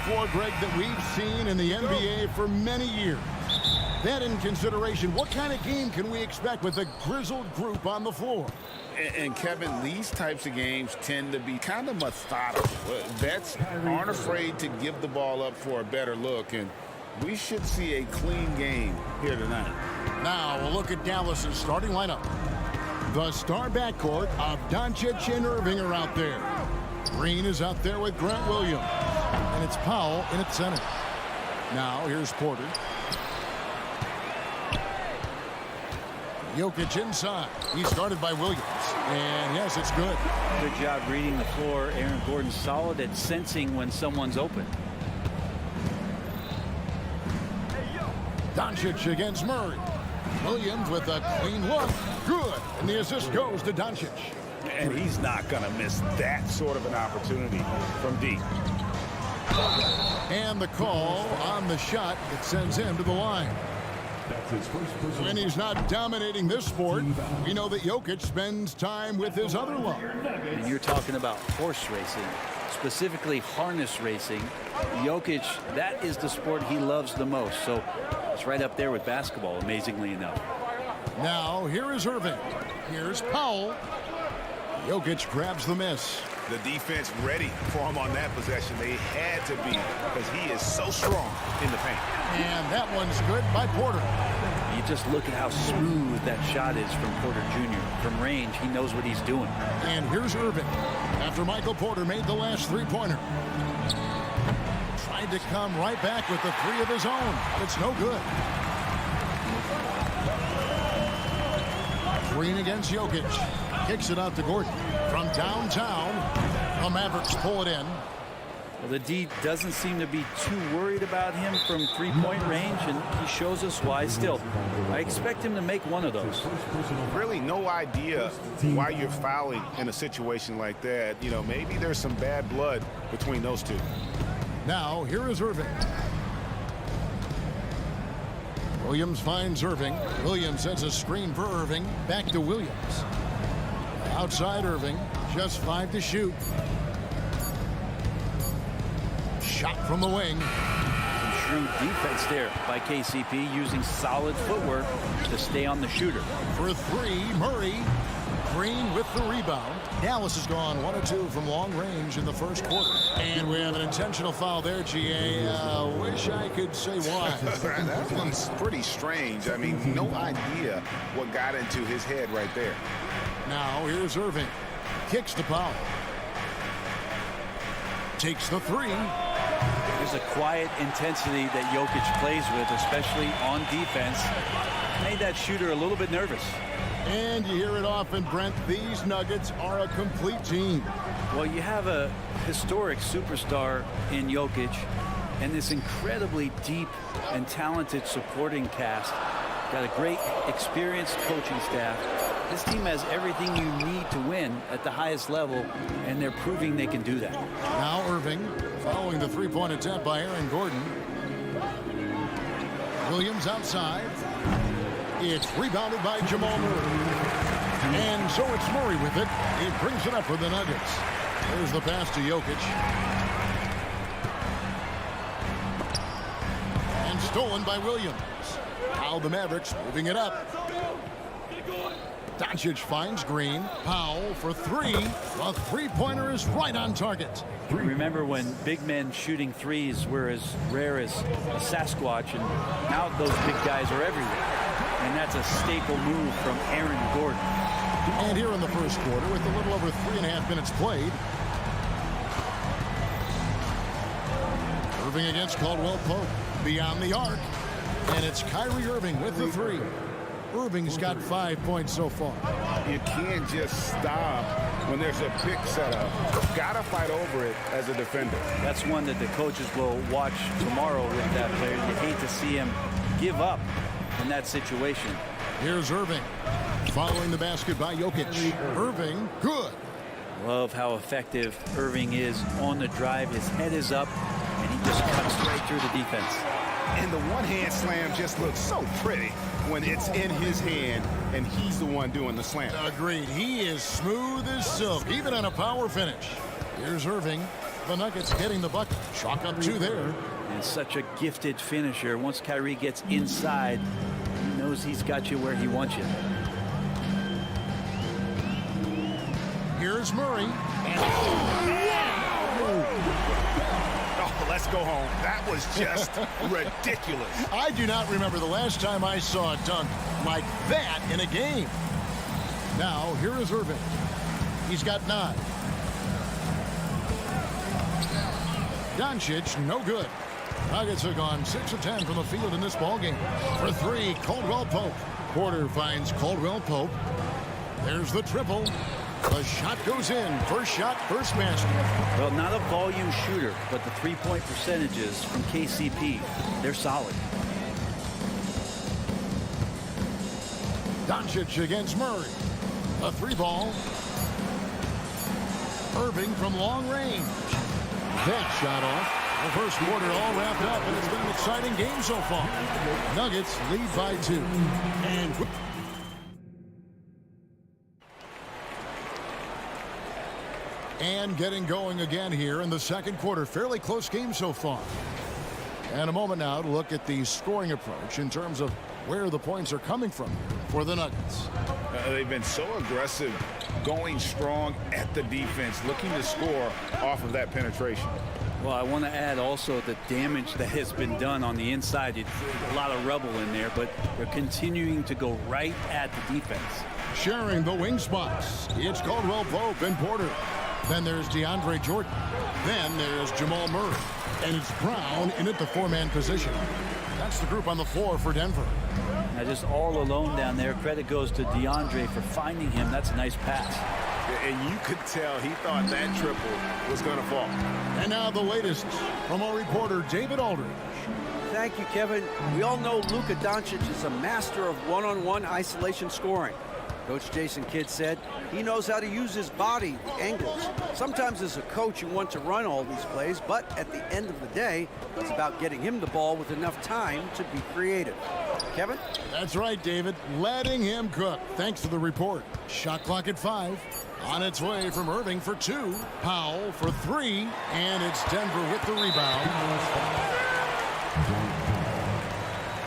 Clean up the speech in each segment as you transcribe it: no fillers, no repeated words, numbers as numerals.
floor, Greg, that we've seen in the NBA for many years. That in consideration, what kind of game can we expect with a grizzled group on the floor? And Kevin, these types of games tend to be kind of methodical. Vets aren't afraid to give the ball up for a better look, and we should see a clean game here tonight. Now we'll look at Dallas's starting lineup. The star backcourt of Doncic and Irving are out there. Green is out there with Grant Williams, and it's Powell in at center. Now here's Porter. Jokic inside. He's guarded by Williams. And yes, it's good. Good job reading the floor. Aaron Gordon solid at sensing when someone's open. Doncic against Murray. Williams with a clean look. Good. And the assist goes to Doncic. And he's not going to miss that sort of an opportunity from deep. And the call on the shot that sends him to the line. When he's not dominating this sport, we know that Jokic spends time with his other love. And you're talking about horse racing, specifically harness racing. Jokic, that is the sport he loves the most. So it's right up there with basketball, amazingly enough. Now, here is Irving. Here's Powell. Jokic grabs the miss. The defense ready for him on that possession. They had to be because he is so strong in the paint. And that one's good by Porter. You just look at how smooth that shot is from Porter Jr. From range, he knows what he's doing. And here's Irving. After Michael Porter made the last three-pointer. Tried to come right back with the three of his own. It's no good. Green against Jokic. Kicks it out to Gordon. From downtown, the Mavericks pull it in. Well, the D doesn't seem to be too worried about him from three-point range, and he shows us why. Still, I expect him to make one of those. Really no idea why you're fouling in a situation like that. You know, maybe there's some bad blood between those two. Now, here is Irving. Williams finds Irving. Williams sends a screen for Irving. Back to Williams. Outside Irving. Just 5 to shoot. Shot from the wing. Some shrewd defense there by KCP, using solid footwork to stay on the shooter. For three, Murray. Green with the rebound. Dallas has gone 1 of 2 from long range in the first quarter. And we have an intentional foul there, GA. Wish I could say why. That one's pretty strange. I mean, no idea what got into his head right there. Now here's Irving. Kicks the Powell. Takes the three. There's a quiet intensity that Jokic plays with, especially on defense. Made that shooter a little bit nervous. And you hear it often, Brent. These Nuggets are a complete team. Well, you have a historic superstar in Jokic and this incredibly deep and talented supporting cast. Got a great, experienced coaching staff. This team has everything you need to win at the highest level, and they're proving they can do that. Now Irving, following the three-point attempt by Aaron Gordon. Williams outside. It's rebounded by Jamal Murray. And so it's Murray with it. He brings it up for the Nuggets. There's the pass to Jokic. And stolen by Williams. Now the Mavericks moving it up. Doncic finds Green. Powell for three. The three-pointer is right on target. Remember when big men shooting threes were as rare as a Sasquatch, and now those big guys are everywhere. And that's a staple move from Aaron Gordon. And here in the first quarter, with a little over 3.5 minutes played. Irving against Caldwell Pope. Beyond the arc. And it's Kyrie Irving with the three. Irving's got 5 points so far. You can't just stop when there's a pick set up. Gotta fight over it as a defender. That's one that the coaches will watch tomorrow with that player. You hate to see him give up in that situation. Here's Irving. Following the basket by Jokic. Irving, good. Love how effective Irving is on the drive. His head is up, and he just cuts right through the defense. And the one-hand slam just looks so pretty when it's in his hand and he's the one doing the slam. Agreed. He is smooth as silk, even on a power finish. Here's Irving. The Nuggets getting the bucket. Chalk up 2 there. And such a gifted finisher. Once Kyrie gets inside, he knows he's got you where he wants you. Here's Murray. Oh, let's go home. That was just ridiculous. I do not remember the last time I saw a dunk like that in a game. Now, here is Irving. He's got 9. Doncic, no good. Nuggets have gone 6 of 10 from the field in this ballgame. For 3, Caldwell Pope. Porter finds Caldwell Pope. There's the triple. The shot goes in. First shot, first basket. Well, not a volume shooter, but the three-point percentages from KCP, they're solid. Doncic against Murray. A 3-ball. Irving from long range. That shot off. The first quarter all wrapped up, and it's been an exciting game so far. Nuggets lead by 2. And getting going again here in the second quarter. Fairly close game so far. And a moment now to look at the scoring approach in terms of where the points are coming from for the Nuggets. They've been so aggressive, going strong at the defense, looking to score off of that penetration. Well, I want to add also the damage that has been done on the inside. It's a lot of rubble in there, but they're continuing to go right at the defense. Sharing the wing spots, it's Caldwell Pope and Porter. Then there's DeAndre Jordan. Then there's Jamal Murray. And it's Brown in at the 4-man position. That's the group on the floor for Denver. Now just all alone down there. Credit goes to DeAndre for finding him. That's a nice pass. And you could tell he thought that triple was going to fall. And now the latest from our reporter, David Aldridge. Thank you, Kevin. We all know Luka Doncic is a master of one-on-one isolation scoring. Coach Jason Kidd said he knows how to use his body, the angles. Sometimes as a coach you want to run all these plays, but at the end of the day, it's about getting him the ball with enough time to be creative. Kevin? That's right, David. Letting him cook. Thanks to the report. Shot clock at 5. On its way from Irving for 2. Powell for 3. And it's Denver with the rebound.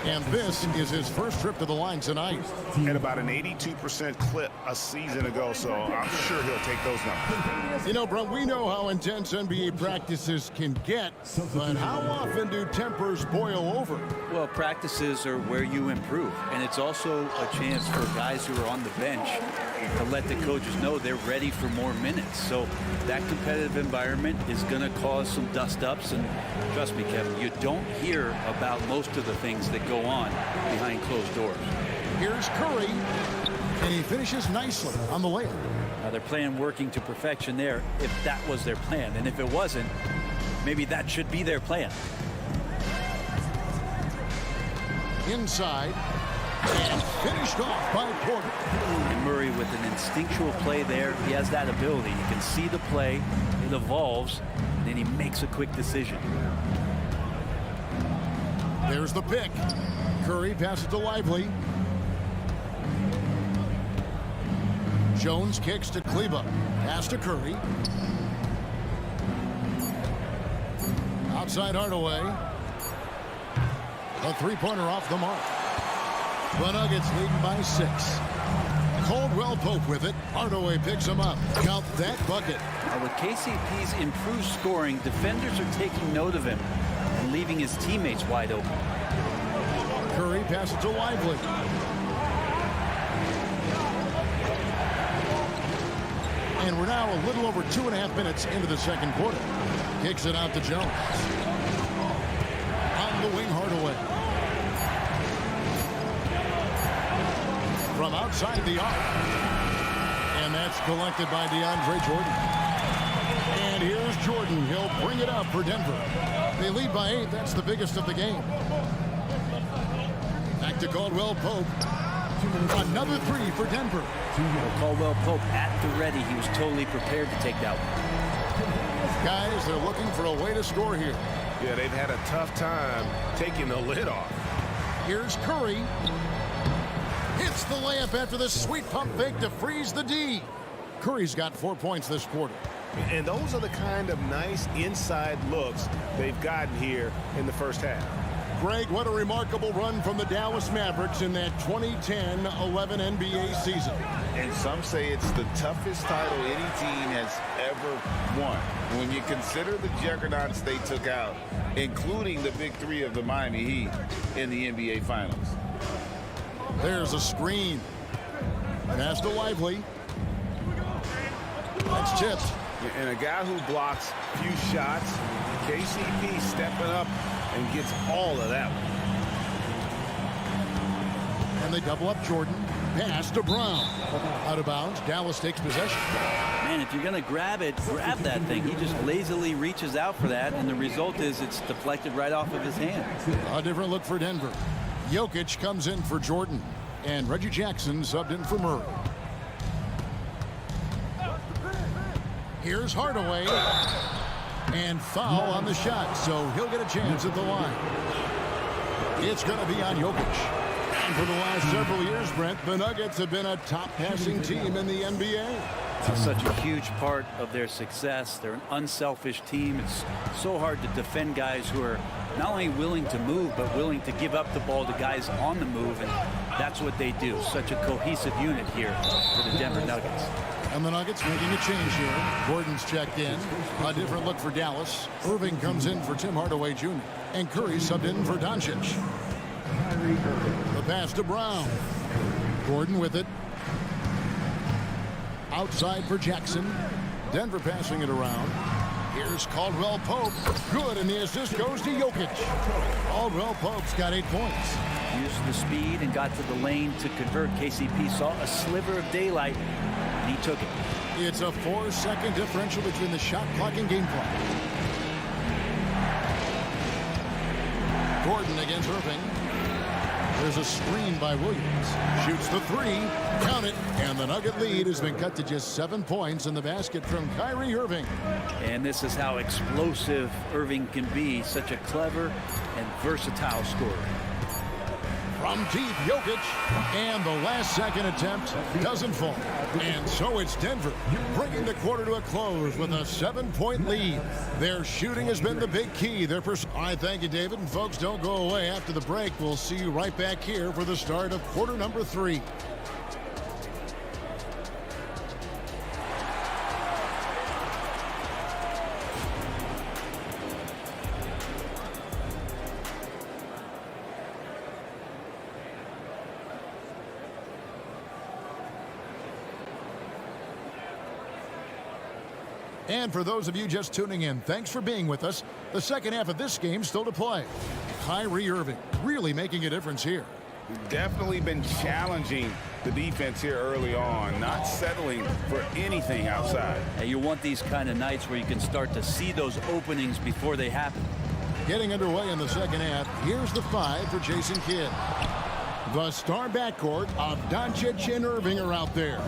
And this is his first trip to the line tonight. Had about an 82% clip a season ago, so I'm sure he'll take those numbers. You know, Brent, we know how intense NBA practices can get, but how often do tempers boil over? Well, practices are where you improve, and it's also a chance for guys who are on the bench to let the coaches know they're ready for more minutes. So that competitive environment is going to cause some dust-ups, and trust me, Kevin, you don't hear about most of the things that go on behind closed doors. Here's Curry, and he finishes nicely on the layup. Now they're playing working to perfection there, if that was their plan. And if it wasn't, maybe that should be their plan. Inside, and finished off by Porter. And Murray with an instinctual play there. He has that ability. You can see the play, it evolves, and then he makes a quick decision. There's the pick. Curry passes to Lively. Jones kicks to Kleba. Pass to Curry. Outside Hardaway. A three-pointer off the mark. The Nuggets leading by 6. Caldwell Pope with it. Hardaway picks him up. Count that bucket. Now with KCP's improved scoring, defenders are taking note of him and leaving his teammates wide open. Curry passes to Lively. And we're now a little over 2.5 minutes into the second quarter. Kicks it out to Jones. On the wing, Hardaway. From outside the arc. And that's collected by DeAndre Jordan. And here's Jordan. He'll bring it up for Denver. They lead by 8. That's the biggest of the game. Back to Caldwell Pope. Another 3 for Denver. Caldwell Pope at the ready. He was totally prepared to take that one. Guys, they're looking for a way to score here. Yeah, they've had a tough time taking the lid off. Here's Curry. Hits the layup after the sweet pump fake to freeze the D. Curry's got 4 points this quarter. And those are the kind of nice inside looks they've gotten here in the first half. Greg, what a remarkable run from the Dallas Mavericks in that 2010-11 NBA season. And some say it's the toughest title any team has ever won. When you consider the juggernauts they took out, including the big three of the Miami Heat in the NBA Finals. There's a screen. Pass to Lively. That's tipped. And a guy who blocks few shots, KCP stepping up and gets all of that one. And they double up Jordan. Pass to Brown. Out of bounds. Dallas takes possession. Man, if you're going to grab it, grab that thing. He just lazily reaches out for that, and the result is it's deflected right off of his hand. A different look for Denver. Jokic comes in for Jordan. And Reggie Jackson subbed in for Murray. Here's Hardaway. And foul on the shot, so he'll get a chance at the line. It's going to be on Jokic. And for the last several years, Brent, the Nuggets have been a top passing team in the NBA. It's such a huge part of their success. They're an unselfish team. It's so hard to defend guys who are not only willing to move, but willing to give up the ball to guys on the move, and that's what they do. Such a cohesive unit here for the Denver Nuggets. And the Nuggets making a change here. Gordon's checked in. A different look for Dallas. Irving comes in for Tim Hardaway Jr. And Curry subbed in for Doncic. The pass to Brown. Gordon with it. Outside for Jackson. Denver passing it around. Here's Caldwell Pope. Good, and the assist goes to Jokic. Caldwell Pope's got 8 points. Used the speed and got to the lane to convert. KCP saw a sliver of daylight, and he took it. It's a 4-second differential between the shot clock and game clock. Gordon against Irving. There's a screen by Williams. Shoots the three. Count it. And the Nugget lead has been cut to just 7 points in the basket from Kyrie Irving. And this is how explosive Irving can be. Such a clever and versatile scorer. From deep, Jokic. And the last second attempt doesn't fall. And so it's Denver bringing the quarter to a close with a 7-point lead. Their shooting has been the big key. I thank you, David. And folks, don't go away. After the break, we'll see you right back here for the start of quarter number 3. And for those of you just tuning in, thanks for being with us. The second half of this game still to play. Kyrie Irving really making a difference here. Definitely been challenging the defense here early on, not settling for anything outside. And you want these kind of nights where you can start to see those openings before they happen. Getting underway in the second half, here's the 5 for Jason Kidd. The star backcourt of Doncic and Irving are out there.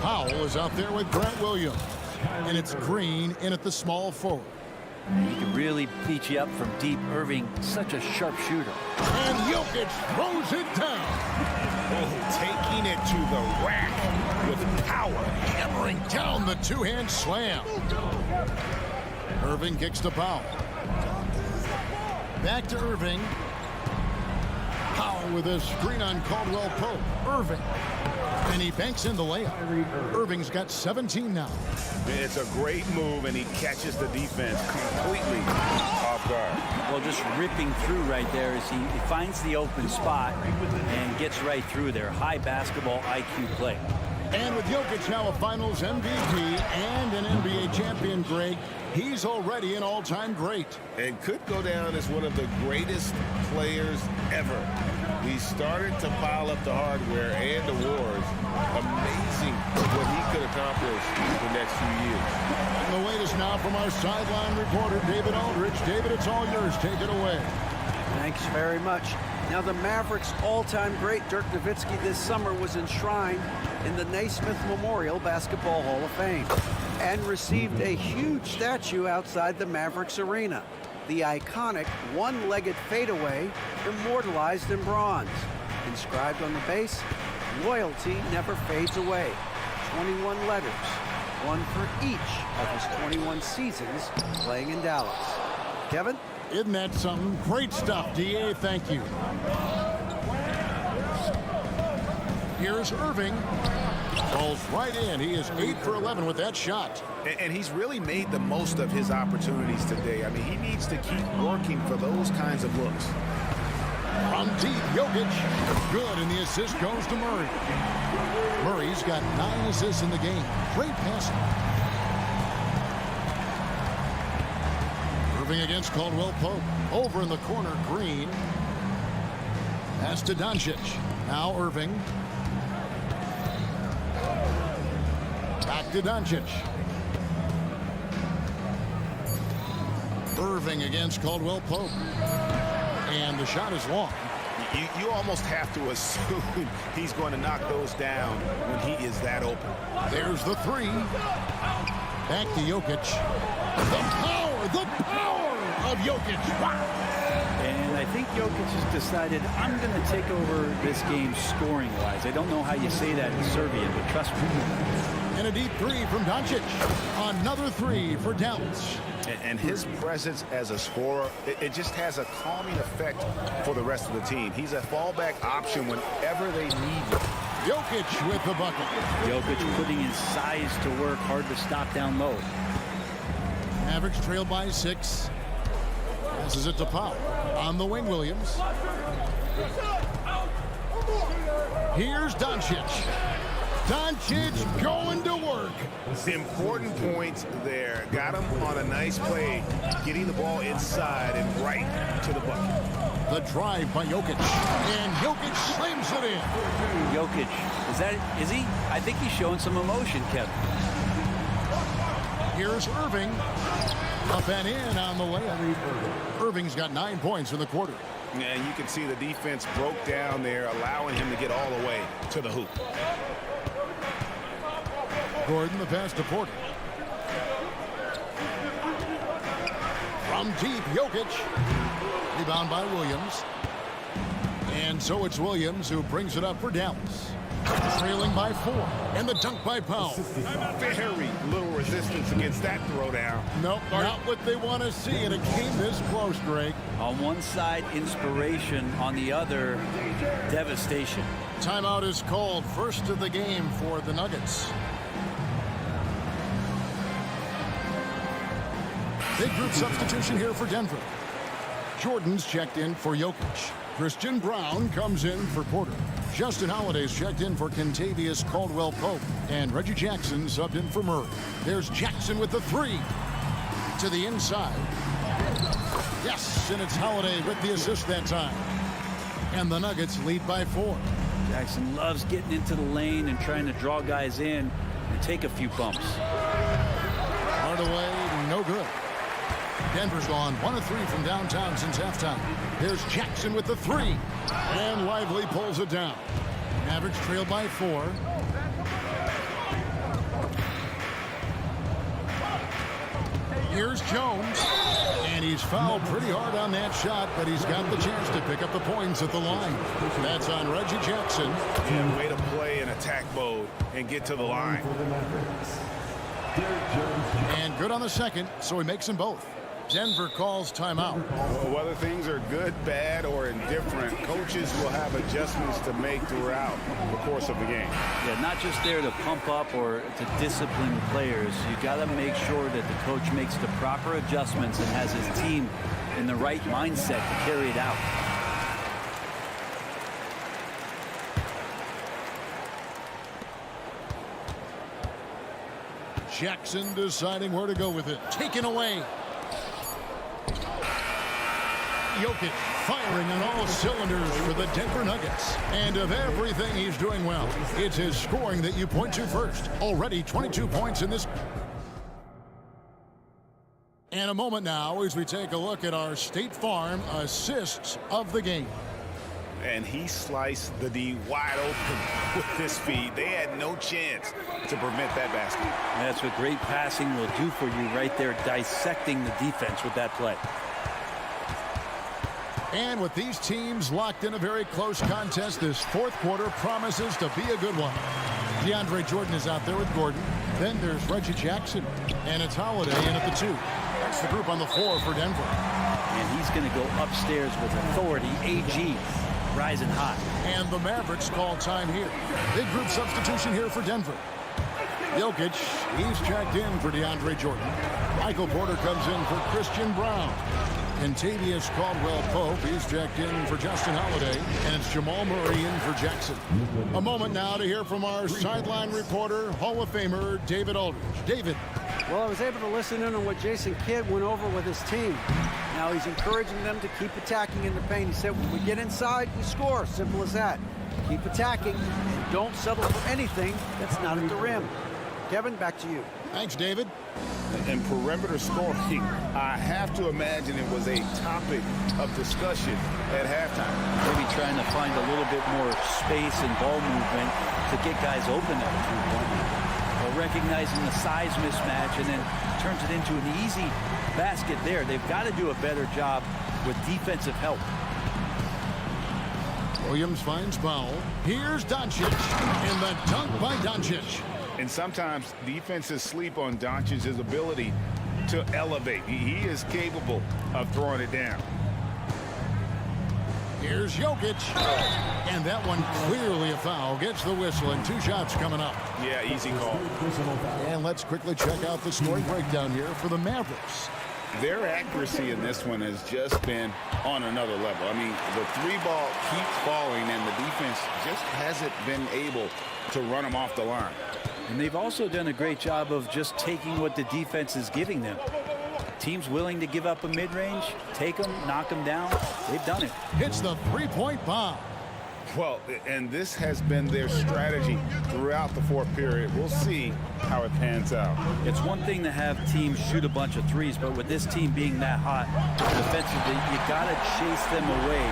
Powell is out there with Grant Williams. And it's Green in at the small forward. He can really beat you up from deep. Irving, such a sharp shooter. And Jokic throws it down. Oh, taking it to the rack with power. Hammering down the two-hand slam. Irving kicks to Powell. Back to Irving. Powell with a screen on Caldwell Pope. Irving. And he banks in the layup. Irving's got 17 now. It's a great move, and he catches the defense completely off guard. Well, just ripping through right there as he finds the open spot and gets right through there. High basketball IQ play. And with Jokic now a Finals MVP and an NBA champion, Greg, he's already an all-time great. And could go down as one of the greatest players ever. He started to pile up the hardware and awards. Amazing what he could accomplish the next few years. And the latest now from our sideline reporter, David Aldridge. David, it's all yours. Take it away. Thanks very much. Now, the Mavericks' all-time great Dirk Nowitzki this summer was enshrined in the Naismith Memorial Basketball Hall of Fame and received a huge statue outside the Mavericks arena. The iconic one-legged fadeaway immortalized in bronze. Inscribed on the base, loyalty never fades away. 21 letters. one for each of his 21 seasons playing in Dallas. Kevin? Isn't that something? Great stuff, D.A. Thank you. Here's Irving. Falls right in. He is 8 for 11 with that shot. And he's really made the most of his opportunities today. I mean, he needs to keep working for those kinds of looks. From deep, Jokic. Good, and the assist goes to Murray. Murray's got 9 assists in the game. Great passing. Irving against Caldwell Pope. Over in the corner, Green. Pass to Doncic. Now Irving. Back to Doncic. Irving against Caldwell Pope. And the shot is long. You almost have to assume he's going to knock those down when he is that open. There's the three. Back to Jokic. The power of Jokic. Wow. And I think Jokic has decided, I'm going to take over this game scoring-wise. I don't know how you say that in Serbian, but trust me. And a deep three from Doncic. Another three for Dallas. And his presence as a scorer, it just has a calming effect for the rest of the team. He's a fallback option whenever they need him. Jokic with the bucket. Jokic putting his size to work, hard to stop down low. Mavericks trail by 6. Passes it to Powell. On the wing, Williams. Here's Doncic. Doncic going to work. Important points there. Got him on a nice play, getting the ball inside and right to the bucket. The drive by Jokic. And Jokic slams it in. Jokic, is he? I think he's showing some emotion, Kevin. Here's Irving. Up and in on the layup. Irving's got 9 points in the quarter. And you can see the defense broke down there, allowing him to get all the way to the hoop. Gordon, the pass to Porter. From deep, Jokic. Rebound by Williams. And so it's Williams who brings it up for Dallas. Trailing by 4. And the dunk by Powell. Very little resistance against that throwdown. Nope, not what they want to see, and it came this close, Greg. On one side, inspiration. On the other, devastation. Timeout is called. First of the game for the Nuggets. Big group substitution here for Denver. Jordan's checked in for Jokic. Christian Brown comes in for Porter. Justin Holiday's checked in for Kentavious Caldwell-Pope. And Reggie Jackson subbed in for Murray. There's Jackson with the 3. To the inside. Yes, and it's Holiday with the assist that time. And the Nuggets lead by 4. Jackson loves getting into the lane and trying to draw guys in and take a few bumps. Hardaway, no good. Denver's gone 1 of 3 from downtown since halftime. Here's Jackson with the 3. And Lively pulls it down. Mavericks trail by 4. Here's Jones. And he's fouled pretty hard on that shot, but he's got the chance to pick up the points at the line. That's on Reggie Jackson. Yeah, way to play in attack mode and get to the line. And good on the second, so he makes them both. Denver calls timeout. Well, whether things are good, bad, or indifferent, coaches will have adjustments to make throughout the course of the game. Yeah, not just there to pump up or to discipline players. You got to make sure that the coach makes the proper adjustments and has his team in the right mindset to carry it out. Jackson deciding where to go with it. Taken away. Jokic firing on all cylinders for the Denver Nuggets. And of everything he's doing well, it's his scoring that you point to first. Already 22 points in this. And a moment now as we take a look at our State Farm assists of the game. And he sliced the D wide open with this feed. They had no chance to prevent that basket. That's what great passing will do for you right there, dissecting the defense with that play. And with these teams locked in a very close contest, this fourth quarter promises to be a good one. DeAndre Jordan is out there with Gordon. Then there's Reggie Jackson. And it's Holiday in at the 2. That's the group on the floor for Denver. And he's going to go upstairs with authority. AG rising hot. And the Mavericks call time here. Big group substitution here for Denver. Jokic, he's checked in for DeAndre Jordan. Michael Porter comes in for Christian Brown. Contavious Caldwell-Pope, he's checked in for Justin Holiday. And it's Jamal Murray in for Jackson. A moment now to hear from our sideline reporter, Hall of Famer David Aldridge. David. Well, I was able to listen in on what Jason Kidd went over with his team. Now he's encouraging them to keep attacking in the paint. He said, when we get inside, we score. Simple as that. Keep attacking and don't settle for anything that's not at the rim. Kevin, back to you. Thanks, David. And perimeter scoring, I have to imagine it was a topic of discussion at halftime. Maybe trying to find a little bit more space and ball movement to get guys open at the three-point line. Well, recognizing the size mismatch and then turns it into an easy basket there. They've got to do a better job with defensive help. Williams finds Powell. Here's Doncic. And the dunk by Doncic. And sometimes defenses sleep on Doncic's ability to elevate. He is capable of throwing it down. Here's Jokic. And that one clearly a foul. Gets the whistle and 2 shots coming up. Yeah, easy call. And let's quickly check out the scoring breakdown here for the Mavericks. Their accuracy in this one has just been on another level. I mean, the 3-ball keeps falling and the defense just hasn't been able to run them off the line. And they've also done a great job of just taking what the defense is giving them. Teams willing to give up a mid-range, take them, knock them down. They've done it. Hits the 3-point bomb. Well, and this has been their strategy throughout the fourth period. We'll see how it pans out. It's one thing to have teams shoot a bunch of threes, but with this team being that hot defensively, you got to chase them away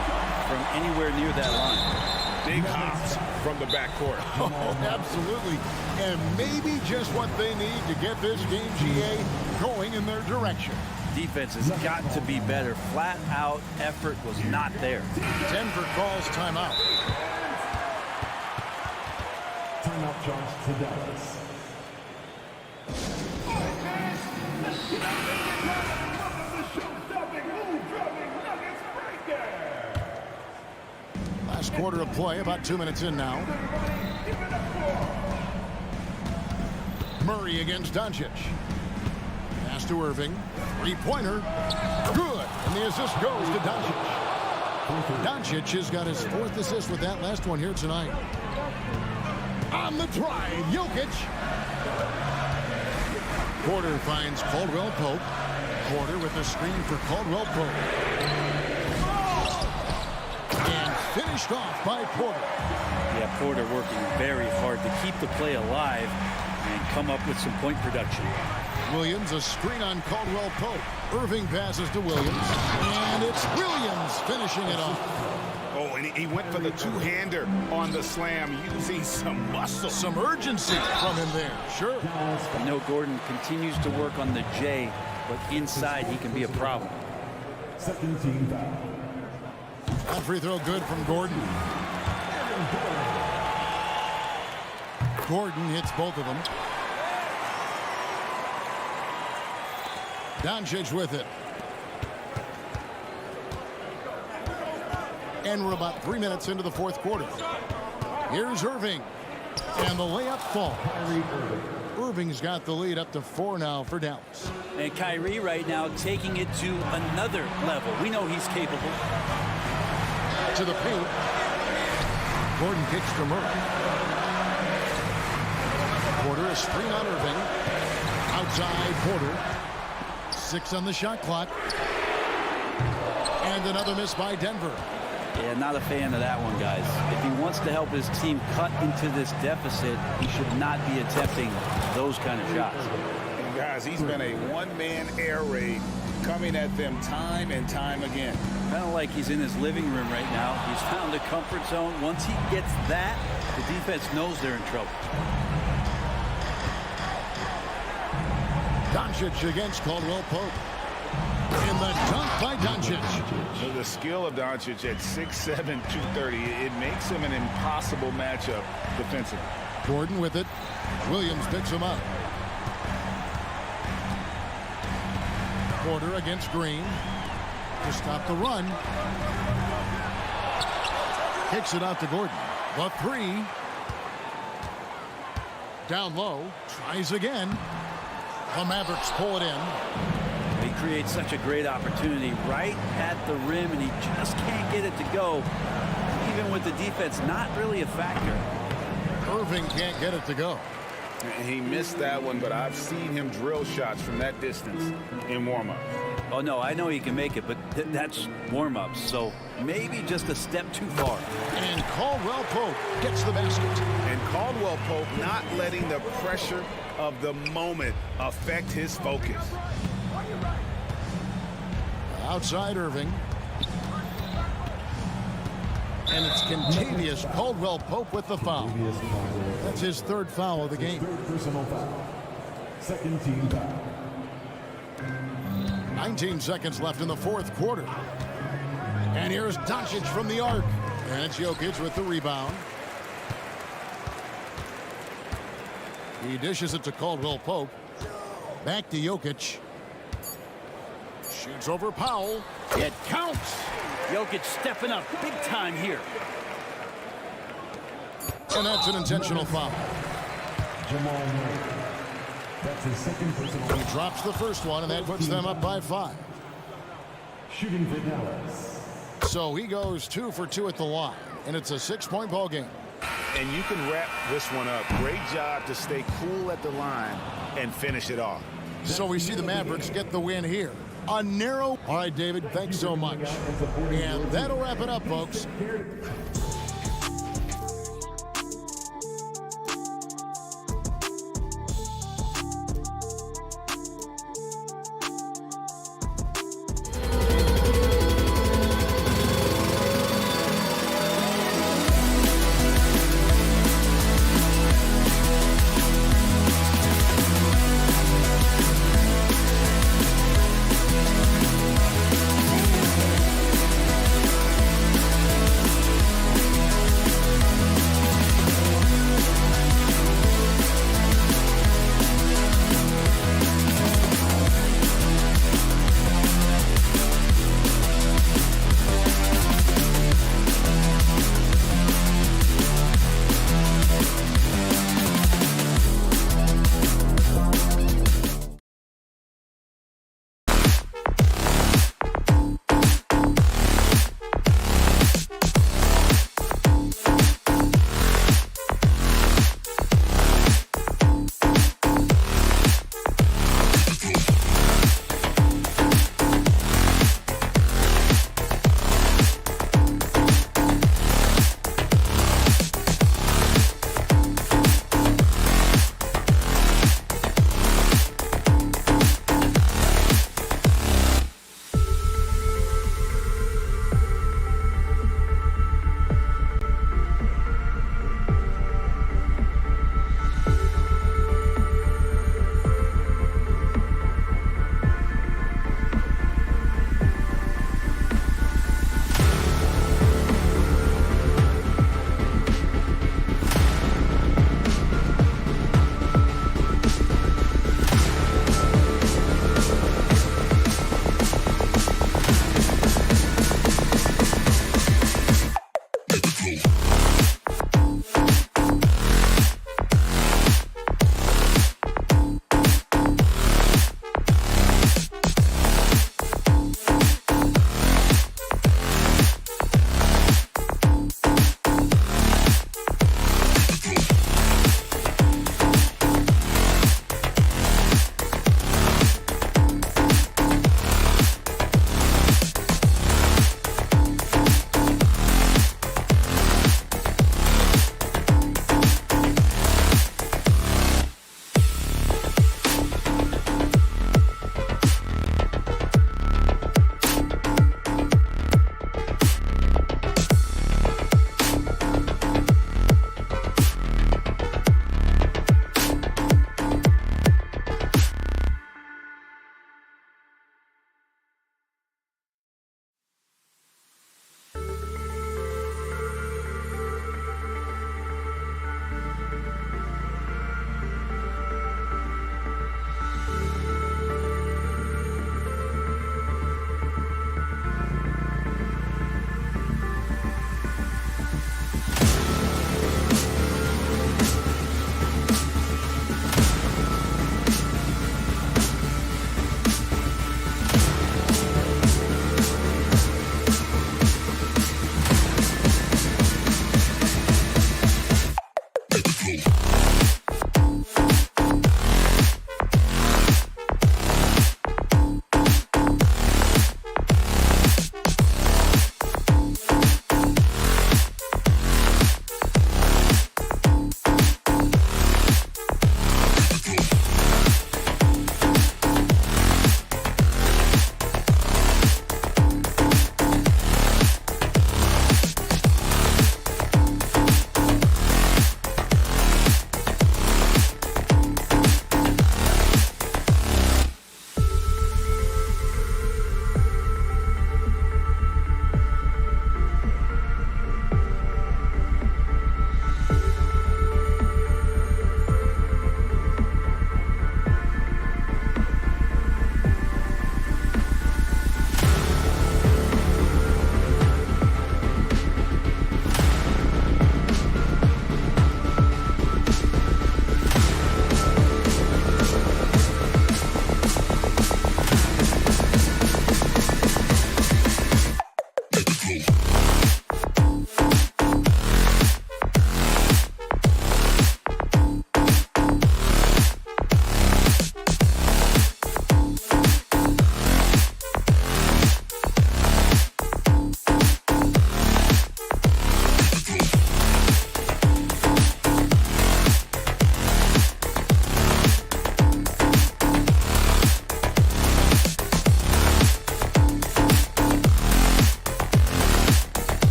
from anywhere near that line. Big hops from the backcourt. Oh, absolutely. And maybe just what they need to get this game, GA, going in their direction. Defense has got to be better. Flat out effort was not there. Denver calls timeout. Timeout charge to Dallas. Last quarter of play, about 2 minutes in now. Murray against Doncic. Pass to Irving. 3-pointer. Good. And the assist goes to Doncic. Doncic has got his 4th assist with that last one here tonight. On the drive, Jokic. Porter finds Caldwell-Pope. Porter with the screen for Caldwell-Pope. And finished off by Porter. Yeah, Porter working very hard to keep the play alive and come up with some point production. Williams, a screen on Caldwell-Pope. Irving passes to Williams. And it's Williams finishing it off. Oh, and he went for the two-hander on the slam, using some muscle. Some urgency from him there. Sure. You know, Gordon continues to work on the J, but inside he can be a problem. Second team foul. That free throw good from Gordon. Gordon hits both of them. Doncic with it. And we're about 3 minutes into the fourth quarter. Here's Irving. And the layup falls. Irving's got the lead up to 4 now for Dallas. And Kyrie right now taking it to another level. We know he's capable. To the paint. Gordon kicks to Murray. Porter, a screen on Irving. Outside Porter. 6 on the shot clock. And another miss by Denver. Yeah, not a fan of that one, guys. If he wants to help his team cut into this deficit, he should not be attempting those kind of shots. And guys, he's been a one-man air raid coming at them time and time again. Kind of like he's in his living room right now. He's found a comfort zone. Once he gets that, the defense knows they're in trouble. Doncic against Caldwell-Pope. And the dunk by Doncic. So the skill of Doncic at 6'7", 230, it makes him an impossible matchup defensively. Gordon with it. Williams picks him up. quarter against Green to stop the run. Kicks it out to Gordon. The three. Down low. Tries again. The Mavericks pull it in. He creates such a great opportunity right at the rim, and he just can't get it to go. Even with the defense not really a factor. Irving can't get it to go. He missed that one, but I've seen him drill shots from that distance in warm-up. Oh, no, I know he can make it, but that's warm-ups, so maybe just a step too far. And Caldwell Pope gets the basket. And Caldwell Pope not letting the pressure of the moment affect his focus. Outside Irving. And it's contagious. Caldwell Pope with the foul. That's his third foul of the game. Third personal foul. Second team foul. 19 seconds left in the fourth quarter. And here's Doncic from the arc. And it's Jokic with the rebound. He dishes it to Caldwell Pope. Back to Jokic. Shoots over Powell. It counts. Jokic stepping up big time here. And that's an intentional foul. Jamal Murray. That's his second personal foul. He drops the first one, and that puts them up by 5. Shooting for Dallas. So he goes 2 for 2 at the line, and it's a 6-point ball game. And you can wrap this one up. Great job to stay cool at the line and finish it off. So we see the Mavericks get the win here. A narrow. All right, David, thanks so much. And that'll wrap it up, folks.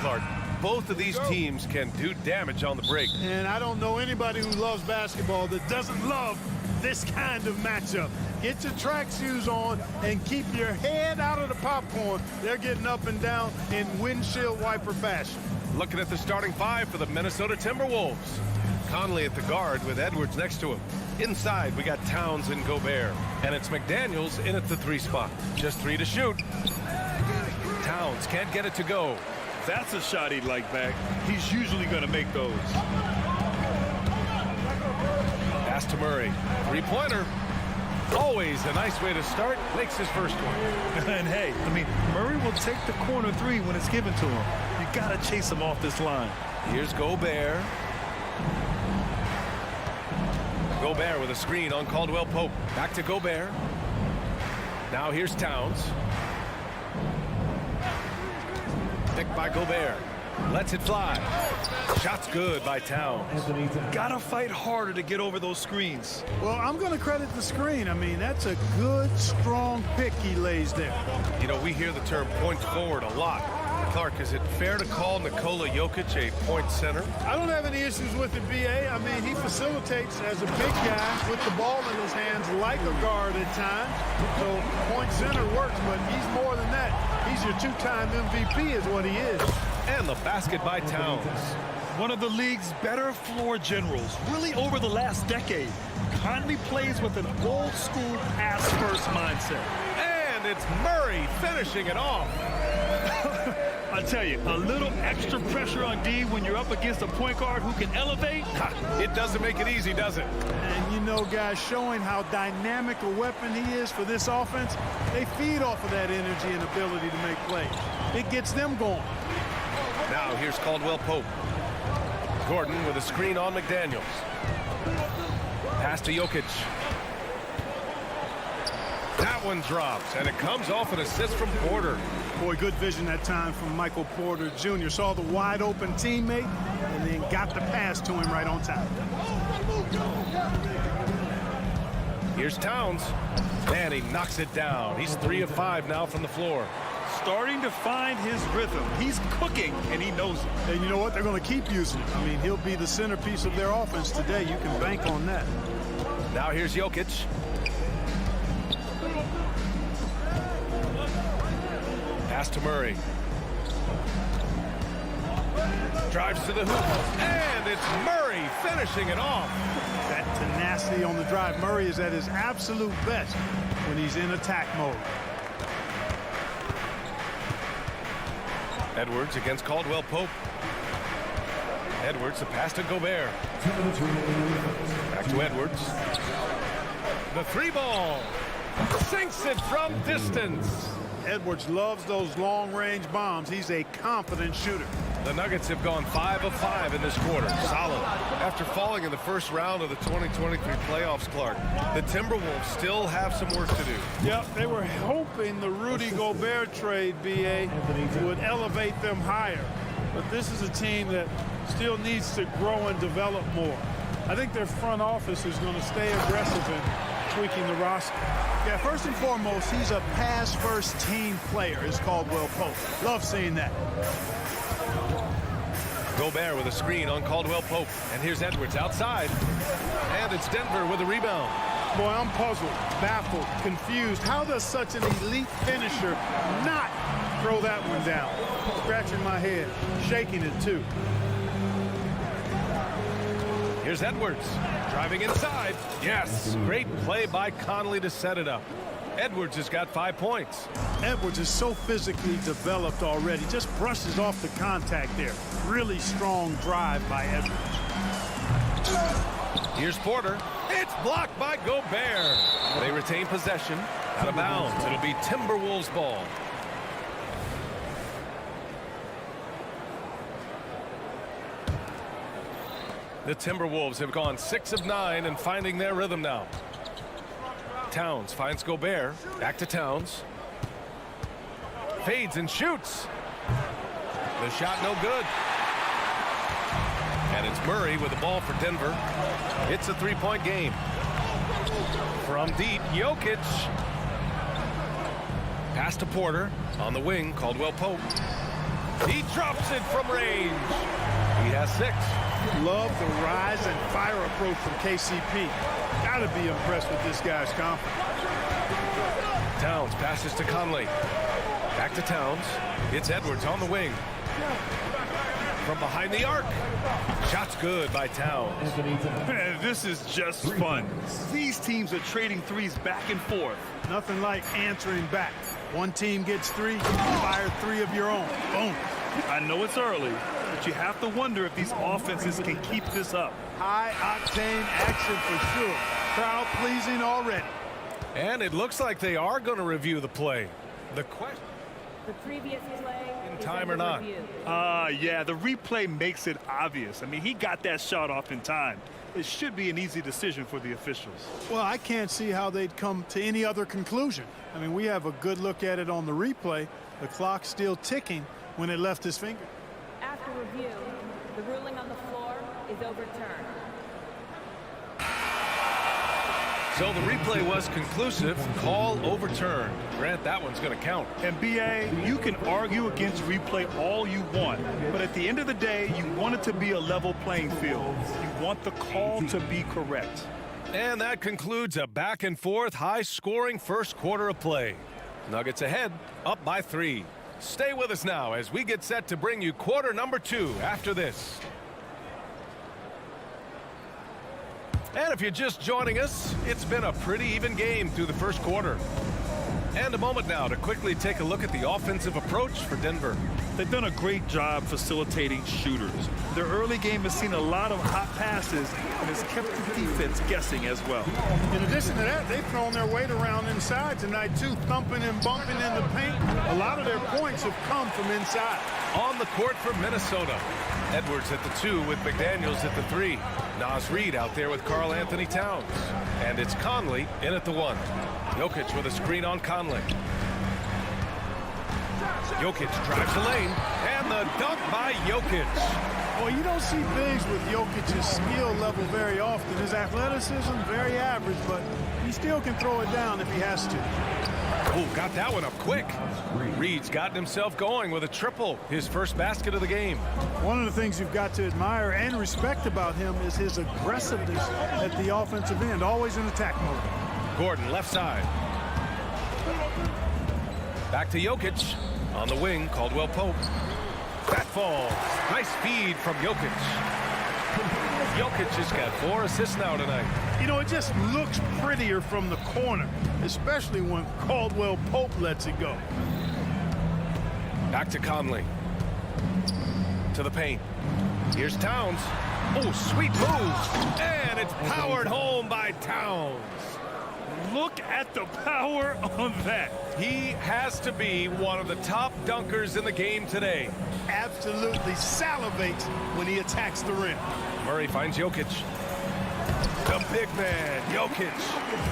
Clark. Both of these teams can do damage on the break. And I don't know anybody who loves basketball that doesn't love this kind of matchup. Get your track shoes on and keep your head out of the popcorn. They're getting up and down in windshield wiper fashion. Looking at the starting five for the Minnesota Timberwolves. Conley at the guard with Edwards next to him. Inside, we got Towns and Gobert. And it's McDaniels in at the 3 spot. Just 3 to shoot. Towns can't get it to go. That's a shot he'd like back. He's usually going to make those. Pass to Murray. 3-pointer. Always a nice way to start. Makes his first one. And hey, I mean, Murray will take the corner 3 when it's given to him. You got to chase him off this line. Here's Gobert. Gobert with a screen on Caldwell Pope. Back to Gobert. Now here's Towns. Picked by Gobert. Lets it fly. Shot's good by Towns. Got to fight harder to get over those screens. Well, I'm going to credit the screen. I mean, that's a good, strong pick he lays there. You know, we hear the term point forward a lot. Clark, is it fair to call Nikola Jokic a point center? I don't have any issues with it, B.A. I mean, he facilitates as a big guy with the ball in his hands like a guard at times. So point center works, but he's more than that. He's your 2-time MVP is what he is. And the basket by Towns. One of the league's better floor generals, really over the last decade. Conley plays with an old-school pass-first mindset. And it's Murray finishing it off. I tell you, a little extra pressure on D when you're up against a point guard who can elevate. It doesn't make it easy, does it? And you know, guys, showing how dynamic a weapon he is for this offense, they feed off of that energy and ability to make plays. It gets them going. Now here's Caldwell Pope. Gordon with a screen on McDaniels. Pass to Jokic. That one drops, and it comes off an assist from Porter. Boy, good vision that time from Michael Porter Jr. Saw the wide open teammate and then got the pass to him right on time. Here's Towns. And he knocks it down. He's 3 of 5 now from the floor. Starting to find his rhythm. He's cooking, and he knows it. And you know what? They're going to keep using him. I mean, he'll be the centerpiece of their offense today. You can bank on that. Now here's Jokic. Pass to Murray. Drives to the hoop. And it's Murray finishing it off. That tenacity on the drive. Murray is at his absolute best when he's in attack mode. Edwards against Caldwell Pope. Edwards, the pass to Gobert. Back to Edwards. The 3-ball. Sinks it from distance. Edwards loves those long-range bombs. He's a confident shooter. The Nuggets have gone 5 of 5 in this quarter. Solid. After falling in the first round of the 2023 playoffs, Clark, the Timberwolves still have some work to do. Yep, they were hoping the Rudy Gobert trade, B.A., would elevate them higher. But this is a team that still needs to grow and develop more. I think their front office is going to stay aggressive in tweaking the roster. Yeah, first and foremost, he's a pass-first team player, is Caldwell Pope. Love seeing that. Gobert with a screen on Caldwell Pope. And here's Edwards outside. And it's Denver with a rebound. Boy, I'm puzzled, baffled, confused. How does such an elite finisher not throw that one down? Scratching my head, shaking it too. Here's Edwards driving inside. Yes, great play by Conley to set it up. Edwards has got 5 points. Edwards is so physically developed already. Just brushes off the contact there. Really strong drive by Edwards. Here's Porter. It's blocked by Gobert. They retain possession. Out of bounds. It'll be Timberwolves ball. The Timberwolves have gone 6 of 9 and finding their rhythm now. Towns finds Gobert. Back to Towns. Fades and shoots. The shot no good. And it's Murray with the ball for Denver. It's a 3-point game. From deep, Jokic. Pass to Porter. On the wing, Caldwell Pope. He drops it from range. He has 6. Love the rise and fire approach from KCP. Got to be impressed with this guy's confidence. Towns passes to Conley. Back to Towns. It's Edwards on the wing. From behind the arc. Shot's good by Towns. Man, this is just fun. These teams are trading threes back and forth. Nothing like answering back. One team gets 3, you fire 3 of your own. Boom. I know it's early, but you have to wonder if these offenses can keep this up. High-octane action for sure. Crowd pleasing already. And it looks like they are going to review the play. The question, The previous play in is time or under not? review. Yeah, the replay makes it obvious. I mean, he got that shot off in time. It should be an easy decision for the officials. Well, I can't see how they'd come to any other conclusion. I mean, we have a good look at it on the replay. The clock's still ticking when it left his finger. After review, the ruling on the floor is overturned. So the replay was conclusive. Call overturned. Grant, that one's going to count. And BA, you can argue against replay all you want, but at the end of the day, you want it to be a level playing field. You want the call to be correct. And that concludes a back and forth, high-scoring first quarter of play. Nuggets ahead, up by 3. Stay with us now as we get set to bring you quarter number 2 after this. And if you're just joining us, it's been a pretty even game through the first quarter. And a moment now to quickly take a look at the offensive approach for Denver. They've done a great job facilitating shooters. Their early game has seen a lot of hot passes and has kept the defense guessing as well. In addition to that, they've thrown their weight around inside tonight, too, thumping and bumping in the paint. A lot of their points have come from inside. On the court for Minnesota. Edwards at the 2 with McDaniels at the 3. Naz Reid out there with Karl Anthony Towns. And it's Conley in at the 1. Jokic with a screen on Conley. Jokic drives the lane, and the dunk by Jokic. Well, you don't see bigs with Jokic's skill level very often. His athleticism, very average, but he still can throw it down if he has to. Oh, got that one up quick. Reed's gotten himself going with a triple, his first basket of the game. One of the things you've got to admire and respect about him is his aggressiveness at the offensive end, always in attack mode. Gordon, left side. Back to Jokic. On the wing, Caldwell Pope. That falls. Nice feed from Jokic. Jokic has got 4 assists now tonight. You know, it just looks prettier from the corner, especially when Caldwell Pope lets it go. Back to Conley. To the paint. Here's Towns. Oh, sweet move. And it's powered home by Towns. Look at the power on that. He has to be one of the top dunkers in the game today. Absolutely salivates when he attacks the rim. Murray finds Jokic. The big man, Jokic.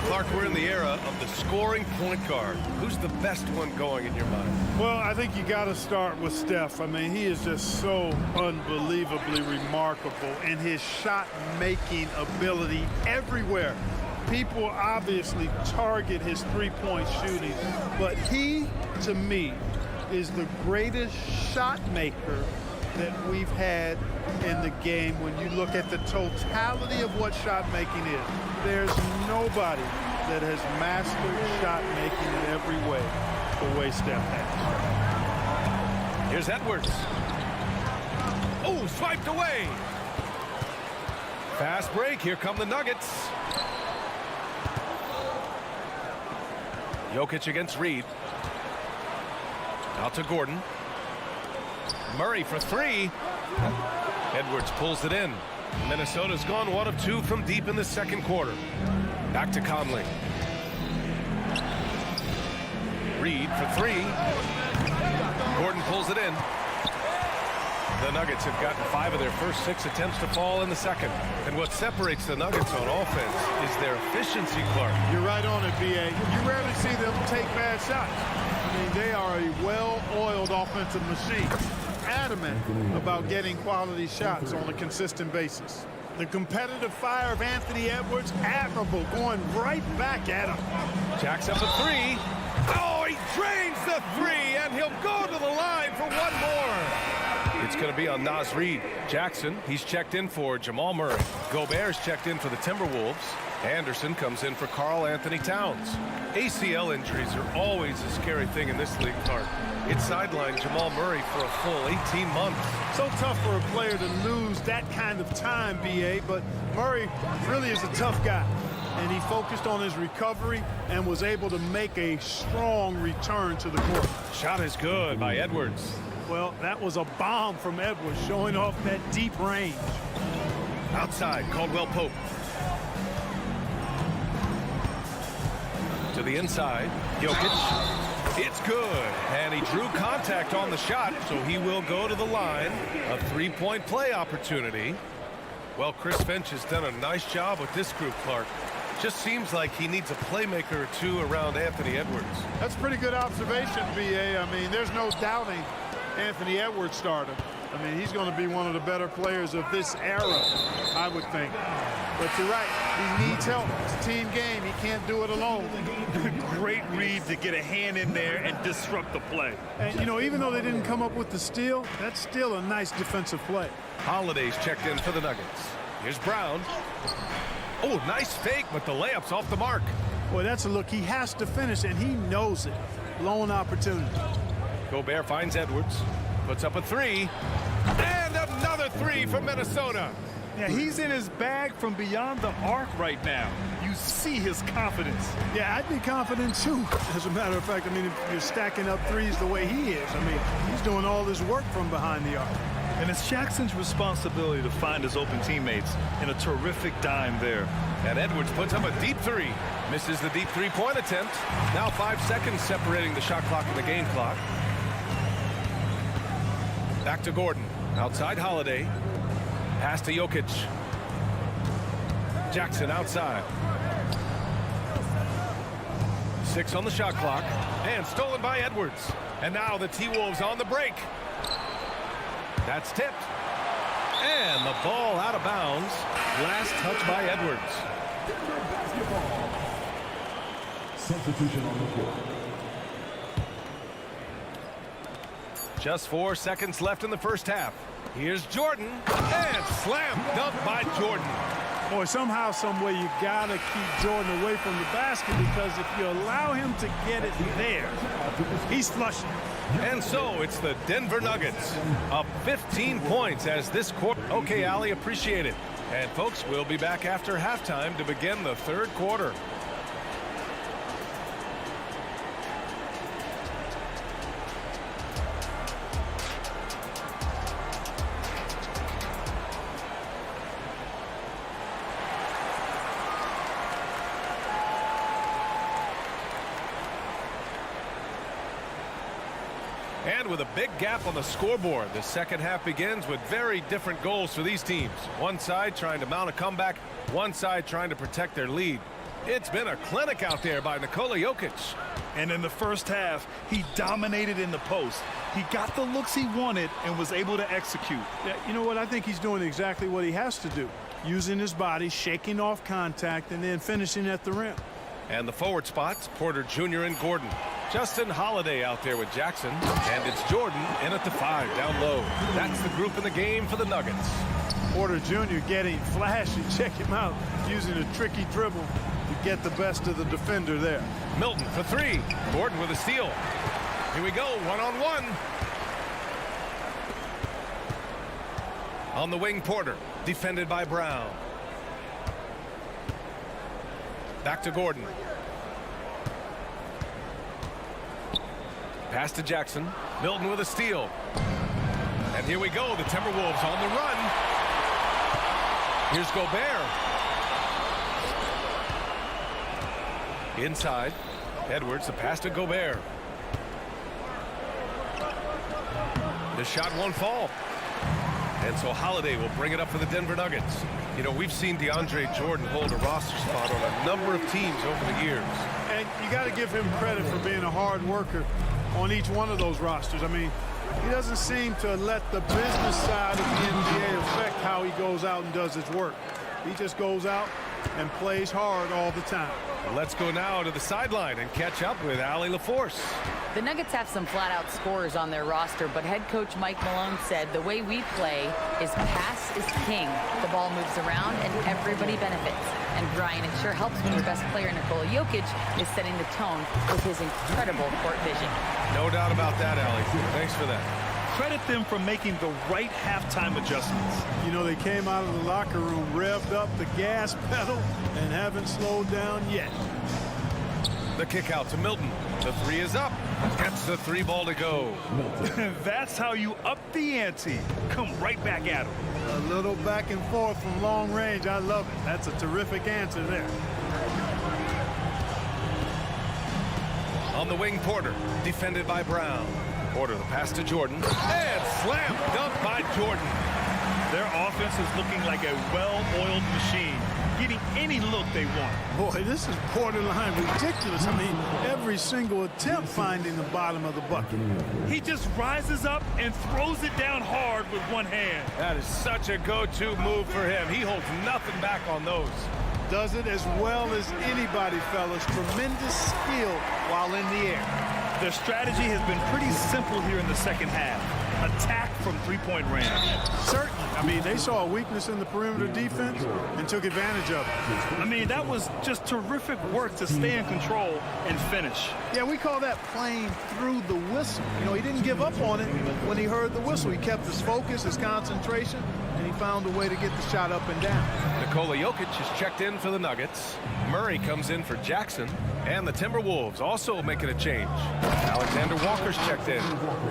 Clark, we're in the era of the scoring point guard. Who's the best one going in your mind? Well, I think you got to start with Steph. I mean, he is just so unbelievably remarkable in his shot-making ability everywhere. People obviously target his three-point shooting, but he, to me, is the greatest shot maker that we've had in the game when you look at the totality of what shot making is. There's nobody that has mastered shot making in every way the way Steph has. Here's Edwards. Oh, swiped away. Fast break. Here come the Nuggets. Jokic against Reed. Out to Gordon. Murray for 3. Edwards pulls it in. Minnesota's gone 1 of 2 from deep in the second quarter. Back to Conley. Reed for 3. Gordon pulls it in. The Nuggets have gotten 5 of their first 6 attempts to fall in the second. And what separates the Nuggets on offense is their efficiency, Clark. You're right on it, B.A. You rarely see them take bad shots. I mean, they are a well-oiled offensive machine, adamant about getting quality shots on a consistent basis. The competitive fire of Anthony Edwards, admirable, going right back at him. Jacks up a 3. Oh, he drains the the three, and he'll go to the line for one more. It's going to be on Naz Reid. Jackson, he's checked in for Jamal Murray. Gobert's checked in for the Timberwolves. Anderson comes in for Karl Anthony Towns. ACL injuries are always a scary thing in this league, Clark. It sidelined Jamal Murray for a full 18 months. So tough for a player to lose that kind of time, B.A., but Murray really is a tough guy. And he focused on his recovery and was able to make a strong return to the court. Shot is good by Edwards. Well, that was a bomb from Edwards, showing off that deep range. Outside, Caldwell Pope. To the inside, Jokic. It's good, and he drew contact on the shot, so he will go to the line. A three-point play opportunity. Well, Chris Finch has done a nice job with this group, Clark. Just seems like he needs a playmaker or two around Anthony Edwards. That's a pretty good observation, B.A. I mean, there's no doubting Anthony Edwards started. I mean, he's going to be one of the better players of this era, I would think. But you're right, he needs help. It's a team game. He can't do it alone. Great read to get a hand in there and disrupt the play. And, you know, even though they didn't come up with the steal, that's still a nice defensive play. Holiday's checked in for the Nuggets. Here's Brown. Oh, nice fake, but the layup's off the mark. Boy, that's a look he has to finish, and he knows it. Blown opportunity. Gobert finds Edwards. Puts up a three. And another three from Minnesota. Yeah, he's in his bag from beyond the arc right now. You see his confidence. Yeah, I'd be confident too. As a matter of fact, I mean, if you're stacking up threes the way he is, I mean, he's doing all this work from behind the arc. And it's Jackson's responsibility to find his open teammates, and a terrific dime there. And Edwards puts up a deep three. Misses the deep three-point attempt. Now 5 seconds separating the shot clock and the game clock. Back to Gordon. Outside Holiday. Pass to Jokic. Jackson outside. 6 on the shot clock. And stolen by Edwards. And now the T-Wolves on the break. That's tipped. And the ball out of bounds. Last touch by Edwards. Substitution on the court. Just 4 seconds left in the first half. Here's Jordan. And slam dunk by Jordan. Boy, somehow, some way, you got to keep Jordan away from the basket, because if you allow him to get it there, he's flushing. And so it's the Denver Nuggets up 15 points as this quarter. Okay, Allie, appreciate it. And folks, we'll be back after halftime to begin the third quarter. And with a big gap on the scoreboard, the second half begins with very different goals for these teams. One side trying to mount a comeback, one side trying to protect their lead. It's been a clinic out there by Nikola Jokic. And in the first half, he dominated in the post. He got the looks he wanted and was able to execute. Yeah, you know what? I think he's doing exactly what he has to do. Using his body, shaking off contact, and then finishing at the rim. And the forward spots, Porter Jr. and Gordon. Justin Holiday out there with Jackson. And it's Jordan in at the 5 down low. That's the group in the game for the Nuggets. Porter Jr. getting flashy. Check him out. Using a tricky dribble to get the best of the defender there. Milton for 3. Gordon with a steal. Here we go, one-on-one. On the wing, Porter. Defended by Brown. Back to Gordon. Pass to Jackson. Milton with a steal. And here we go. The Timberwolves on the run. Here's Gobert. Inside. Edwards, the pass to Gobert. The shot won't fall. And so Holiday will bring it up for the Denver Nuggets. You know, we've seen DeAndre Jordan hold a roster spot on a number of teams over the years. And you got to give him credit for being a hard worker on each one of those rosters. I mean, he doesn't seem to let the business side of the NBA affect how he goes out and does his work. He just goes out and plays hard all the time. Let's go now to the sideline and catch up with Allie LaForce. The Nuggets have some flat-out scorers on their roster, but head coach Mike Malone said the way we play is pass is king. The ball moves around and everybody benefits. And Brian, it sure helps when your best player, Nikola Jokic, is setting the tone with his incredible court vision. No doubt about that, Allie. Thanks for that. Credit them for making the right halftime adjustments. You know, they came out of the locker room, revved up the gas pedal, and haven't slowed down yet. The kick out to Milton. The three is up. Gets the three ball to go. That's how you up the ante. Come right back at him. A little back and forth from long range. I love it. That's a terrific answer there. On the wing, Porter. Defended by Brown. Porter, the pass to Jordan. And slam dunk by Jordan. Their offense is looking like a well-oiled machine, getting any look they want. Boy, this is borderline ridiculous. I mean, every single attempt finding the bottom of the bucket. He just rises up and throws it down hard with one hand. That is such a go-to move for him. He holds nothing back on those. Does it as well as anybody, fellas. Tremendous skill while in the air. Their strategy has been pretty simple here in the second half. Attack from three-point range. Certainly. I mean, they saw a weakness in the perimeter defense and took advantage of it. I mean, that was just terrific work to stay in control and finish. Yeah, we call that playing through the whistle. You know, he didn't give up on it when he heard the whistle. He kept his focus, his concentration, and he found a way to get the shot up and down. Nikola Jokic is checked in for the Nuggets. Murray comes in for Jackson. And the Timberwolves also making a change. Alexander Walker's checked in.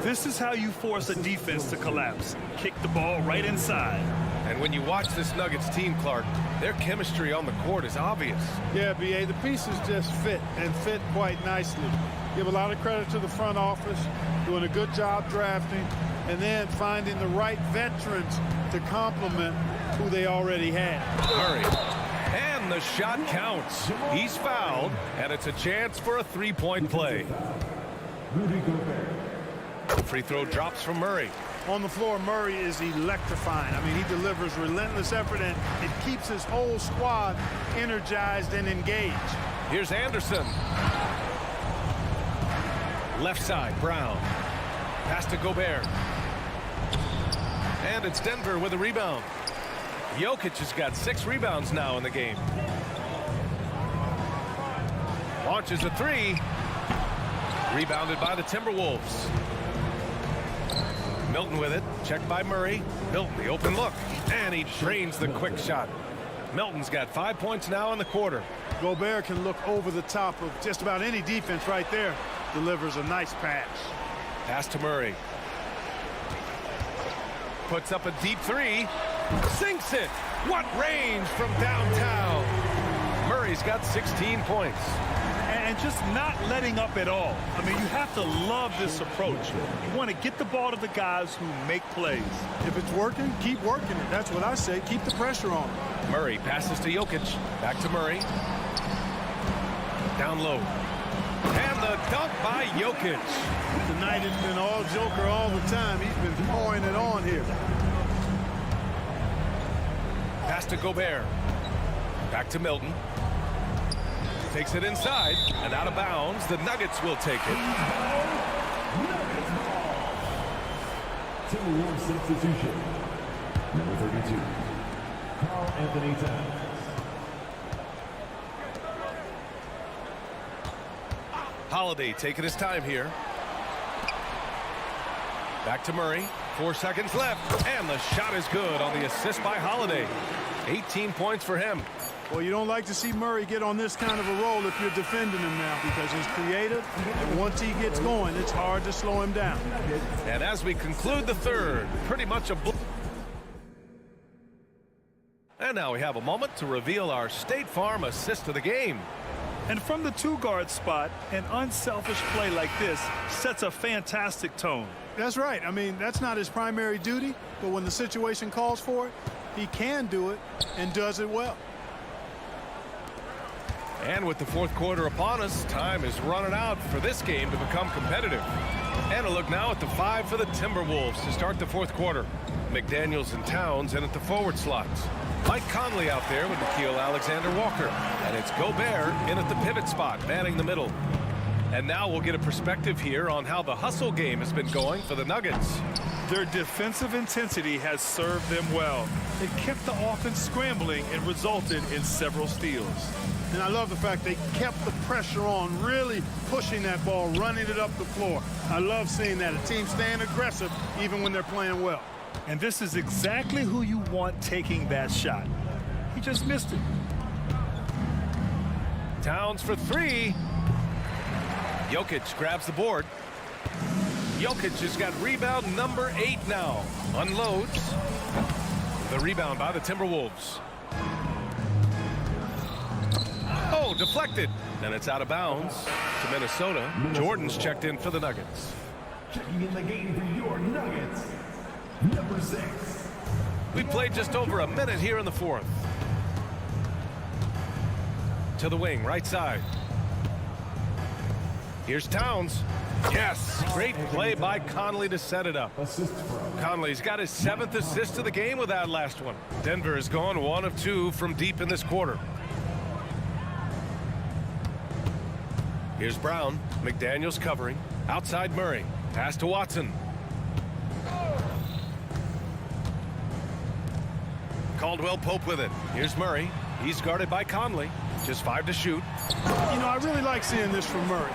This is how you force a defense to collapse. Kick the ball right inside. And when you watch this Nuggets team, Clark, their chemistry on the court is obvious. Yeah, B.A., the pieces just fit, and fit quite nicely. Give a lot of credit to the front office, doing a good job drafting, and then finding the right veterans to complement who they already had. Murray. And the shot counts. He's fouled, and it's a chance for a three-point play. Free throw drops from Murray. On the floor, Murray is electrifying. I mean, he delivers relentless effort, and it keeps his whole squad energized and engaged. Here's Anderson. Left side, Brown. Pass to Gobert. And it's Denver with a rebound. Jokic has got 6 rebounds now in the game. Launches a three. Rebounded by the Timberwolves. Milton with it. Checked by Murray. Milton, the open look. And he drains the quick shot. Milton's got 5 points now in the quarter. Gobert can look over the top of just about any defense right there. Delivers a nice pass. Pass to Murray. Puts up a deep three. Sinks it. What range from downtown. Murray's got 16 points. And just not letting up at all. I mean, you have to love this approach. You want to get the ball to the guys who make plays. If it's working, keep working it. That's what I say. Keep the pressure on. Murray passes to Jokic. Back to Murray. Down low. And the dunk by Jokic. Tonight it's been all Joker all the time. He's been pouring it on here. Pass to Gobert. Back to Milton. Takes it inside and out of bounds. The Nuggets will take it. Timberwolves substitution. Number 32. Carl Anthony Towns. Holiday taking his time here. Back to Murray. 4 seconds left. And the shot is good on the assist by Holiday. 18 points for him. Well, you don't like to see Murray get on this kind of a roll if you're defending him now, because he's creative, and once he gets going, it's hard to slow him down. And as we conclude the third, pretty much a... And now we have a moment to reveal our State Farm assist of the game. And from the two-guard spot, an unselfish play like this sets a fantastic tone. That's right. I mean, that's not his primary duty, but when the situation calls for it, he can do it and does it well. And with the fourth quarter upon us, time is running out for this game to become competitive. And a look now at the 5 for the Timberwolves to start the fourth quarter. McDaniels and Towns in at the forward slots. Mike Conley out there with Nickeil Alexander-Walker. And it's Gobert in at the pivot spot, manning the middle. And now we'll get a perspective here on how the hustle game has been going for the Nuggets. Their defensive intensity has served them well. It kept the offense scrambling and resulted in several steals. And I love the fact they kept the pressure on, really pushing that ball, running it up the floor. I love seeing that. A team staying aggressive even when they're playing well. And this is exactly who you want taking that shot. He just missed it. Towns for three. Jokic grabs the board. Jokic has got rebound number 8 now. Unloads. The rebound by the Timberwolves. Oh, deflected. And it's out of bounds to Minnesota. Jordan's checked in for the Nuggets. Checking in the game for your Nuggets, number 6. We played just over a minute here in the fourth. To the wing, right side. Here's Towns. Yes, great play by Conley to set it up. Conley's got his 7th assist of the game with that last one. Denver has gone 1 of 2 from deep in this quarter. Here's Brown. McDaniels covering. Outside Murray. Pass to Watson. Caldwell Pope with it. Here's Murray. He's guarded by Conley. Just 5 to shoot. You know, I really like seeing this from Murray.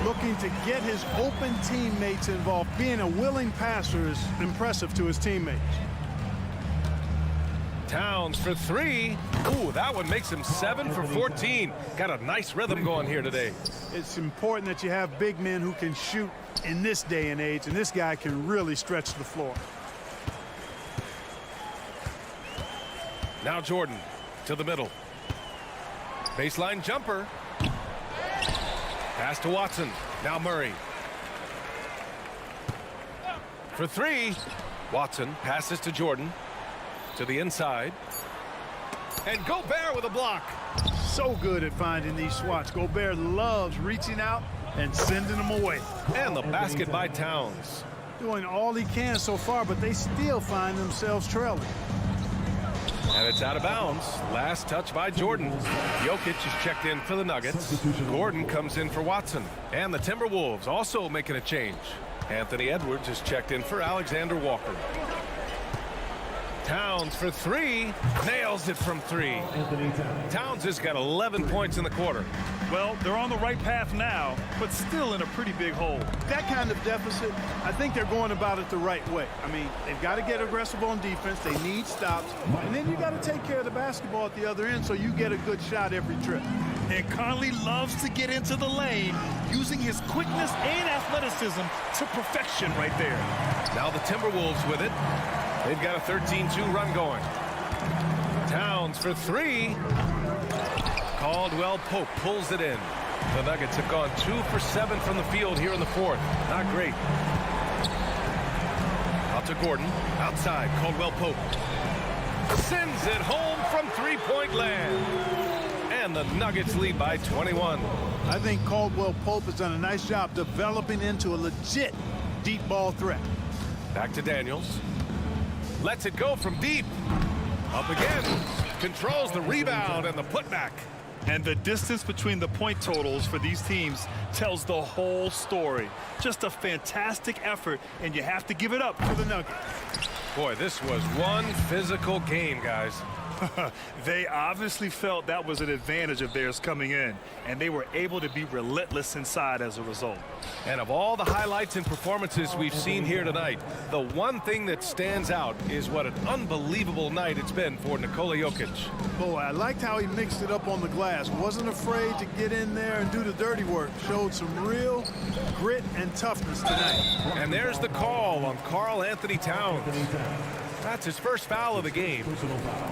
Looking to get his open teammates involved. Being a willing passer is impressive to his teammates. Towns for 3. Ooh, that one makes him 7 for 14. Got a nice rhythm going here today. It's important that you have big men who can shoot in this day and age, and this guy can really stretch the floor. Now Jordan to the middle. Baseline jumper. Pass to Watson. Now Murray. For 3. Watson passes to Jordan. To the inside. And Gobert with a block. So good at finding these swats. Gobert loves reaching out and sending them away. And the basket by Towns. Doing all he can so far, but they still find themselves trailing. And it's out of bounds. Last touch by Jordan. Jokic is checked in for the Nuggets. Gordon comes in for Watson. And the Timberwolves also making a change. Anthony Edwards is checked in for Alexander-Walker. Towns for 3. Nails it from 3. Towns has got 11 points in the quarter. Well, they're on the right path now, but still in a pretty big hole. That kind of deficit, I think they're going about it the right way. I mean, they've got to get aggressive on defense. They need stops. And then you got to take care of the basketball at the other end so you get a good shot every trip. And Conley loves to get into the lane, using his quickness and athleticism to perfection right there. Now the Timberwolves with it. They've got a 13-2 run going. Towns for 3. Caldwell Pope pulls it in. The Nuggets have gone 2 for 7 from the field here in the fourth. Not great. Out to Gordon. Outside, Caldwell Pope. Sends it home from three-point land. And the Nuggets lead by 21. I think Caldwell Pope has done a nice job developing into a legit deep ball threat. Back to Daniels. Lets it go from deep. Up again. Controls the rebound and the putback. And the distance between the point totals for these teams tells the whole story. Just a fantastic effort, and you have to give it up for the Nuggets. Boy, this was one physical game, guys. They obviously felt that was an advantage of theirs coming in, and they were able to be relentless inside as a result. And of all the highlights and performances we've seen here tonight, the one thing that stands out is what an unbelievable night it's been for Nikola Jokic. Boy, I liked how he mixed it up on the glass. Wasn't afraid to get in there and do the dirty work. Showed some real grit and toughness tonight. And there's the call on Karl Anthony Towns. That's his first foul of the game.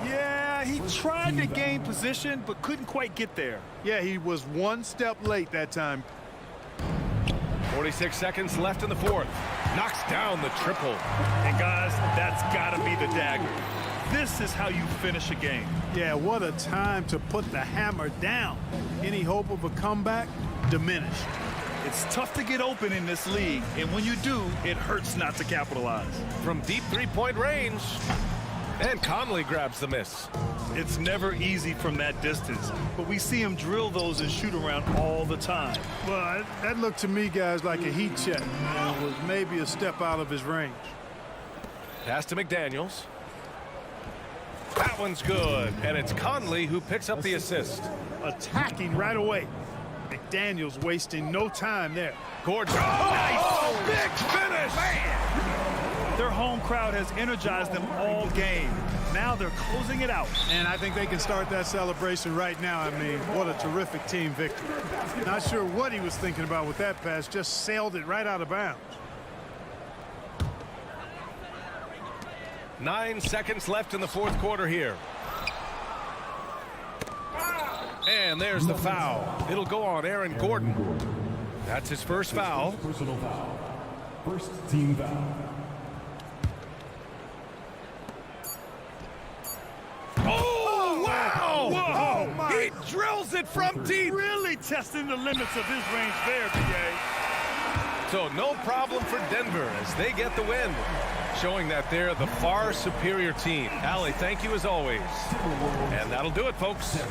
Yeah, he tried to gain position, but couldn't quite get there. Yeah, he was one step late that time. 46 seconds left in the fourth. Knocks down the triple. And guys, that's got to be the dagger. This is how you finish a game. Yeah, what a time to put the hammer down. Any hope of a comeback? Diminished. It's tough to get open in this league, and when you do, it hurts not to capitalize. From deep three-point range. And Conley grabs the miss. It's never easy from that distance, but we see him drill those and shoot around all the time. Well, that looked to me, guys, like a heat check. It was maybe a step out of his range. Pass to McDaniels. That one's good, and it's Conley who picks up the assist. Attacking right away. McDaniels wasting no time there. Gorgeous. Oh, big finish. Man. Their home crowd has energized them all game. Now they're closing it out. And I think they can start that celebration right now. I mean, what a terrific team victory. Not sure what he was thinking about with that pass. Just sailed it right out of bounds. 9 seconds left in the fourth quarter here. And there's the foul. It'll go on Aaron Gordon. That's his first foul. Personal foul. First team foul. Oh, wow! Whoa! Oh, he drills it from deep. Really testing the limits of his range there, B.A. So no problem for Denver as they get the win, showing that they're the far superior team. Allie, thank you as always. And that'll do it, folks.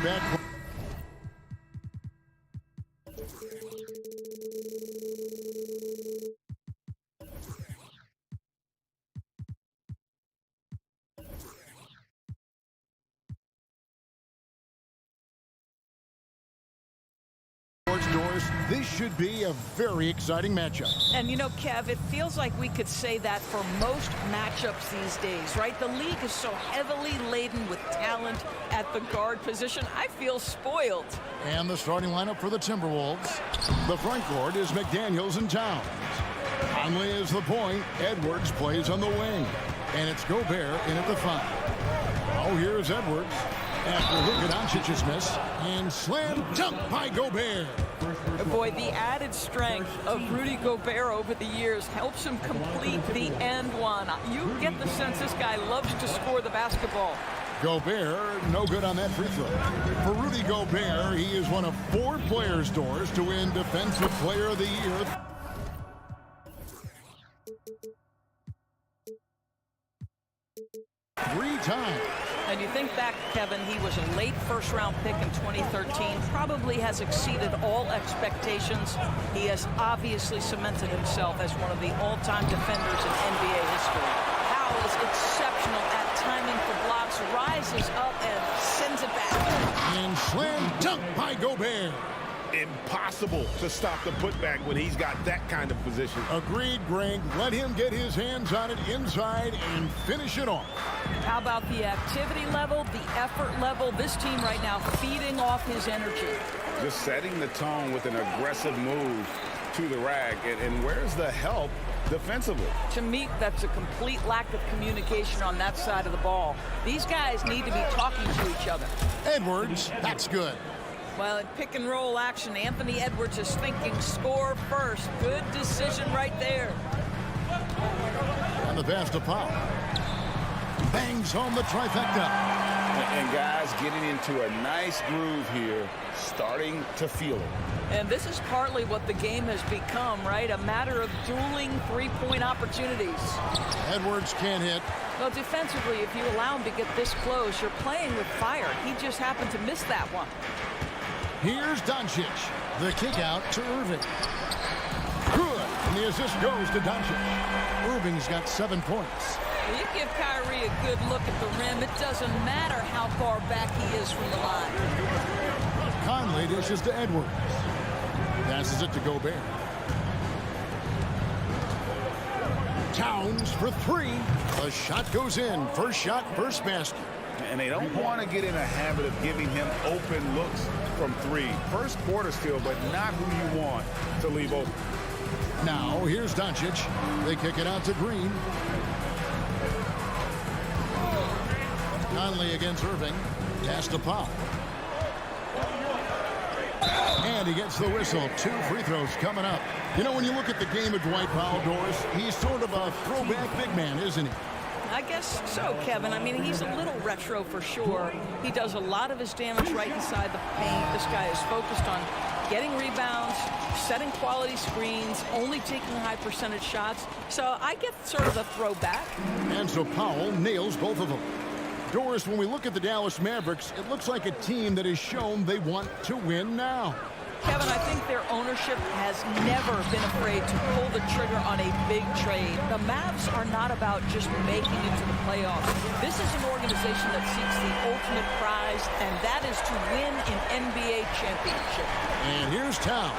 backcourt. Doors, this should be a very exciting matchup. And you know, Kev, it feels like we could say that for most matchups these days, right? The league is so heavily laden with talent at the guard position. I feel spoiled. And the starting lineup for the Timberwolves. The front court is McDaniels and Towns. Conley is the point. Edwards plays on the wing. And it's Gobert in at the 5. Oh, here's Edwards. After Luka Doncic's miss, and slam dunk by Gobert. Boy, the added strength of Rudy Gobert over the years helps him complete the end one. You get the sense this guy loves to score the basketball. Gobert, no good on that free throw. For Rudy Gobert, he is one of 4 players, Doors, to win Defensive Player of the Year. Three times. And you think back, Kevin, he was a late first-round pick in 2013, probably has exceeded all expectations. He has obviously cemented himself as one of the all-time defenders in NBA history. Powell is exceptional at timing for blocks, rises up and sends it back. And slam dunk by Gobert. Impossible to stop the putback when he's got that kind of position. Agreed, Greg. Let him get his hands on it inside and finish it off. How about the activity level, the effort level? This team right now feeding off his energy. Just setting the tone with an aggressive move to the rack. And where's the help defensively? To me, that's a complete lack of communication on that side of the ball. These guys need to be talking to each other. Edwards, that's good. Well, in pick and roll action, Anthony Edwards is thinking score first. Good decision right there. And the pass to Powell. Bangs home the trifecta. And guys getting into a nice groove here, starting to feel it. And this is partly what the game has become, right? A matter of dueling three-point opportunities. Edwards can't hit. Well, defensively, if you allow him to get this close, you're playing with fire. He just happened to miss that one. Here's Doncic. The kick out to Irving. Good. And the assist goes to Doncic. Irving's got 7 points. Well, you give Kyrie a good look at the rim. It doesn't matter how far back he is from the line. Conley dishes to Edwards. Passes it to Gobert. Towns for 3. The shot goes in. First shot, first basket. And they don't want to get in a habit of giving him open looks from 3. First quarter still, but not who you want to leave open. Now, here's Doncic. They kick it out to Green. Conley against Irving. Pass to Powell. And he gets the whistle. 2 free throws coming up. You know, when you look at the game of Dwight Powell, Doris, he's sort of a throwback big man, isn't he? I guess so, Kevin. I mean, he's a little retro for sure. He does a lot of his damage right inside the paint. This guy is focused on getting rebounds, setting quality screens, only taking high percentage shots. So I get sort of the throwback. And so Powell nails both of them. Doris, when we look at the Dallas Mavericks, it looks like a team that has shown they want to win now. Kevin, I think their ownership has never been afraid to pull the trigger on a big trade. The Mavs are not about just making it to the playoffs. This is an organization that seeks the ultimate prize, and that is to win an NBA championship. And here's Towns,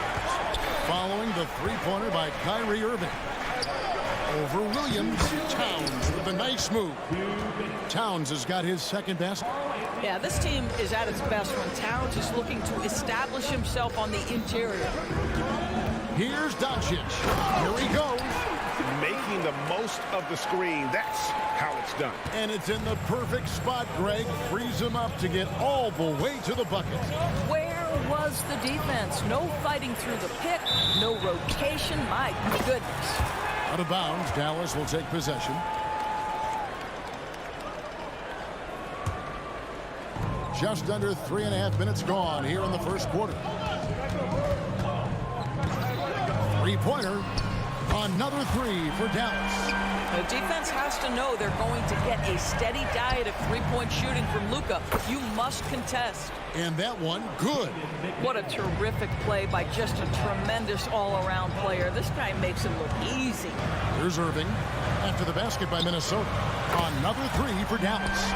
following the three-pointer by Kyrie Irving. Over Williams. Towns with a nice move. Towns has got his second basket. Yeah, this team is at its best when Towns is looking to establish himself on the interior. Here's Doncic. Here he goes. Making the most of the screen. That's how it's done. And it's in the perfect spot, Greg. Frees him up to get all the way to the bucket. Where was the defense? No fighting through the pick. No rotation. My goodness. Out of bounds. Dallas will take possession. Just under 3.5 minutes gone here in the first quarter. Three-pointer. Another 3 for Dallas. The defense has to know they're going to get a steady diet of three-point shooting from Luka. You must contest. And that one, good. What a terrific play by just a tremendous all-around player. This guy makes it look easy. Here's Irving after the basket by Minnesota. Another three for Dallas.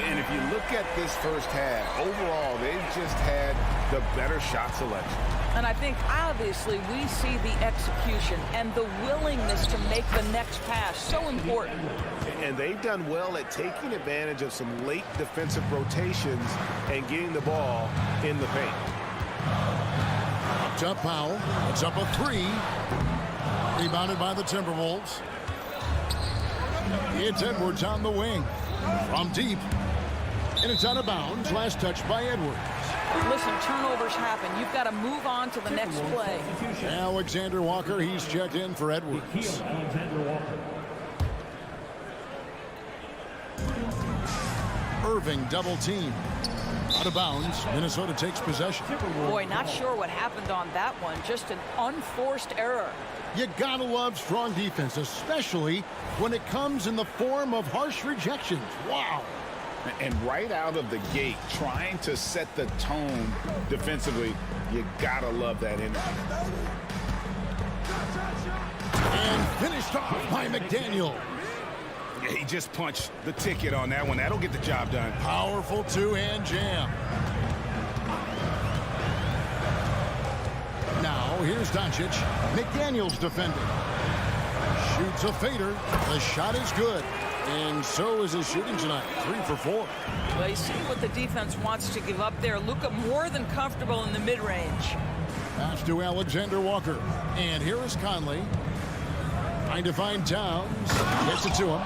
And if you look at this first half, overall, they've just had the better shot selection. And I think, obviously, we see the execution and the willingness to make the next pass so important. And they've done well at taking advantage of some late defensive rotations and getting the ball in the paint. Up to Powell. It's up a three. Rebounded by the Timberwolves. It's Edwards on the wing. From deep. And it's out of bounds. Last touch by Edwards. Listen, turnovers happen. You've got to move on to the next play. Alexander Walker, he's checked in for Edwards. Irving double team. Out of bounds. Minnesota takes possession. Boy, not sure what happened on that one. Just an unforced error. You gotta love strong defense, especially when it comes in the form of harsh rejections. Wow. And right out of the gate, trying to set the tone defensively, you gotta love that energy. And finished off by McDaniel. Yeah, he just punched the ticket on that one. That'll get the job done. Powerful two-hand jam. Now, here's Doncic. McDaniel's defending. Shoots a fader. The shot is good. And so is his shooting tonight. 3 for 4. Well, you see what the defense wants to give up there. Luka more than comfortable in the mid-range. Pass to Alexander Walker. And here is Conley. Trying to find Towns. Gets it to him.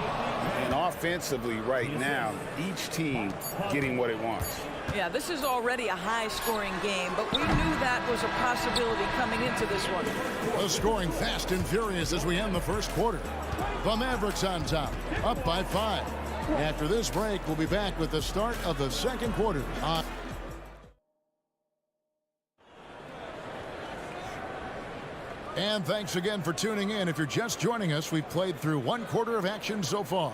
And offensively right now, each team getting what it wants. Yeah, this is already a high-scoring game, but we knew that was a possibility coming into this one. The scoring fast and furious as we end the first quarter. The Mavericks on top, up by 5. After this break, we'll be back with the start of the second quarter. And thanks again for tuning in. If you're just joining us, we've played through 1 quarter of action so far.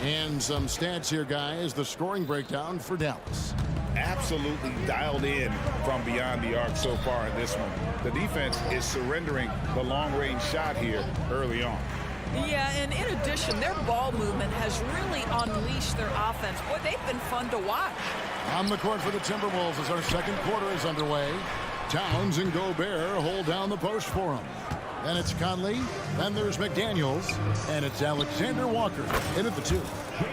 And some stats here, guys. The scoring breakdown for Dallas. Absolutely dialed in from beyond the arc so far in this one. The defense is surrendering the long-range shot here early on. Yeah, and in addition, their ball movement has really unleashed their offense. Boy, they've been fun to watch. On the court for the Timberwolves as our second quarter is underway. Towns and Gobert hold down the post for him. Then it's Conley, then there's McDaniels, and it's Alexander Walker in at the 2.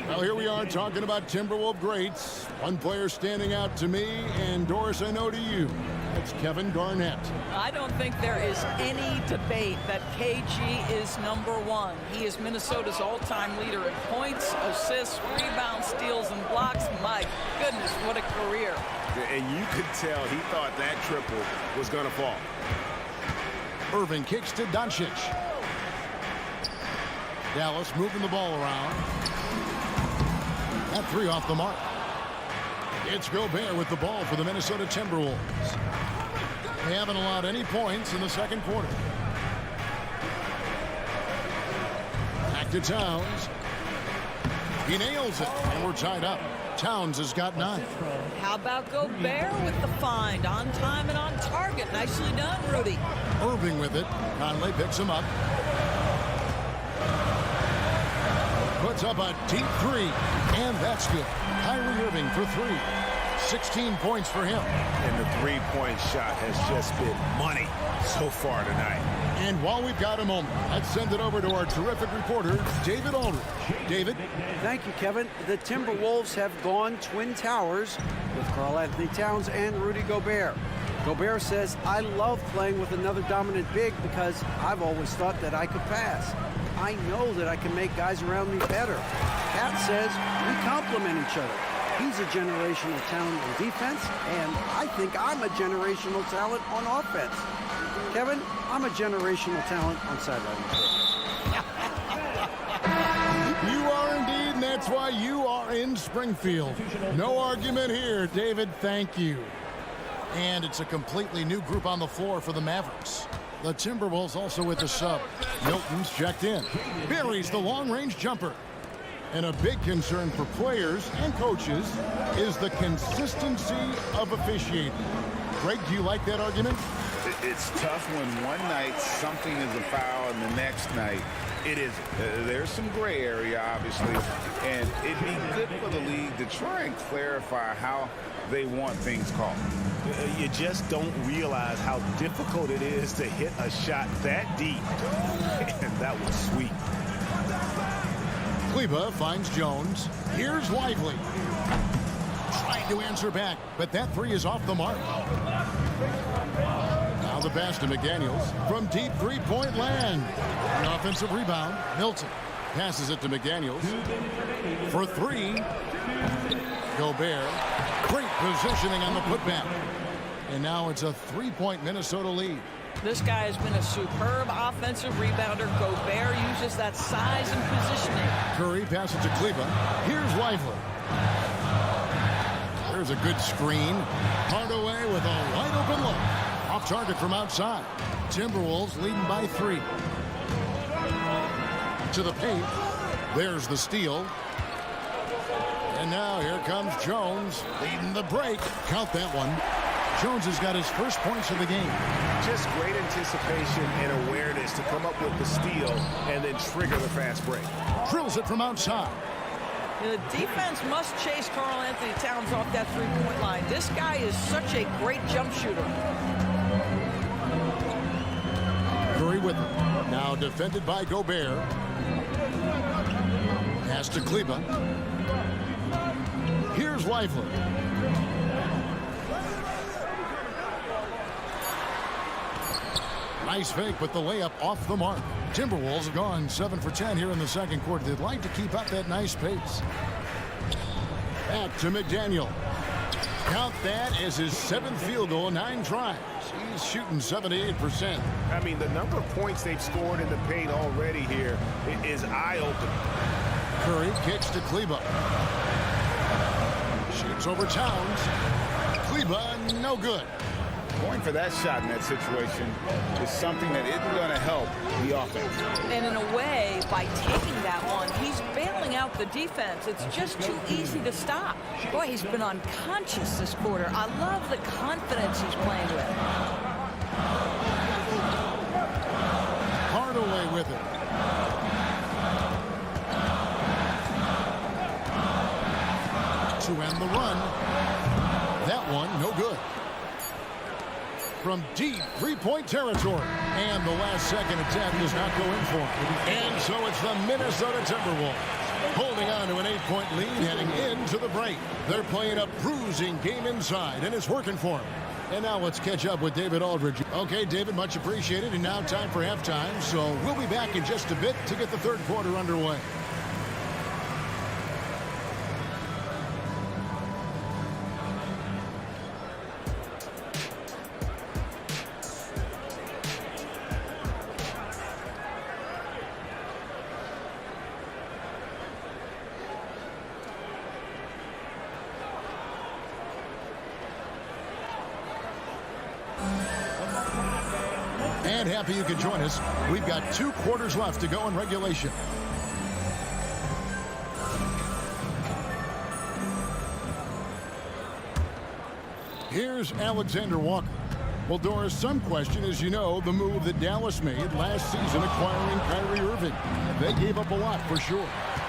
Well, here we are talking about Timberwolves greats. One player standing out to me, and Doris, I know to you. That's Kevin Garnett. I don't think there is any debate that KG is #1. He is Minnesota's all-time leader in points, assists, rebounds, steals, and blocks. My goodness, what a career. And you could tell he thought that triple was going to fall. Irving kicks to Doncic. Dallas moving the ball around. That 3 off the mark. It's Gobert with the ball for the Minnesota Timberwolves. They haven't allowed any points in the second quarter. Back to Towns. He nails it, and we're tied up. Towns has got 9. How about Gobert with the find? On time and on target. Nicely done, Rudy. Irving with it. Conley picks him up. Puts up a deep 3, and that's good. Kyrie Irving for 3. 16 points for him. And the three-point shot has just been money so far tonight. And while we've got a moment, let's send it over to our terrific reporter, David Aldridge. David? Thank you, Kevin. The Timberwolves have gone Twin Towers with Karl-Anthony Towns and Rudy Gobert. Gobert says, I love playing with another dominant big because I've always thought that I could pass. I know that I can make guys around me better. Cat says we complement each other. He's a generational talent on defense, and I think I'm a generational talent on offense. Kevin, I'm a generational talent on sideline. You are indeed, and that's why you are in Springfield. No argument here, David. Thank you. And it's a completely new group on the floor for the Mavericks. The Timberwolves also with the sub. Milton's checked in. Buries the long-range jumper. And a big concern for players and coaches is the consistency of officiating. Greg, do you like that argument? It's tough when one night something is a foul and the next night it isn't. There's some gray area, obviously, and it'd be good for the league to try and clarify how they want things called. You just don't realize how difficult it is to hit a shot that deep. And that was sweet. Kleba finds Jones. Here's Lively. Trying to answer back, but that three is off the mark. Now the pass to McDaniels from deep three-point land. An offensive rebound. Milton passes it to McDaniels. For three. Gobert. Great positioning on the putback. And now it's a three-point Minnesota lead. This guy has been a superb offensive rebounder. Gobert uses that size and positioning. Curry passes to Kleba. Here's Lively. There's a good screen. Hardaway with a wide open look. Off target from outside. Timberwolves leading by 3. To the paint. There's the steal. And now here comes Jones leading the break. Count that one. Jones has got his first points of the game. Just great anticipation and awareness to come up with the steal and then trigger the fast break. Drills it from outside. The defense must chase Karl Anthony Towns off that three-point line. This guy is such a great jump shooter. Curry with him. Now defended by Gobert. Pass to Kleba. Here's Lively. Nice fake, but the layup off the mark. Timberwolves have gone 7 for 10 here in the second quarter. They'd like to keep up that nice pace. Back to McDaniel. Count that as his 7th field goal, 9 tries. He's shooting 78%. I mean, the number of points they've scored in the paint already here is eye-opening. Curry kicks to Kleba. Shoots over Towns. Kleba, no good. Going for that shot in that situation is something that isn't going to help the offense. And in a way, by taking that one, he's bailing out the defense. It's just too easy to stop. Boy, he's been unconscious this quarter. I love the confidence he's playing with. Hardaway with it. To end the run. That one, no good. From deep three-point territory. And the last second attempt does not go in for him. And so it's the Minnesota Timberwolves holding on to an 8-point lead heading into the break. They're playing a bruising game inside, and it's working for them. And now let's catch up with David Aldridge. Okay, David, much appreciated. And now time for halftime. So we'll be back in just a bit to get the third quarter underway. And happy you could join us. We've got 2 quarters left to go in regulation. Here's Alexander Walker. Well, Doris, some question, as you know, the move that Dallas made last season acquiring Kyrie Irving. They gave up a lot for sure.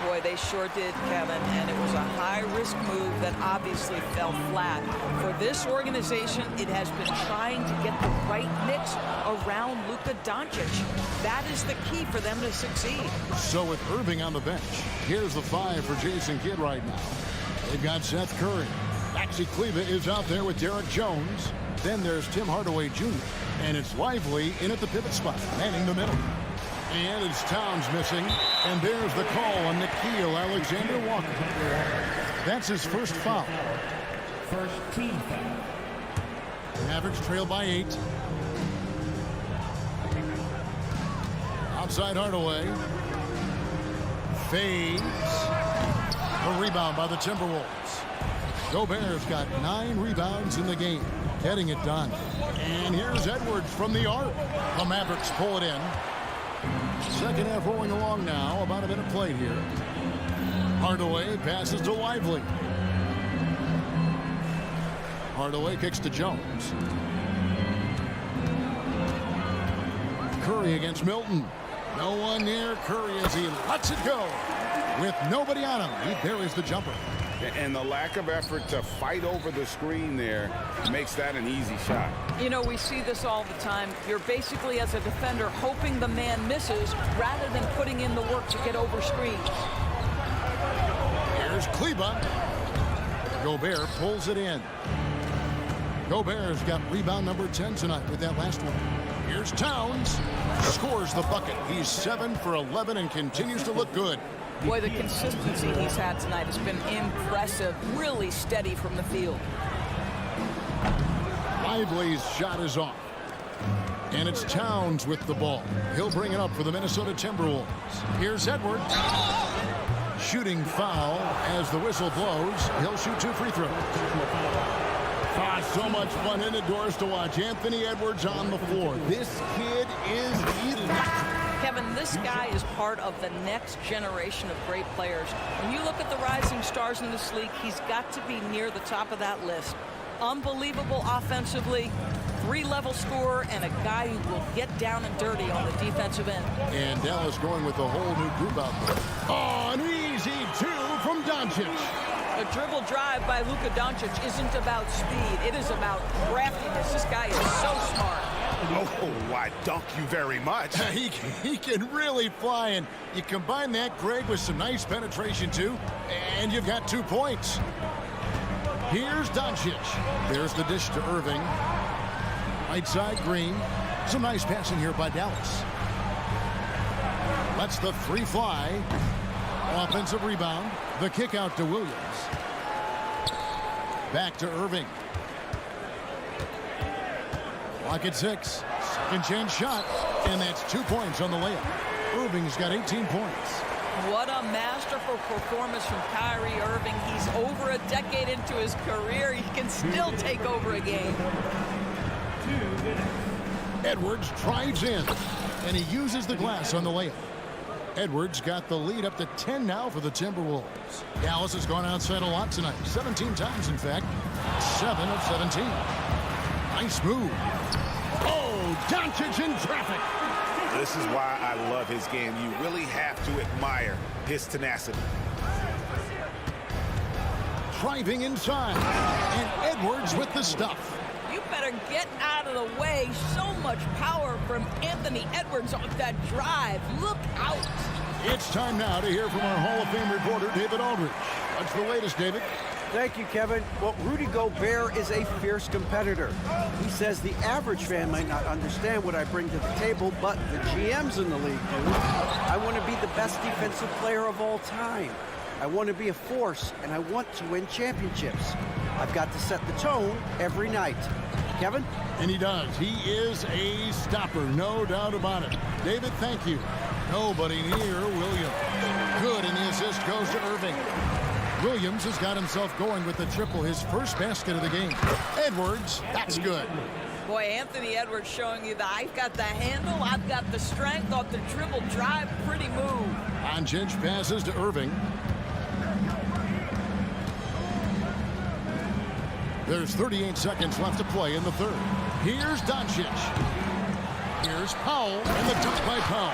Boy, they sure did, Kevin, and it was a high-risk move that obviously fell flat. For this organization, it has been trying to get the right mix around Luka Doncic. That is the key for them to succeed. So with Irving on the bench, here's the 5 for Jason Kidd right now. They've got Seth Curry. Maxi Kleba is out there with Derek Jones. Then there's Tim Hardaway Jr. And it's Lively in at the pivot spot, manning the middle. And it's Towns missing. And there's the call on Nickeil Alexander-Walker. That's his first foul. First team foul. Mavericks trail by 8. Outside Hardaway. Fades. A rebound by the Timberwolves. Gobert's got 9 rebounds in the game. Getting it done. And here's Edwards from the arc. The Mavericks pull it in. Second half rolling along now. About a minute played here. Hardaway passes to Lively. Hardaway kicks to Jones. Curry against Milton. No one near Curry as he lets it go. With nobody on him, he buries the jumper. And the lack of effort to fight over the screen there makes that an easy shot. You know, we see this all the time. You're basically, as a defender, hoping the man misses rather than putting in the work to get over screens. Here's Kleba. Gobert pulls it in. Gobert's got rebound number 10 tonight with that last one. Here's Towns. Scores the bucket. He's 7 for 11 and continues to look good. Boy, the consistency he's had tonight has been impressive. Really steady from the field. Lively's shot is off. And it's Towns with the ball. He'll bring it up for the Minnesota Timberwolves. Here's Edwards. Shooting foul as the whistle blows. He'll shoot 2 free throws. So much fun indoors to watch. Anthony Edwards on the floor. This kid is electric. Kevin, this guy is part of the next generation of great players. When you look at the rising stars in this league, he's got to be near the top of that list. Unbelievable offensively, 3-level scorer, and a guy who will get down and dirty on the defensive end. And Dallas going with a whole new group out there. Oh, an easy 2 from Doncic. A dribble drive by Luka Doncic isn't about speed. It is about craftiness. This guy is so smart. Oh, why, dunk you very much. He can really fly, and you combine that, Greg, with some nice penetration, too, and you've got 2 points. Here's Doncic. There's the dish to Irving. Right side, Green. Some nice passing here by Dallas. Lets the 3 fly. Offensive rebound. The kick out to Williams. Back to Irving. Clock at 6. Second chance shot. And that's 2 points on the layup. Irving's got 18 points. What a masterful performance from Kyrie Irving. He's over a decade into his career. He can still take over a game. Edwards drives in. And he uses the glass on the layup. Edwards got the lead up to 10 now for the Timberwolves. Dallas has gone outside a lot tonight. 17 times, in fact. 7 of 17. Nice move. Oh, Doncic in traffic. This is why I love his game. You really have to admire his tenacity. Driving inside. And Edwards with the stuff. You better get out of the way. So much power from Anthony Edwards off that drive. Look out. It's time now to hear from our Hall of Fame reporter, David Aldridge. What's the latest, David? Thank you, Kevin. Well, Rudy Gobert is a fierce competitor. He says the average fan might not understand what I bring to the table, but the GMs in the league do. I want to be the best defensive player of all time. I want to be a force, and I want to win championships. I've got to set the tone every night. Kevin? And he does. He is a stopper, no doubt about it. David, thank you. Nobody near Williams. Good, and the assist goes to Irving. Williams has got himself going with the triple, his first basket of the game. Edwards, that's good. Boy, Anthony Edwards showing you that I've got the handle, I've got the strength off the dribble drive. Pretty move. Doncic passes to Irving. There's 38 seconds left to play in the third. Here's Doncic. Here's Powell, and the dunk by Powell.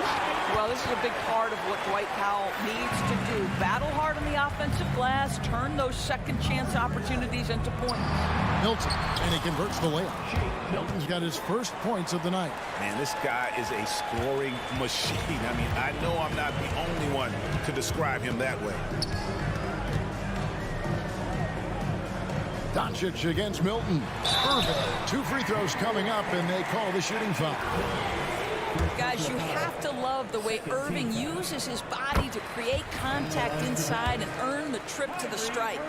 Well, this is a big part of what Dwight Powell needs to do. Battle hard on the offensive glass, turn those second chance opportunities into points. Milton, and he converts the layup. Milton's got his first points of the night. Man, this guy is a scoring machine. I mean, I know I'm not the only one to describe him that way. Doncic against Milton. Irving, 2 free throws coming up, and they call the shooting foul. Guys, you have to love the way Irving uses his body to create contact inside and earn the trip to the strike.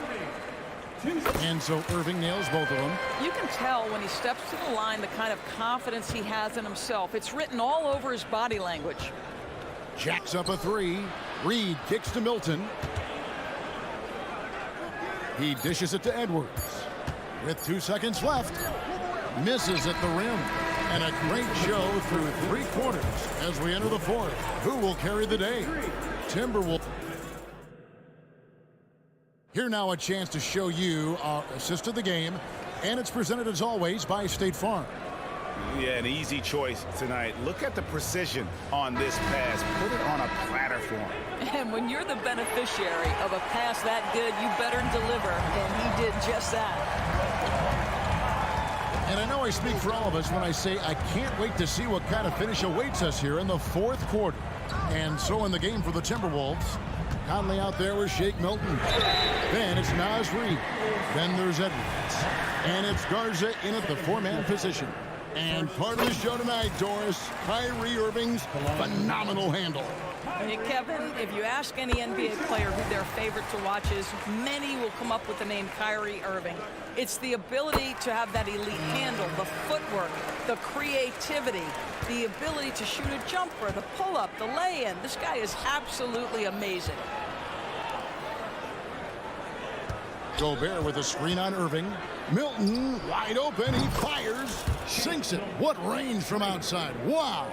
And so Irving nails both of them. You can tell when he steps to the line the kind of confidence he has in himself. It's written all over his body language. Jacks up a 3. Reed kicks to Milton. He dishes it to Edwards. With 2 seconds left. Misses at the rim. And a great show through 3 quarters as we enter the 4th. Who will carry the day? Timberwolves. Here now a chance to show you our assist of the game. And it's presented as always by State Farm. Yeah, an easy choice tonight. Look at the precision on this pass. Put it on a platter for him. And when you're the beneficiary of a pass that good, you better deliver. And he did just that. And I know I speak for all of us when I say I can't wait to see what kind of finish awaits us here in the 4th quarter. And so in the game for the Timberwolves, Conley out there with Shake Milton. Then it's Naz Reid. Then there's Edwards. And it's Garza in at the 4-man position. And part of the show tonight, Doris, Kyrie Irving's phenomenal handle. Hey, Kevin, if you ask any NBA player who their favorite to watch is, many will come up with the name Kyrie Irving. It's the ability to have that elite handle, the footwork, the creativity, the ability to shoot a jumper, the pull-up, the lay-in. This guy is absolutely amazing. Gobert with a screen on Irving. Milton wide open. He fires. Sinks it. What range from outside. Wow.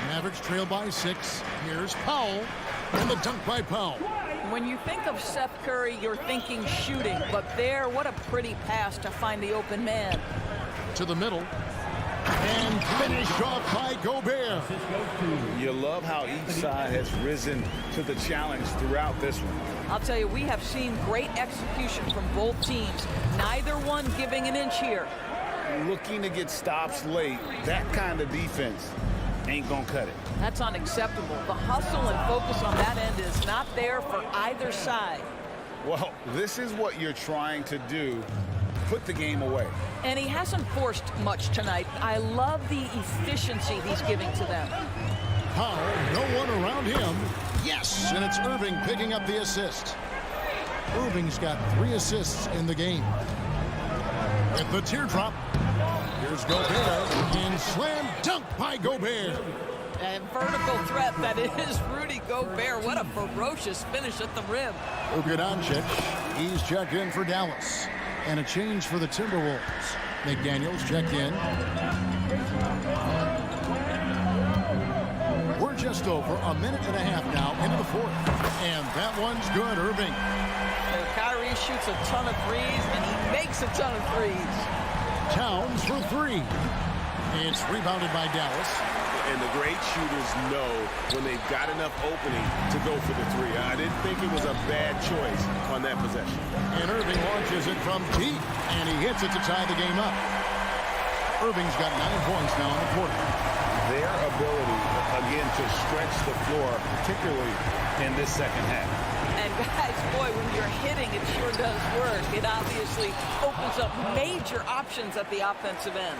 Mavericks trail by 6. Here's Powell. And the dunk by Powell. When you think of Seth Curry, you're thinking shooting. But there, what a pretty pass to find the open man. To the middle. And finished off by Gobert. You love how each side has risen to the challenge throughout this one. I'll tell you, we have seen great execution from both teams. Neither one giving an inch here. Looking to get stops late. That kind of defense ain't gonna cut it. That's unacceptable. The hustle and focus on that end is not there for either side. Well, this is what you're trying to do. Put the game away. And he hasn't forced much tonight. I love the efficiency he's giving to them. Powell, no one around him. Yes, and it's Irving picking up the assist. Irving's got 3 assists in the game. At the teardrop, here's Gobert, and slam dunk by Gobert. And vertical threat that is Rudy Gobert. What a ferocious finish at the rim. Luka Doncic, he's checked in for Dallas. And a change for the Timberwolves. McDaniels checked in. We're just over a minute and a half now into the 4th. And that one's good, Irving. So Kyrie shoots a ton of threes, and he makes a ton of threes. Towns for 3. It's rebounded by Dallas. And the great shooters know when they've got enough opening to go for the 3. I didn't think it was a bad choice on that possession. And Irving launches it from deep, and he hits it to tie the game up. Irving's got 9 points now in the quarter. Their ability, again, to stretch the floor, particularly in this second half. And guys, boy, when you're hitting, it sure does work. It obviously opens up major options at the offensive end.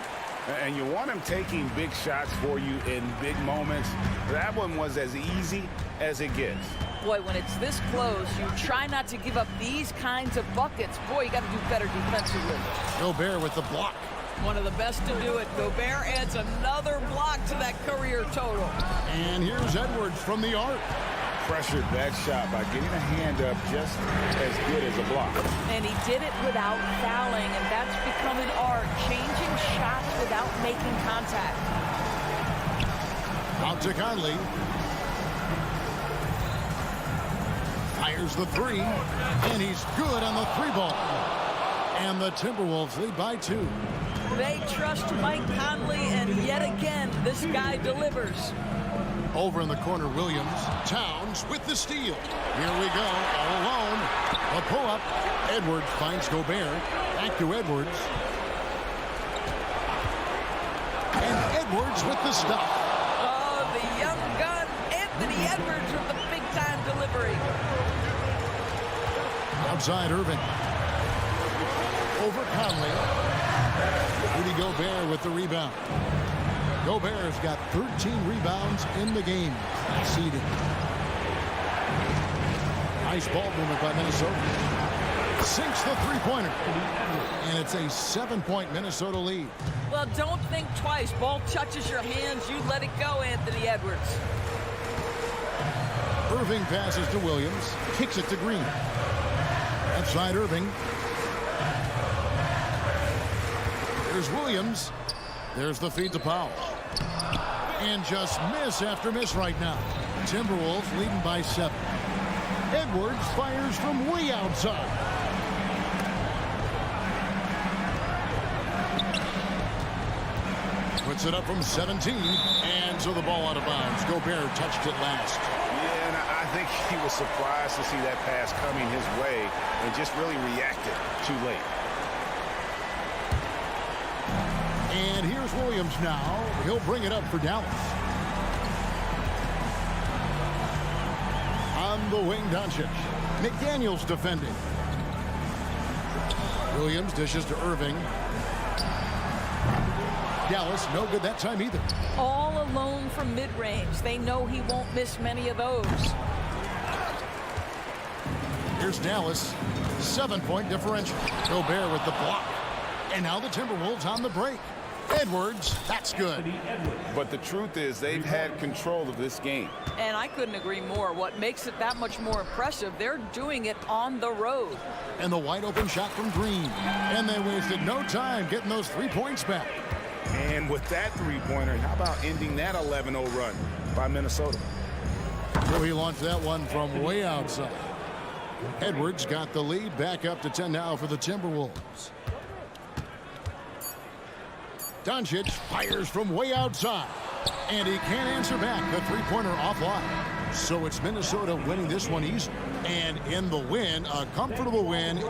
And you want him taking big shots for you in big moments. That one was as easy as it gets. Boy, when it's this close, you try not to give up these kinds of buckets. Boy, you got to do better defensively. Gobert with the block. One of the best to do it. Gobert adds another block to that career total. And here's Edwards from the arc. Pressured that shot by getting a hand up just as good as a block. And he did it without fouling, and that's become an art, changing shots without making contact. Out to Conley. Fires the 3, and he's good on the 3-ball. And the Timberwolves lead by 2. They trust Mike Conley, and yet again, this guy delivers. Over in the corner, Williams. Towns with the steal. Here we go, all alone. A pull-up. Edwards finds Gobert. Back to Edwards. And Edwards with the stop. Oh, the young gun, Anthony Edwards with the big-time delivery. Outside Irving. Over Conley. Rudy Gobert with the rebound. Gobert's got 13 rebounds in the game. Seeded. Nice ball movement by Minnesota. Sinks the 3-pointer. And it's a 7-point Minnesota lead. Well, don't think twice. Ball touches your hands. You let it go, Anthony Edwards. Irving passes to Williams. Kicks it to Green. Outside Irving. Here's Williams. There's the feed to Powell. And just miss after miss right now. Timberwolves leading by 7. Edwards fires from way outside. Puts it up from 17. And so the ball out of bounds. Gobert touched it last. Yeah, and I think he was surprised to see that pass coming his way and just really reacted too late. And here's Williams now. He'll bring it up for Dallas. On the wing, Doncic. McDaniels defending. Williams dishes to Irving. Dallas, no good that time either. All alone from mid-range. They know he won't miss many of those. Here's Dallas. 7-point differential. Gobert with the block. And now the Timberwolves on the break. Edwards, that's good. But the truth is they've had control of this game. And I couldn't agree more. What makes it that much more impressive, they're doing it on the road. And the wide open shot from Green. And they wasted no time getting those 3 points back. And with that three-pointer, how about ending that 11-0 run by Minnesota? So he launched that one from way outside. Edwards got the lead back up to 10 now for the Timberwolves. Doncic fires from way outside. And he can't answer back. The three-pointer offline. So it's Minnesota winning this one easy. And in the win, a comfortable win.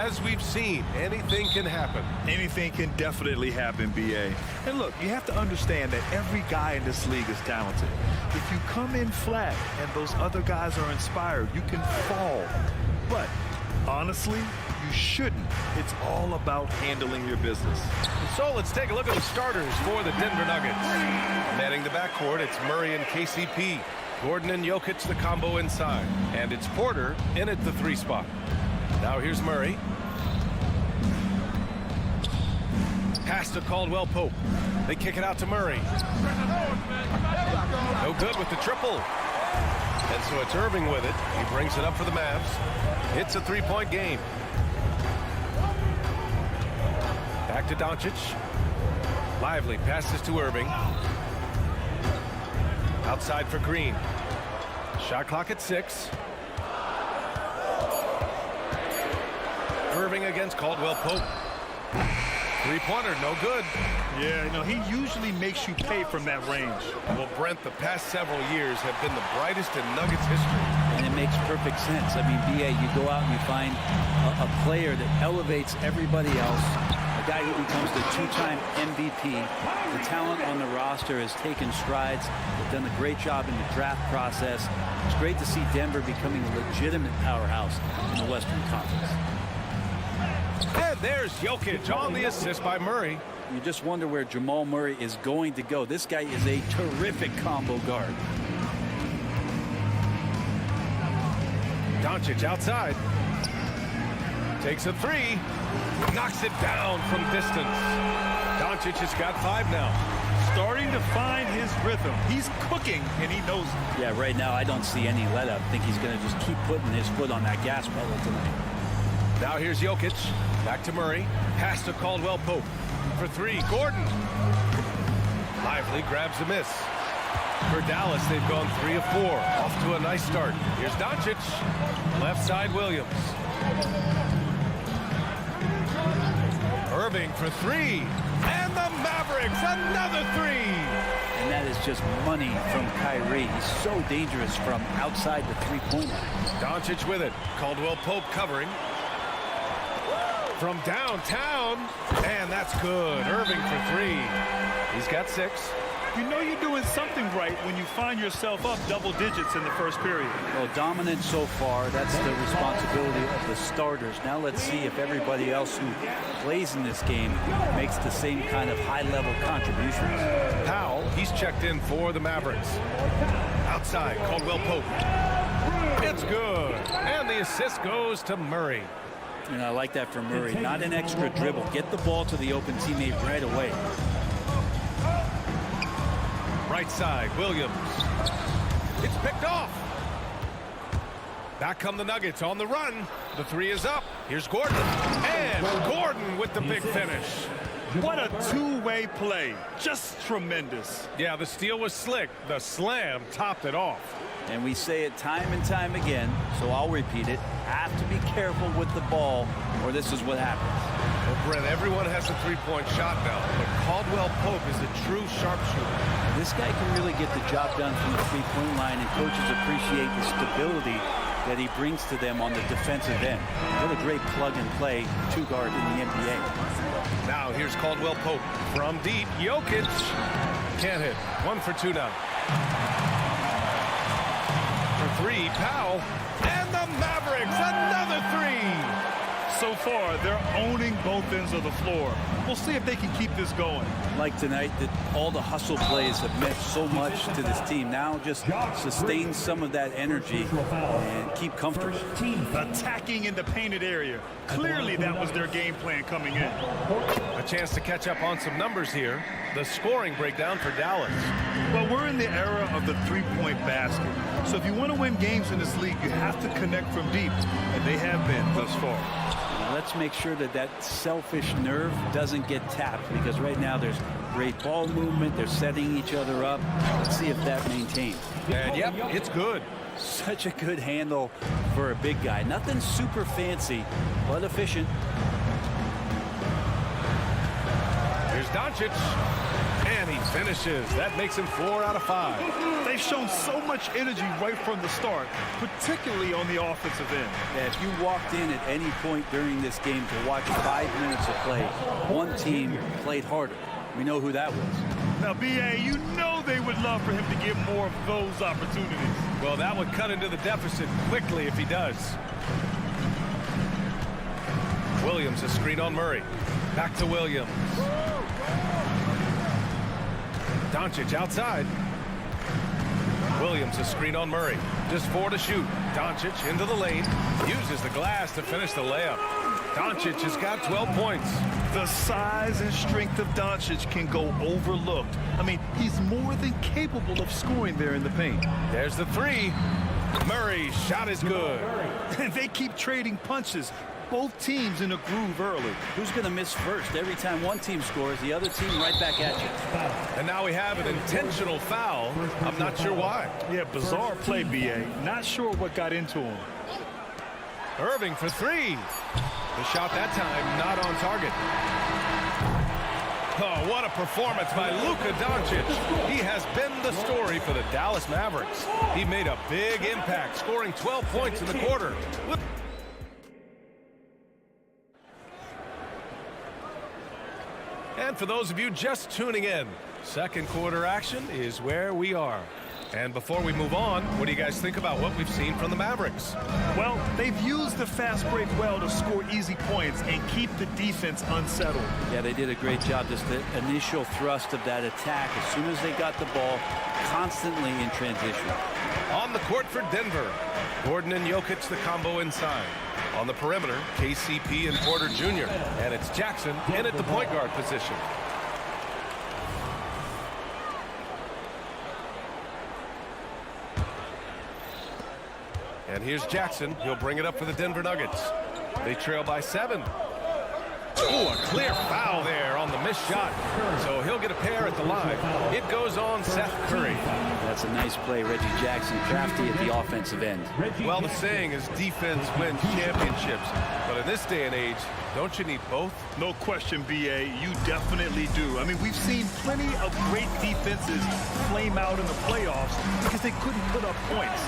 as we've seen, anything can happen. Anything can definitely happen, B.A. And look, you have to understand that every guy in this league is talented. If you come in flat and those other guys are inspired, you can fall. But honestly, you shouldn't. It's all about handling your business. So let's take a look at the starters for the Denver Nuggets. Manning the backcourt, it's Murray and KCP. Gordon and Jokic, the combo inside. And it's Porter in at the 3 spot. Now here's Murray. Pass to Caldwell Pope. They kick it out to Murray. No good with the triple. And so it's Irving with it. He brings it up for the Mavs. It's a 3-point game. Back to Doncic. Lively passes to Irving. Outside for Green. Shot clock at 6. Irving against Caldwell Pope. 3-pointer, no good. Yeah, you know, he usually makes you pay from that range. Well, Brent, the past several years have been the brightest in Nuggets history. And it makes perfect sense. I mean, B.A., you go out and you find a player that elevates everybody else, a guy who becomes the 2-time MVP. The talent on the roster has taken strides. They've done a great job in the draft process. It's great to see Denver becoming a legitimate powerhouse in the Western Conference. And there's Jokic on the assist by Murray. You just wonder where Jamal Murray is going to go. This guy is a terrific combo guard. Doncic outside. Takes a 3. Knocks it down from distance. Doncic has got 5 now. Starting to find his rhythm. He's cooking, and he knows it. Yeah, right now I don't see any let-up. I think he's going to just keep putting his foot on that gas pedal tonight. Now here's Jokic. Back to Murray. Pass to Caldwell Pope. For 3, Gordon. Lively grabs a miss. For Dallas, they've gone 3 of 4. Off to a nice start. Here's Doncic. Left side, Williams. Irving for 3. And the Mavericks, another 3. And that is just money from Kyrie. He's so dangerous from outside the 3-point line. Doncic with it. Caldwell Pope covering. From downtown, and that's good. Irving for 3. He's got 6. You know you're doing something right when you find yourself up double digits in the first period. Well, dominant so far. That's the responsibility of the starters. Now let's see if everybody else who plays in this game makes the same kind of high-level contributions. Powell, he's checked in for the Mavericks. Outside, Caldwell Pope. It's good, and the assist goes to Murray. And I like that from Murray. Not an extra dribble. Get the ball to the open teammate right away. Right side, Williams. It's picked off. Back come the Nuggets on the run. The 3 is up. Here's Gordon. And Gordon with the big finish. What a two-way play. Just tremendous. Yeah, the steal was slick. The slam topped it off. And we say it time and time again, so I'll repeat it. Have to be careful with the ball, or this is what happens. Well, Brent, everyone has a 3-point shot now, but Caldwell Pope is a true sharpshooter. This guy can really get the job done from the 3-point line, and coaches appreciate the stability that he brings to them on the defensive end. What a great plug-and-play 2-guard in the NBA. Now here's Caldwell Pope from deep. Jokic can't hit. 1 for 2 now. For 3, Powell, and the Mavericks, another 3. So far, they're owning both ends of the floor. We'll see if they can keep this going. Like tonight, that all the hustle plays have meant so much to this team. Now just sustain some of that energy and keep comfortable. Attacking in the painted area. Clearly, that was their game plan coming in. A chance to catch up on some numbers here. The scoring breakdown for Dallas. Well, we're in the era of the 3-point basket. So if you want to win games in this league, you have to connect from deep. And they have been thus far. Let's make sure that that selfish nerve doesn't get tapped, because right now there's great ball movement. They're setting each other up. Let's see if that maintains. And yep, it's good. Such a good handle for a big guy. Nothing super fancy, but efficient. Here's Doncic, and he finishes. That makes him 4 out of 5. They've shown so much energy right from the start, particularly on the offensive end. Yeah, if you walked in at any point during this game to watch 5 minutes of play, one team played harder. We know who that was. Now, B.A., you know they would love for him to get more of those opportunities. Well, that would cut into the deficit quickly if he does. Williams, a screen on Murray. Back to Williams. Doncic outside. Williams, a screen on Murray. Just 4 to shoot. Doncic into the lane. Uses the glass to finish the layup. Doncic has got 12 points. The size and strength of Doncic can go overlooked. I mean, he's more than capable of scoring there in the paint. There's the 3. Murray's shot is good. And they keep trading punches. Both teams in a groove early. Who's going to miss first? Every time one team scores, the other team right back at you. And now we have an intentional foul. I'm not sure why. Yeah, bizarre play, B.A. Not sure what got into him. Irving for 3. The shot that time not on target. Oh, what a performance by Luka Doncic. He has been the story for the Dallas Mavericks. He made a big impact, scoring 12 points in the quarter. And for those of you just tuning in, second quarter action is where we are. And before we move on, what do you guys think about what we've seen from the Mavericks? Well, they've used the fast break well to score easy points and keep the defense unsettled. Yeah, they did a great job. Just the initial thrust of that attack, as soon as they got the ball, constantly in transition. On the court for Denver, Gordon and Jokic, the combo inside. On the perimeter, KCP and Porter Jr. And it's Jackson in at the point guard position. And here's Jackson. He'll bring it up for the Denver Nuggets. They trail by 7. Ooh, a clear foul there on the missed shot. So he'll get a pair at the line. It goes on Seth Curry. That's a nice play, Reggie Jackson, crafty at the offensive end. Well, the saying is defense wins championships. But in this day and age, don't you need both? No question, B.A. You definitely do. I mean, we've seen plenty of great defenses flame out in the playoffs because they couldn't put up points.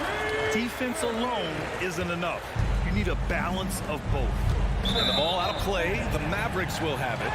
Defense alone isn't enough. You need a balance of both. And the ball out of play. The Mavericks will have it.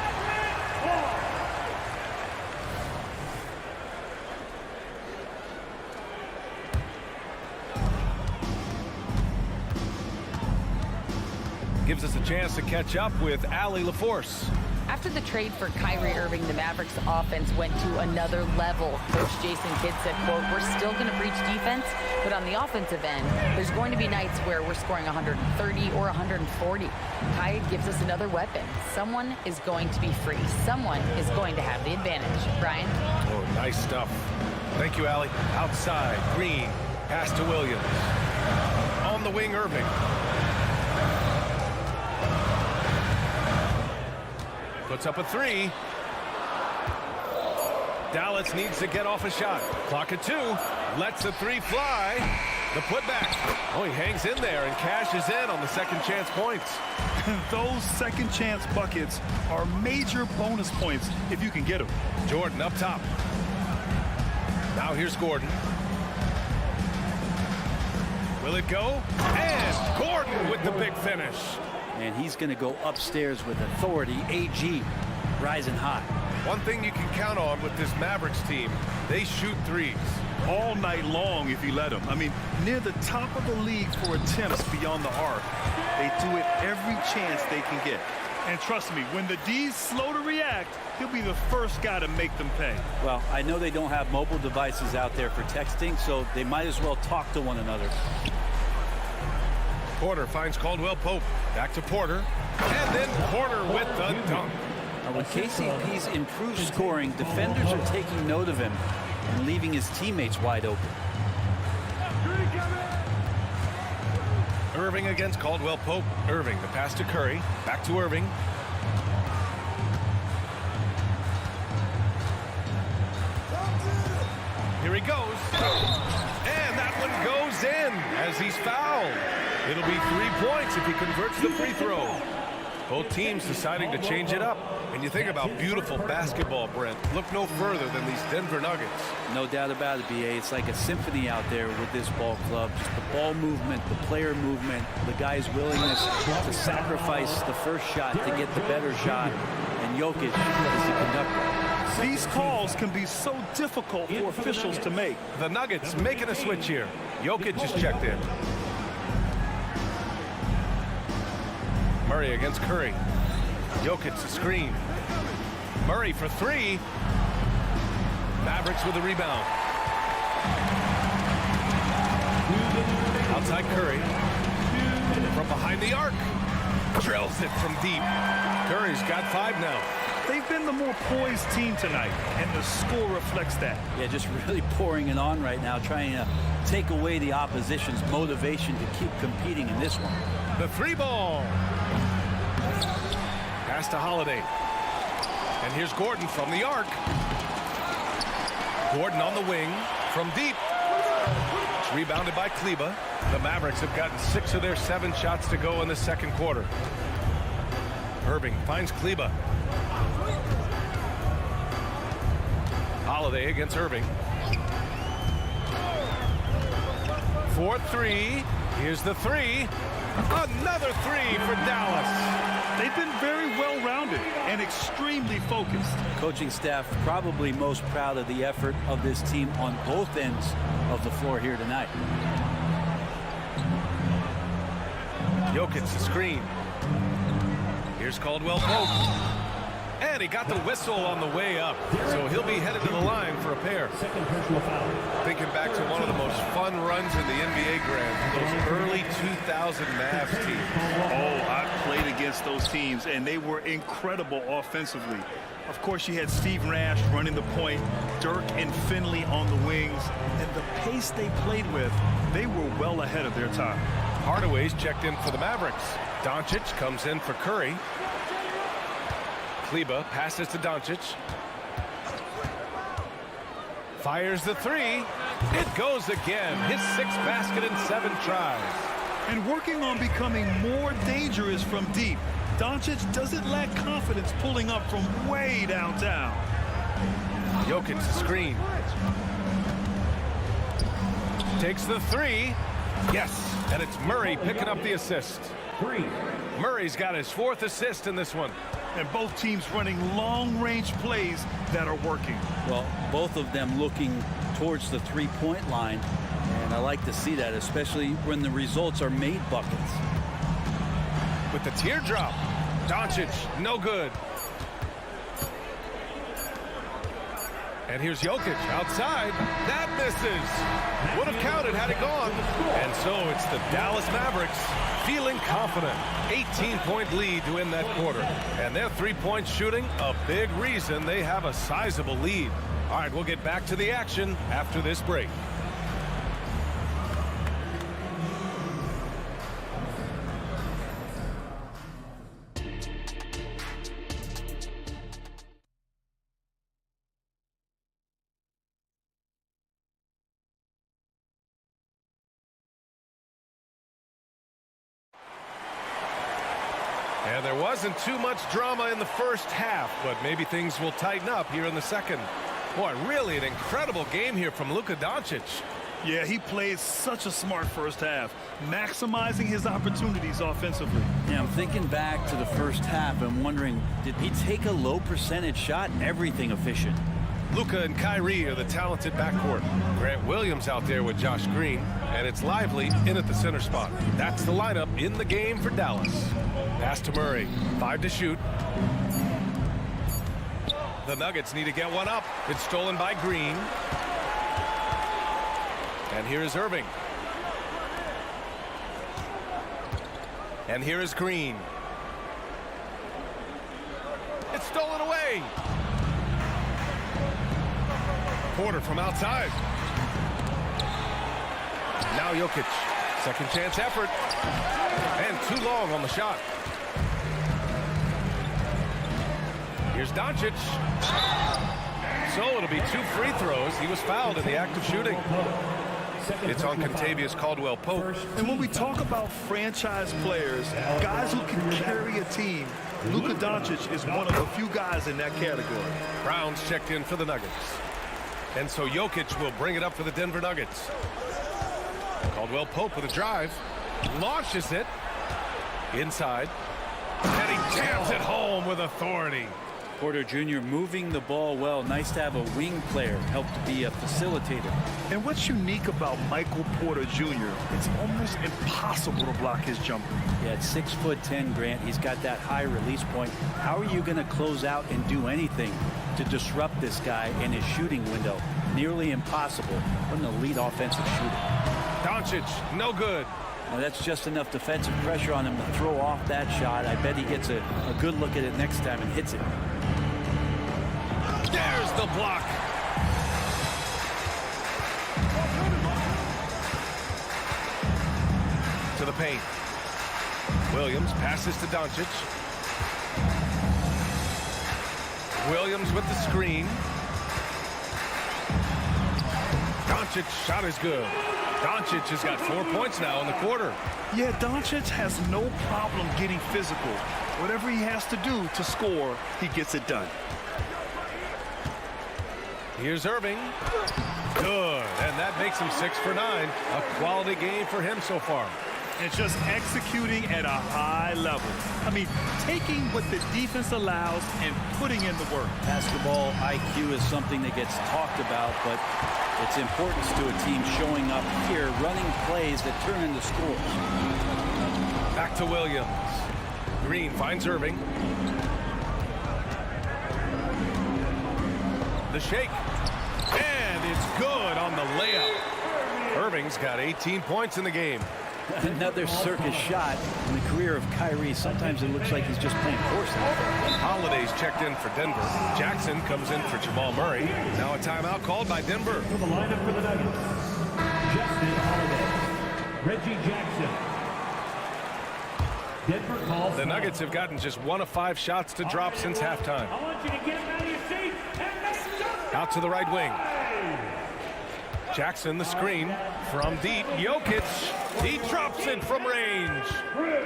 Gives us a chance to catch up with Allie LaForce. After the trade for Kyrie Irving, the Mavericks offense went to another level. Coach Jason Kidd said, quote, "We're still going to preach defense, but on the offensive end, there's going to be nights where we're scoring 130 or 140. Kyrie gives us another weapon. Someone is going to be free. Someone is going to have the advantage." Brian? Oh, nice stuff. Thank you, Allie. Outside, Green. Pass to Williams. On the wing, Irving. Puts up a 3. Dallas needs to get off a shot. Clock at 2. Lets the 3 fly. The putback. Oh, he hangs in there and cashes in on the second chance points. Those second chance buckets are major bonus points if you can get them. Jordan up top. Now here's Gordon. Will it go? And Gordon with the big finish. And he's going to go upstairs with authority. AG rising hot. One thing you can count on with this Mavericks team, they shoot threes. All night long if you let them. I mean, near the top of the league for attempts beyond the arc. They do it every chance they can get. And trust me, when the D's slow to react, he'll be the first guy to make them pay. Well, I know they don't have mobile devices out there for texting, so they might as well talk to one another. Porter finds Caldwell Pope. Back to Porter. And then Porter with the dunk. Now, when KCP's improved scoring, defenders are taking note of him and leaving his teammates wide open. Irving against Caldwell Pope. Irving, the pass to Curry. Back to Irving. Here he goes. And that one goes in as he's fouled. It'll be 3 points if he converts the free throw. Both teams deciding to change it up. And you think about beautiful basketball, Brent. Look no further than these Denver Nuggets. No doubt about it, BA. It's like a symphony out there with this ball club. Just the ball movement, the player movement, the guy's willingness to sacrifice the first shot to get the better shot. And Jokic is the conductor. These calls can be so difficult for officials to make. The Nuggets making a switch here. Jokic just checked in. Murray against Curry. Jokic the screen. Murray for three. Mavericks with the rebound. Outside Curry. From behind the arc. Drills it from deep. Curry's got 5 now. They've been the more poised team tonight, and the score reflects that. Yeah, just really pouring it on right now, trying to take away the opposition's motivation to keep competing in this one. The 3-ball. Pass to Holiday. And here's Gordon from the arc. Gordon on the wing from deep. It's rebounded by Kleba. The Mavericks have gotten 6 of their 7 shots to go in the second quarter. Irving finds Kleba. Holiday against Irving. 4-3. Here's the 3. Another 3 for Dallas. They've been very well-rounded and extremely focused. Coaching staff probably most proud of the effort of this team on both ends of the floor here tonight. Jokic the screen. Here's Caldwell Pope. And he got the whistle on the way up. So he'll be headed to the line for a pair. Thinking back to one of the most fun runs in the NBA, Grant, those early 2000 Mavs teams. Oh, I've played against those teams, and they were incredible offensively. Of course, you had Steve Nash running the point, Dirk and Finley on the wings, and the pace they played with, they were well ahead of their time. Hardaway's checked in for the Mavericks. Doncic comes in for Curry. Kleba passes to Doncic. Fires the 3. It goes again. His 6th basket in 7 tries. And working on becoming more dangerous from deep. Doncic doesn't lack confidence pulling up from way downtown. Jokic the screen. Takes the 3. Yes, and it's Murray picking up the assist. Murray's got his 4th assist in this one. And both teams running long-range plays that are working. Well, both of them looking towards the three-point line. And I like to see that, especially when the results are made buckets. With the teardrop. Doncic, no good. And here's Jokic outside. That misses. Would have counted had it gone. And so it's the Dallas Mavericks feeling confident. 18-point lead to win that quarter. And their three-point shooting, a big reason they have a sizable lead. All right, we'll get back to the action after this break. And there wasn't too much drama in the first half, but maybe things will tighten up here in the second. Boy, really an incredible game here from Luka Doncic. Yeah, he played such a smart first half, maximizing his opportunities offensively. Yeah, I'm thinking back to the first half and wondering, did he take a low percentage shot? Everything efficient. Luka and Kyrie are the talented backcourt. Grant Williams out there with Josh Green, and it's Lively in at the center spot. That's the lineup in the game for Dallas. Pass to Murray, 5 to shoot. The Nuggets need to get one up. It's stolen by Green. And here is Irving. And here is Green. It's stolen away. Porter from outside. Now Jokic. Second chance effort. And too long on the shot. Here's Doncic. So it'll be 2 free throws. He was fouled in the act of shooting. It's on Contavious Caldwell-Pope. And when we talk about franchise players, guys who can carry a team, Luka Doncic is one of the few guys in that category. Brown's checked in for the Nuggets. And so Jokic will bring it up for the Denver Nuggets. Caldwell-Pope with a drive. Launches it. Inside. And he jams it home with authority. Porter Jr. moving the ball well. Nice to have a wing player help to be a facilitator. And what's unique about Michael Porter Jr., it's almost impossible to block his jumper. Yeah, at 6'10", Grant, he's got that high release point. How are you going to close out and do anything to disrupt this guy in his shooting window? Nearly impossible. What an elite offensive shooter. Doncic, no good. Now that's just enough defensive pressure on him to throw off that shot. I bet he gets a good look at it next time and hits it. There's the block. To the paint. Williams passes to Doncic. Williams with the screen. Doncic shot is good. Doncic has got 4 points now in the quarter. Yeah, Doncic has no problem getting physical. Whatever he has to do to score, he gets it done. Here's Irving. Good. And that makes him 6 for 9. A quality game for him so far. And just executing at a high level. I mean, taking what the defense allows and putting in the work. Basketball IQ is something that gets talked about, but its importance to a team showing up here, running plays that turn into scores. Back to Williams. Green finds Irving. The shake. And it's good on the layup. Irving's got 18 points in the game. Another circus shot in the career of Kyrie. Sometimes it looks like he's just playing horse. Holiday's checked in for Denver. Jackson comes in for Jamal Murray. Now a timeout called by Denver. For the lineup for the Nuggets, Justin Holiday, Reggie Jackson. Denver calls. The Nuggets have gotten just 1 of 5 shots to drop since halftime. I want you to get out of your seat and make some. Out to the right wing. Jackson the screen from deep. Jokic, he drops it from range.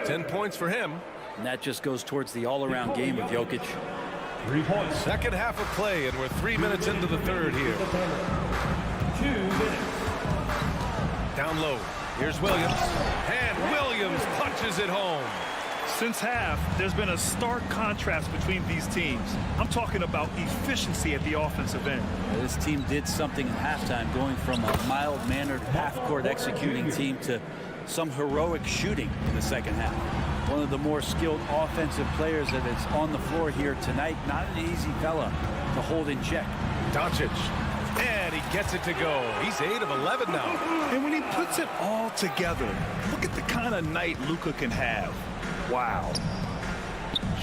10 points for him. And that just goes towards the all-around game of Jokic. 3 points. Second half of play, and we're 3 minutes into the third here. 2 minutes. Down low. Here's Williams. And Williams punches it home. Since half, there's been a stark contrast between these teams. I'm talking about efficiency at the offensive end. This team did something at halftime, going from a mild-mannered half-court executing team to some heroic shooting in the second half. One of the more skilled offensive players that is on the floor here tonight. Not an easy fella to hold in check. Doncic. And he gets it to go. He's 8 of 11 now. And when he puts it all together, look at the kind of night Luka can have. Wow.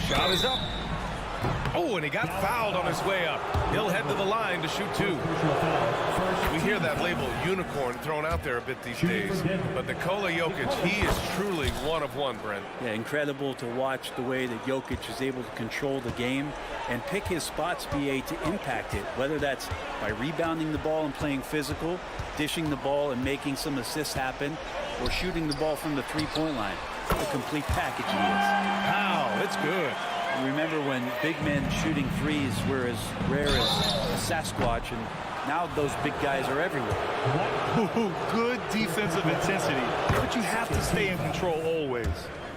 Shot is up. Oh, and he got fouled on his way up. He'll head to the line to shoot 2. We hear that label unicorn thrown out there a bit these days. But Nikola Jokic, he is truly one of one, Brent. Yeah, incredible to watch the way that Jokic is able to control the game and pick his spots, BA, to impact it. Whether that's by rebounding the ball and playing physical, dishing the ball and making some assists happen, or shooting the ball from the three-point line. A complete package he is. Wow, it's good. Remember when big men shooting threes were as rare as a Sasquatch, and now those big guys are everywhere. Good defensive intensity, but you have to stay in control always.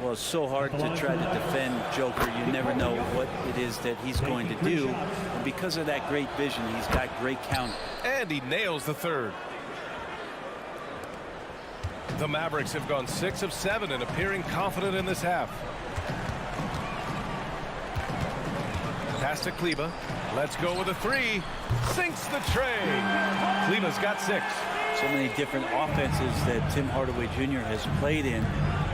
Well, it's so hard to try to defend Joker. You never know what it is that he's going to do. And because of that great vision, he's got great counter. And he nails the third. The Mavericks have gone 6 of 7 and appearing confident in this half. Pass to Kleber. Let's go with a 3. Sinks the tray. Kleber's got 6. So many different offenses that Tim Hardaway Jr. has played in,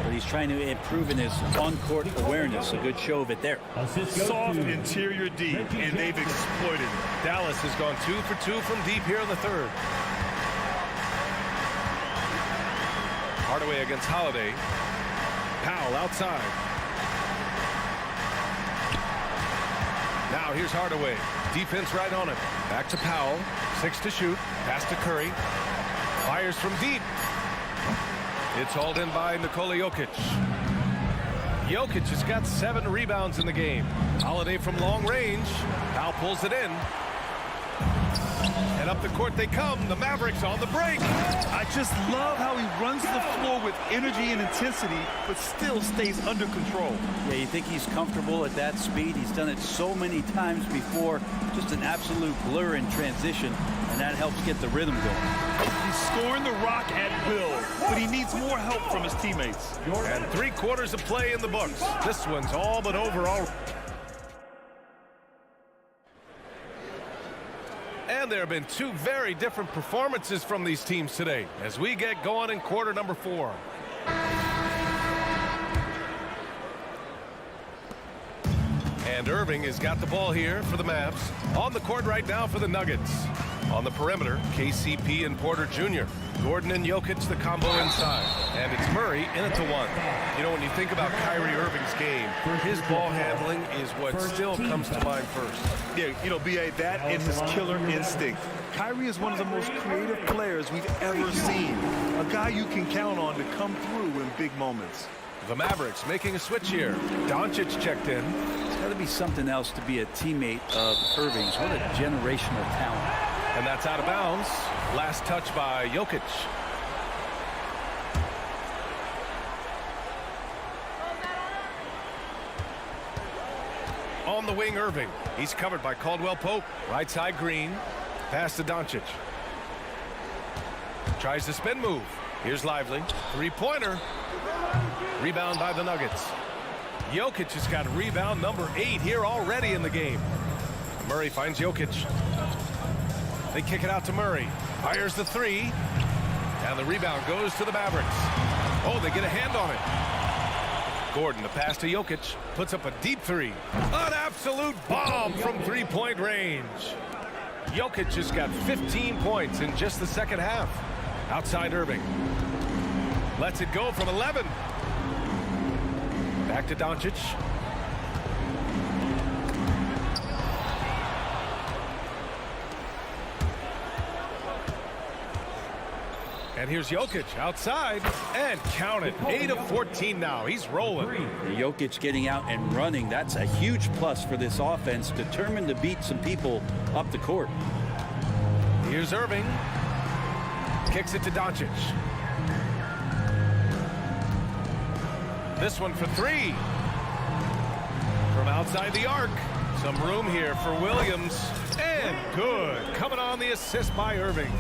but he's trying to improve in his on-court awareness. A good show of it there. Soft interior D, and they've exploited it. Dallas has gone 2 for 2 from deep here in the third. Hardaway against Holiday. Powell outside. Now here's Hardaway. Defense right on him. Back to Powell. 6 to shoot. Pass to Curry. Fires from deep. It's hauled in by Nikola Jokic. Jokic has got 7 rebounds in the game. Holiday from long range. Now pulls it in. And up the court they come. The Mavericks on the break. I just love how he runs the floor with energy and intensity, but still stays under control. Yeah, you think he's comfortable at that speed. He's done it so many times before. Just an absolute blur in transition, and that helps get the rhythm going. He's scoring the rock at will, but he needs more help from his teammates. And 3 quarters of play in the books. This one's all but over. And there have been 2 very different performances from these teams today as we get going in quarter number 4. And Irving has got the ball here for the Mavs. On the court right now for the Nuggets. On the perimeter, KCP and Porter Jr. Gordon and Jokic, the combo inside. And it's Murray in it to 1. You know, when you think about Kyrie Irving's game, his ball handling is what still comes to mind first. Yeah, you know, B.A., that and his killer instinct. Kyrie is one of the most creative players we've ever seen. A guy you can count on to come through in big moments. The Mavericks making a switch here. Doncic checked in. It's got to be something else to be a teammate of Irving's. What a generational talent. And that's out of bounds. Last touch by Jokic. On the wing, Irving. He's covered by Caldwell Pope. Right side, Green. Pass to Doncic. Tries the spin move. Here's Lively. 3-pointer. Rebound by the Nuggets. Jokic has got rebound number 8 here already in the game. Murray finds Jokic. They kick it out to Murray. Fires the 3. And the rebound goes to the Mavericks. Oh, they get a hand on it. Gordon, the pass to Jokic. Puts up a deep 3. An absolute bomb from 3-point range. Jokic has got 15 points in just the second half. Outside Irving. Lets it go from 11. Back to Doncic. And here's Jokic outside and count it. 8 of 14 now. He's rolling. Jokic getting out and running. That's a huge plus for this offense. Determined to beat some people up the court. Here's Irving. Kicks it to Doncic. This one for 3. From outside the arc. Some room here for Williams. And good. Coming on the assist by Irving.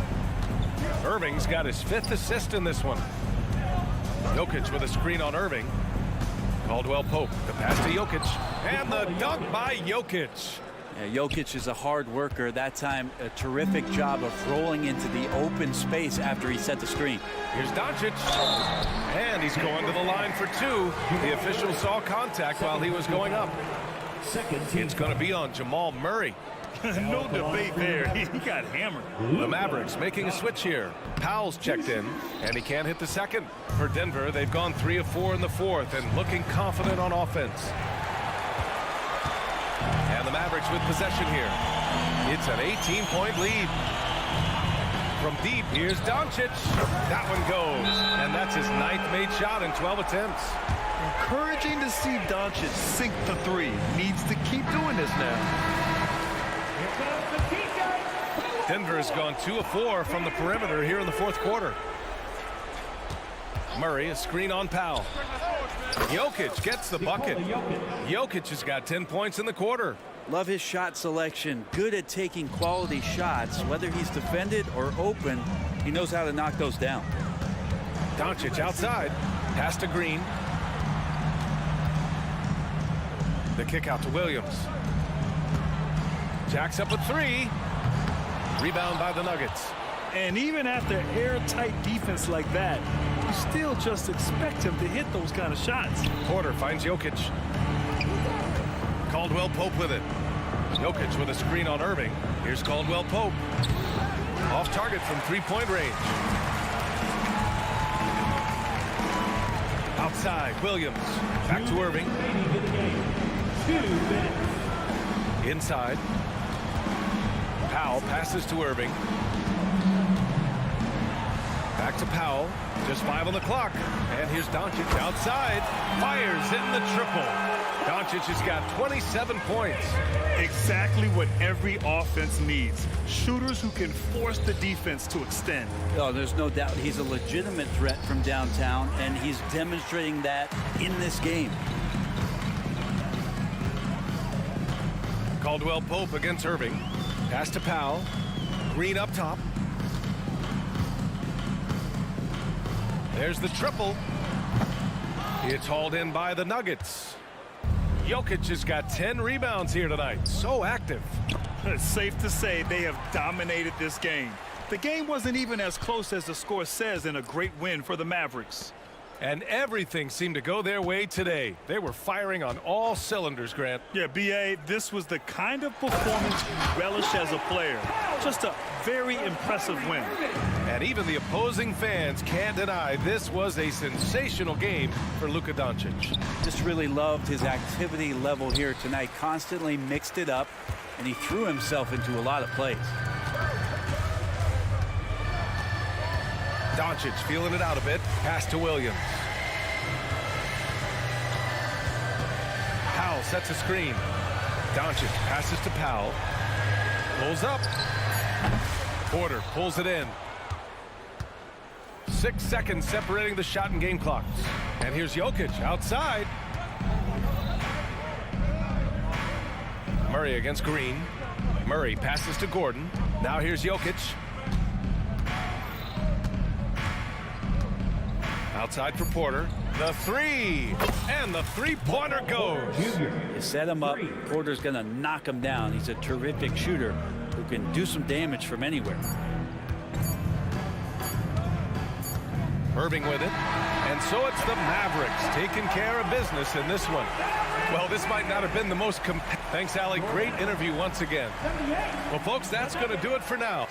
Irving's got his 5th assist in this one. Jokic with a screen on Irving. Caldwell Pope. The pass to Jokic. And the dunk by Jokic. Yeah, Jokic is a hard worker. That time, a terrific job of rolling into the open space after he set the screen. Here's Doncic. And he's going to the line for 2. The official saw contact while he was going up. It's going to be on Jamal Murray. No debate there. He got hammered. The Mavericks making a switch here. Powell's checked in, and he can't hit the second. For Denver, they've gone 3 of 4 in the 4th and looking confident on offense. And the Mavericks with possession here. It's an 18-point lead. From deep, here's Doncic. That one goes, and that's his 9th made shot in 12 attempts. Encouraging to see Doncic sink the 3. Needs to keep doing this now. Denver has gone 2 of 4 from the perimeter here in the 4th quarter. Murray, a screen on Powell. Jokic gets the bucket. Jokic has got 10 points in the quarter. Love his shot selection. Good at taking quality shots. Whether he's defended or open, he knows how to knock those down. Doncic outside. Pass to Green. The kick out to Williams. Jacks up a 3. Rebound by the Nuggets. And even after airtight defense like that, you still just expect him to hit those kind of shots. Porter finds Jokic. Caldwell Pope with it. Jokic with a screen on Irving. Here's Caldwell Pope. Off target from 3-point range. Outside, Williams. Back to Irving. Inside. Powell passes to Irving. to Powell. Just 5 on the clock. And here's Doncic outside. Fires in the triple. Doncic has got 27 points. Exactly what every offense needs. Shooters who can force the defense to extend. Oh, there's no doubt he's a legitimate threat from downtown, and he's demonstrating that in this game. Caldwell Pope against Irving. Pass to Powell. Green up top. There's the triple. It's hauled in by the Nuggets. Jokic has got 10 rebounds here tonight. So active. It's safe to say they have dominated this game. The game wasn't even as close as the score says in a great win for the Mavericks. And everything seemed to go their way today. They were firing on all cylinders, Grant. Yeah, B.A., this was the kind of performance you relish as a player. Just a very impressive win. And even the opposing fans can't deny this was a sensational game for Luka Doncic. Just really loved his activity level here tonight. Constantly mixed it up, and he threw himself into a lot of plays. Doncic feeling it out a bit. Pass to Williams. Powell sets a screen. Doncic passes to Powell. Pulls up. Porter pulls it in. 6 seconds separating the shot and game clocks. And here's Jokic outside. Murray against Green. Murray passes to Gordon. Now here's Jokic. Outside for Porter. The three. And the three-pointer goes. You set him up. Porter's going to knock him down. He's a terrific shooter who can do some damage from anywhere. Irving with it. And so it's the Mavericks taking care of business in this one. Well, this might not have been the most Thanks, Allie. Great interview once again. Well, folks, that's going to do it for now.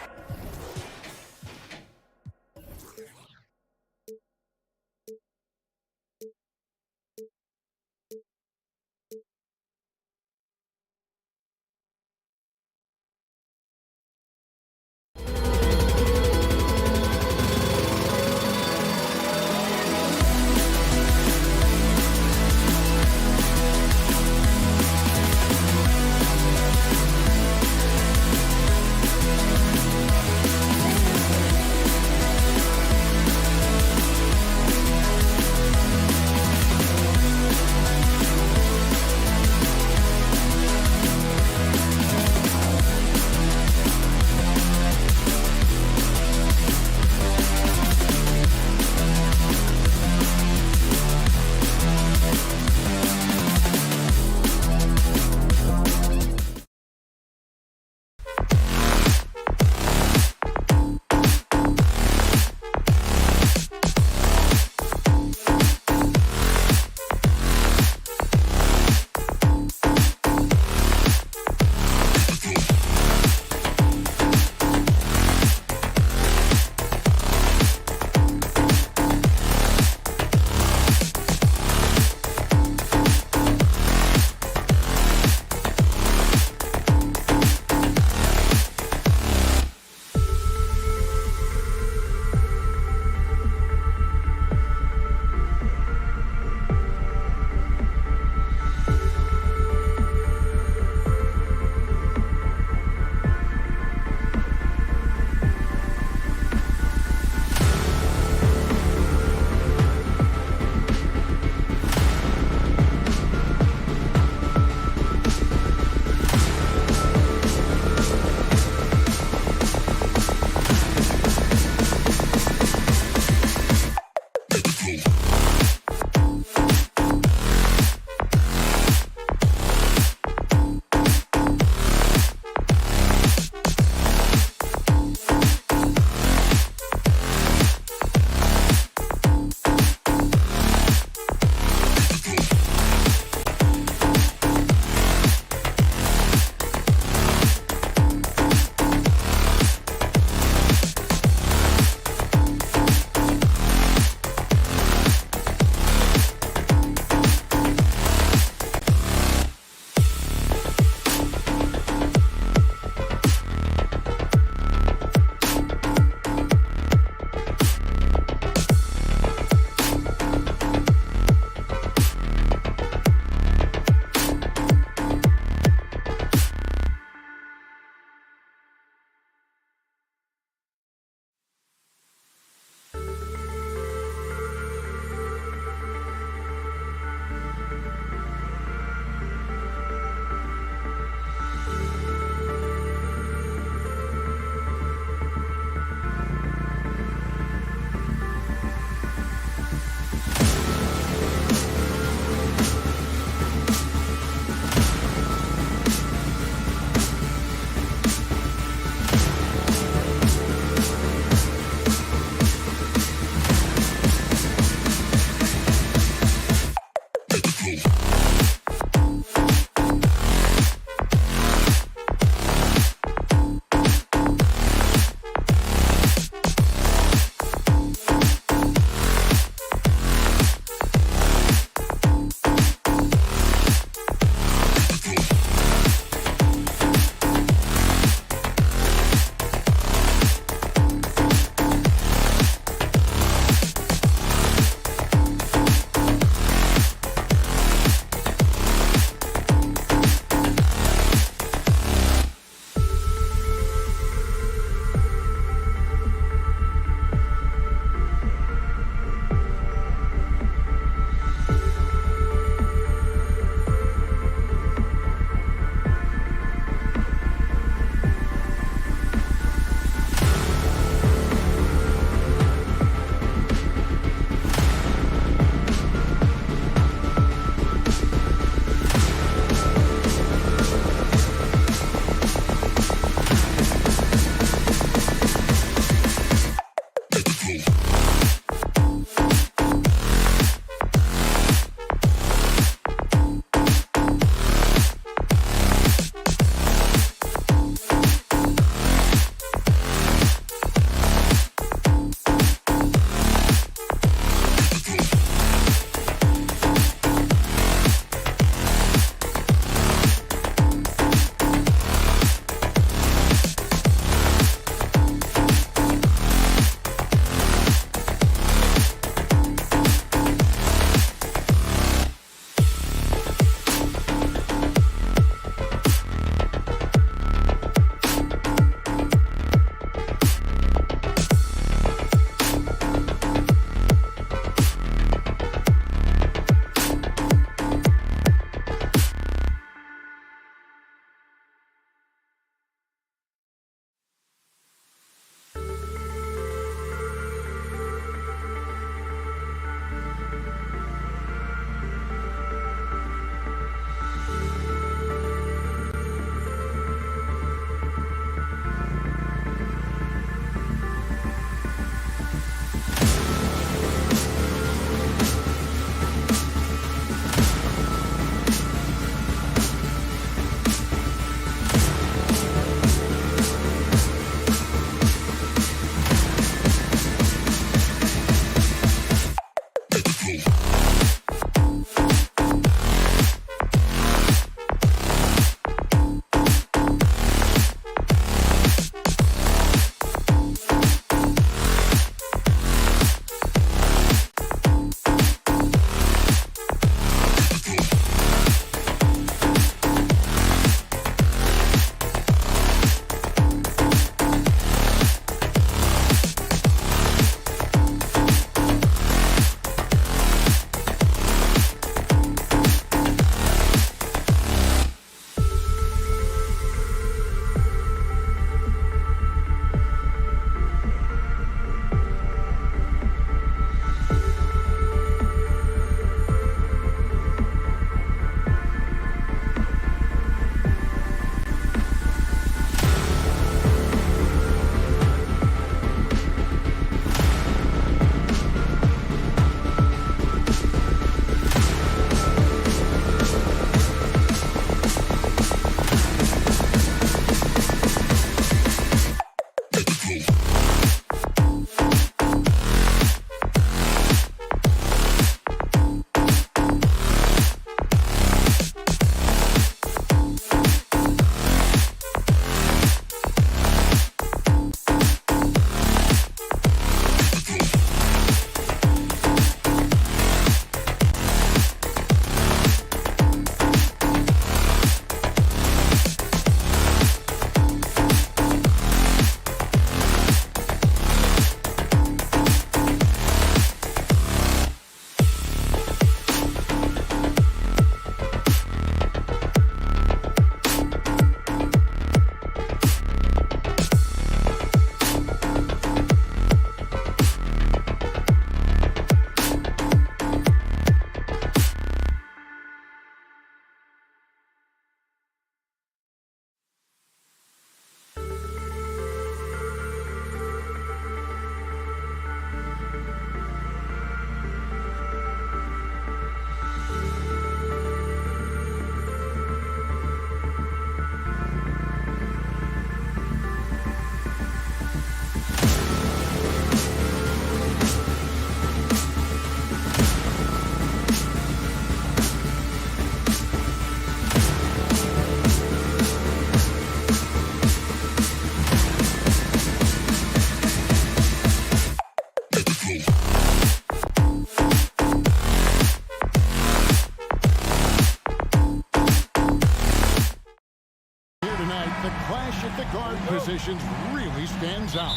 positions really stands out.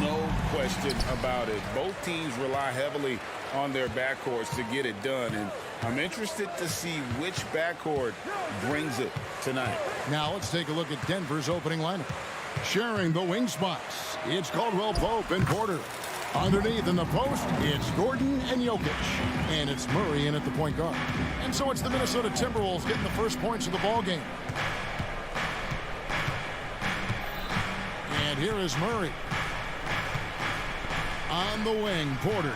No question about it. Both teams rely heavily on their backcourts to get it done, and I'm interested to see which backcourt brings it tonight. Now let's take a look at Denver's opening lineup. Sharing the wing spots, it's Caldwell Pope and Porter. Underneath in the post, it's Gordon and Jokic. And it's Murray in at the point guard. And so it's the Minnesota Timberwolves getting the first points of the ball game. And here is Murray. On the wing, Porter.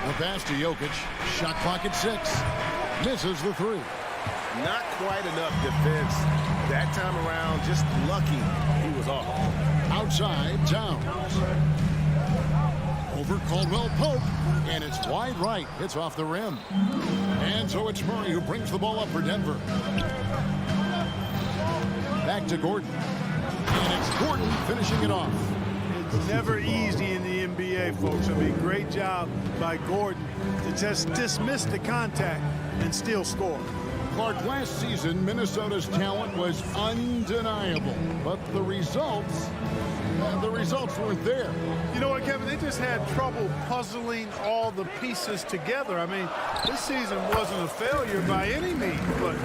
The pass to Jokic. Shot clock at 6. Misses the 3. Not quite enough defense that time around. Just lucky he was off. Outside, Towns. Over Caldwell Pope. And it's wide right. It's off the rim. And so it's Murray who brings the ball up for Denver. Back to Gordon. And it's Gordon finishing it off. It's never easy in the NBA, folks. I mean, great job by Gordon to just dismiss the contact and still score. Clark, last season, Minnesota's talent was undeniable, but the results weren't there. You know what, Kevin? They just had trouble puzzling all the pieces together. I mean, this season wasn't a failure by any means, but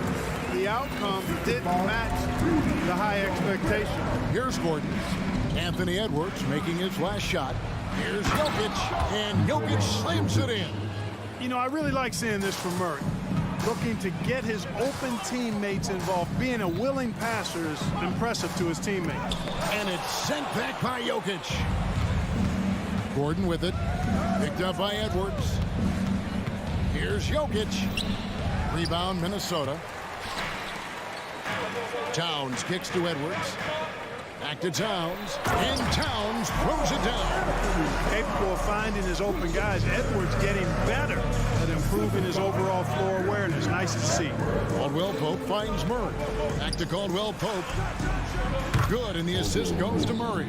the outcome didn't match the high expectation. Here's Gordon. Anthony Edwards making his last shot. Here's Jokic, and Jokic slams it in. You know, I really like seeing this from Murray. Looking to get his open teammates involved. Being a willing passer is impressive to his teammates. And it's sent back by Jokic. Gordon with it. Picked up by Edwards. Here's Jokic. Rebound, Minnesota. Towns kicks to Edwards. Back to Towns. And Towns throws it down. Capable of finding his open guys. Edwards getting better at improving his overall floor awareness. Nice to see. Caldwell Pope finds Murray. Back to Caldwell Pope. Good, and the assist goes to Murray.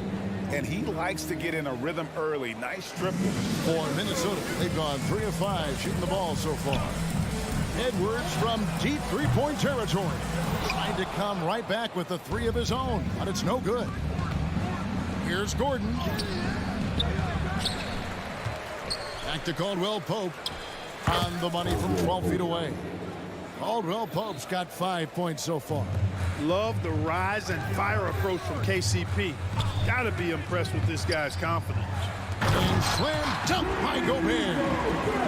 And he likes to get in a rhythm early. Nice triple. For Minnesota, they've gone 3 of 5 shooting the ball so far. Edwards from deep three-point territory. Trying to come right back with the 3 of his own, but it's no good. Here's Gordon. Back to Caldwell Pope. On the money from 12 feet away. Caldwell Pope's got 5 points so far. Love the rise and fire approach from KCP. Got to be impressed with this guy's confidence. And slam dunk by Gobert.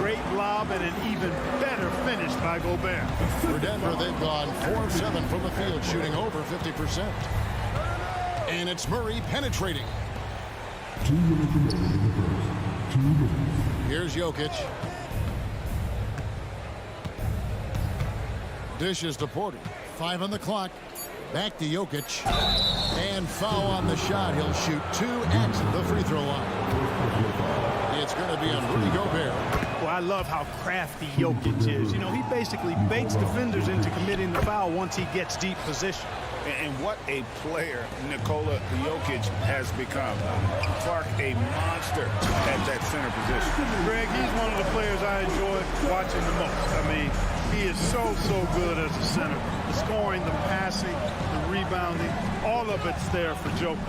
Great lob and an even better finish by Gobert. For Denver, they've gone 4 of 7 from the field, shooting over 50%. And it's Murray penetrating. 2 minutes remaining in the first. 2 minutes. Here's Jokic. Dishes to Porter. 5 on the clock. Back to Jokic. And foul on the shot. He'll shoot 2 at the free throw line. It's going to be on Rudy Gobert. Well, I love how crafty Jokic is. You know, he basically baits defenders into committing the foul once he gets deep position. And what a player Nikola Jokic has become. Clark, a monster at that center position. Greg, he's one of the players I enjoy watching the most. I mean, he is so good as a center. The scoring, the passing, the rebounding, all of it's there for Joker.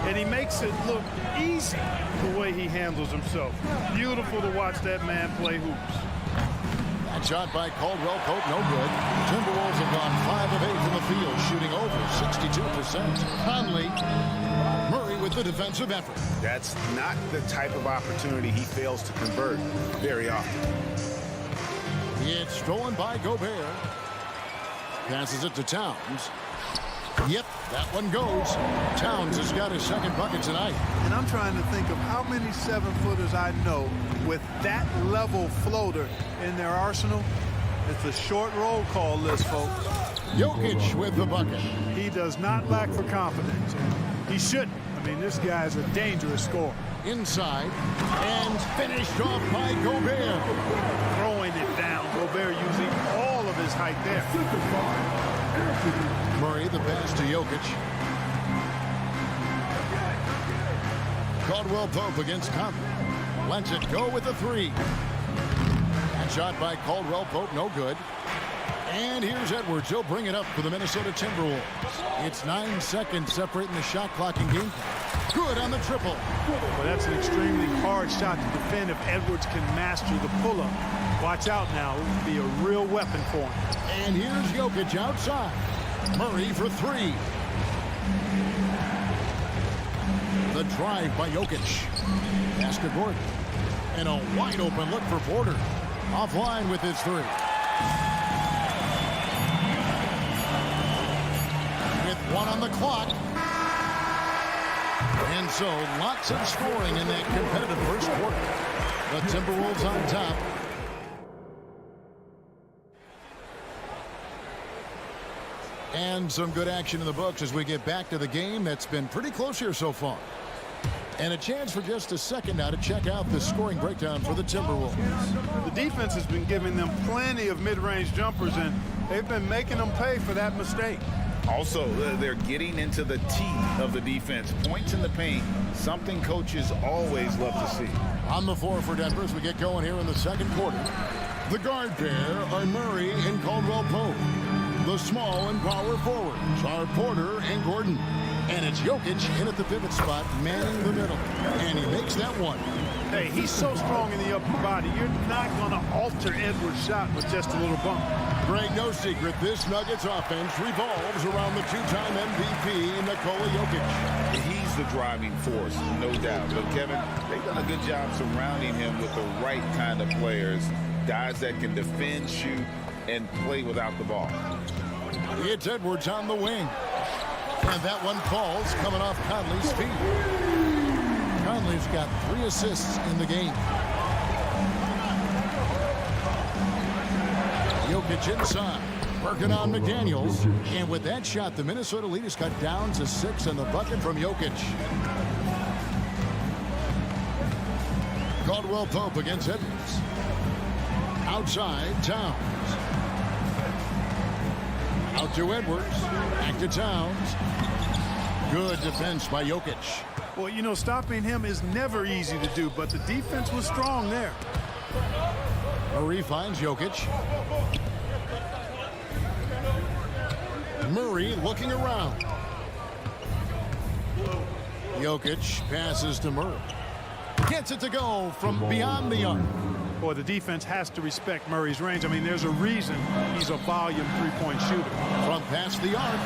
And he makes it look easy the way he handles himself. Beautiful to watch that man play hoops. That shot by Caldwell Pope, no good. Timberwolves have gone 5 of 8 from the field, shooting over 62%. Conley, Murray with the defensive effort. That's not the type of opportunity he fails to convert very often. It's stolen by Gobert. Passes it to Towns. Yep, that one goes. Towns has got his second bucket tonight. And I'm trying to think of how many 7-footers I know with that level floater in their arsenal. It's a short roll call list, folks. Jokic with the bucket. He does not lack for confidence. He shouldn't. I mean, this guy's a dangerous scorer. Inside and finished off by Gobert. Throwing it down. Gobert using all of his height there. Murray, the pass to Jokic. Caldwell Pope against Conley. Lets it go with a 3. That shot by Caldwell Pope, no good. And here's Edwards. He'll bring it up for the Minnesota Timberwolves. It's 9 seconds separating the shot clock and game clock. Good on the triple. Well, that's an extremely hard shot to defend if Edwards can master the pull-up. Watch out now. It would be a real weapon for him. And here's Jokic outside. Murray for three. The drive by Jokic. Pass to Gordon. And a wide open look for Porter. Offline with his three. With one on the clock. And so lots of scoring in that competitive first quarter. The Timberwolves on top. And some good action in the books as we get back to the game that's been pretty close here so far. And a chance for just a second now to check out the scoring breakdown for the Timberwolves. The defense has been giving them plenty of mid-range jumpers, and they've been making them pay for that mistake. Also, they're getting into the teeth of the defense. Points in the paint, something coaches always love to see. On the floor for Denver as we get going here in the second quarter. The guard pair are Murray and Caldwell Pope. The small and power forwards are Porter and Gordon. And it's Jokic in at the pivot spot, manning the middle. And he makes that one. Hey, he's so strong in the upper body. You're not going to alter Edwards' shot with just a little bump. Greg, no secret, this Nuggets offense revolves around the two-time MVP, Nikola Jokic. He's the driving force, no doubt. But, Kevin, they've done a good job surrounding him with the right kind of players, guys that can defend, shoot, and play without the ball. It's Edwards on the wing. And that one falls coming off Conley's feet. Conley's got 3 assists in the game. Jokic inside. Working on McDaniels. And with that shot, the Minnesota lead is cut down to 6 and the bucket from Jokic. Caldwell Pope against Edwards. Outside, Towns. Out to Edwards. Back to Towns. Good defense by Jokic. Well, you know, stopping him is never easy to do, but the defense was strong there. Murray finds Jokic. Murray looking around. Jokic passes to Murray. Gets it to go from beyond the arc. Boy, the defense has to respect Murray's range. I mean, there's a reason he's a volume three-point shooter. From past the arc,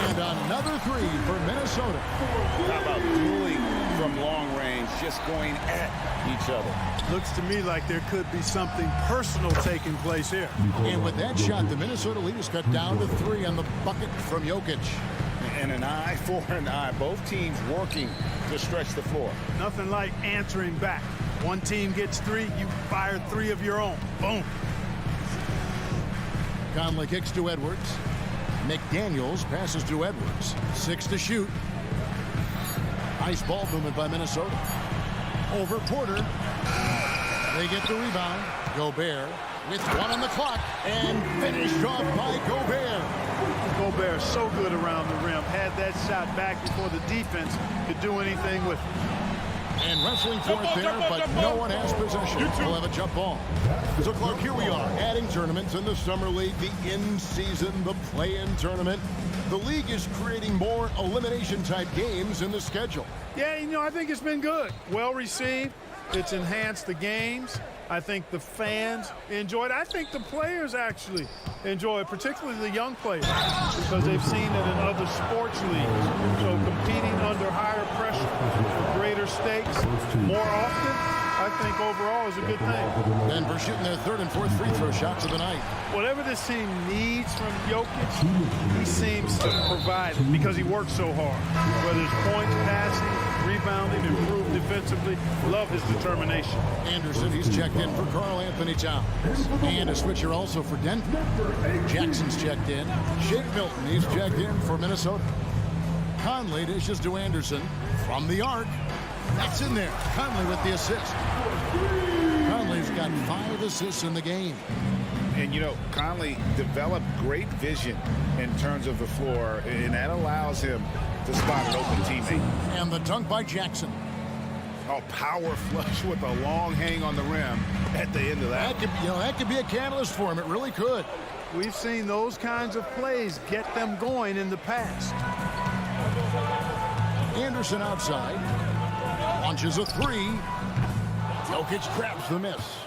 and another three for Minnesota. How about dueling from long range, just going at each other? Looks to me like there could be something personal taking place here. And with that shot, the Minnesota lead is cut down to 3 on the bucket from Jokic. And an eye for an eye. Both teams working to stretch the floor. Nothing like answering back. One team gets 3, you fire 3 of your own. Boom. Conley kicks to Edwards. McDaniels passes to Edwards. 6 to shoot. Nice ball movement by Minnesota. Over Porter. They get the rebound. Gobert with 1 on the clock. And finished off by Gobert. Gobert so good around the rim. Had that shot back before the defense could do anything with it. And wrestling for it there, but no one has possession. We'll have a jump ball. So, Clark, here we are, adding tournaments in the Summer League, the in-season, the play-in tournament. The league is creating more elimination-type games in the schedule. Yeah, you know, I think it's been good. Well received. It's enhanced the games. I think the fans enjoy it. I think the players actually enjoy it, particularly the young players, because they've seen it in other sports leagues. So competing under higher pressure, greater stakes, more often, I think overall is a good thing. Denver shooting their 3rd and 4th free throw shots of the night. Whatever this team needs from Jokic, he seems to provide it because he works so hard. Whether it's points, passing, rebounding, improved defensively, love his determination. Anderson, he's checked in for Karl Anthony Towns. And a switcher also for Denver. Jackson's checked in. Shake Milton, he's checked in for Minnesota. Conley dishes to Anderson from the arc. That's in there. Conley with the assist. Conley's got 5 assists in the game. And, you know, Conley developed great vision in terms of the floor, and that allows him to spot an open teammate. And the dunk by Jackson. Oh, power flush with a long hang on the rim at the end of that. That could be a catalyst for him. It really could. We've seen those kinds of plays get them going in the past. Anderson outside. Launches a three. Jokic grabs the miss.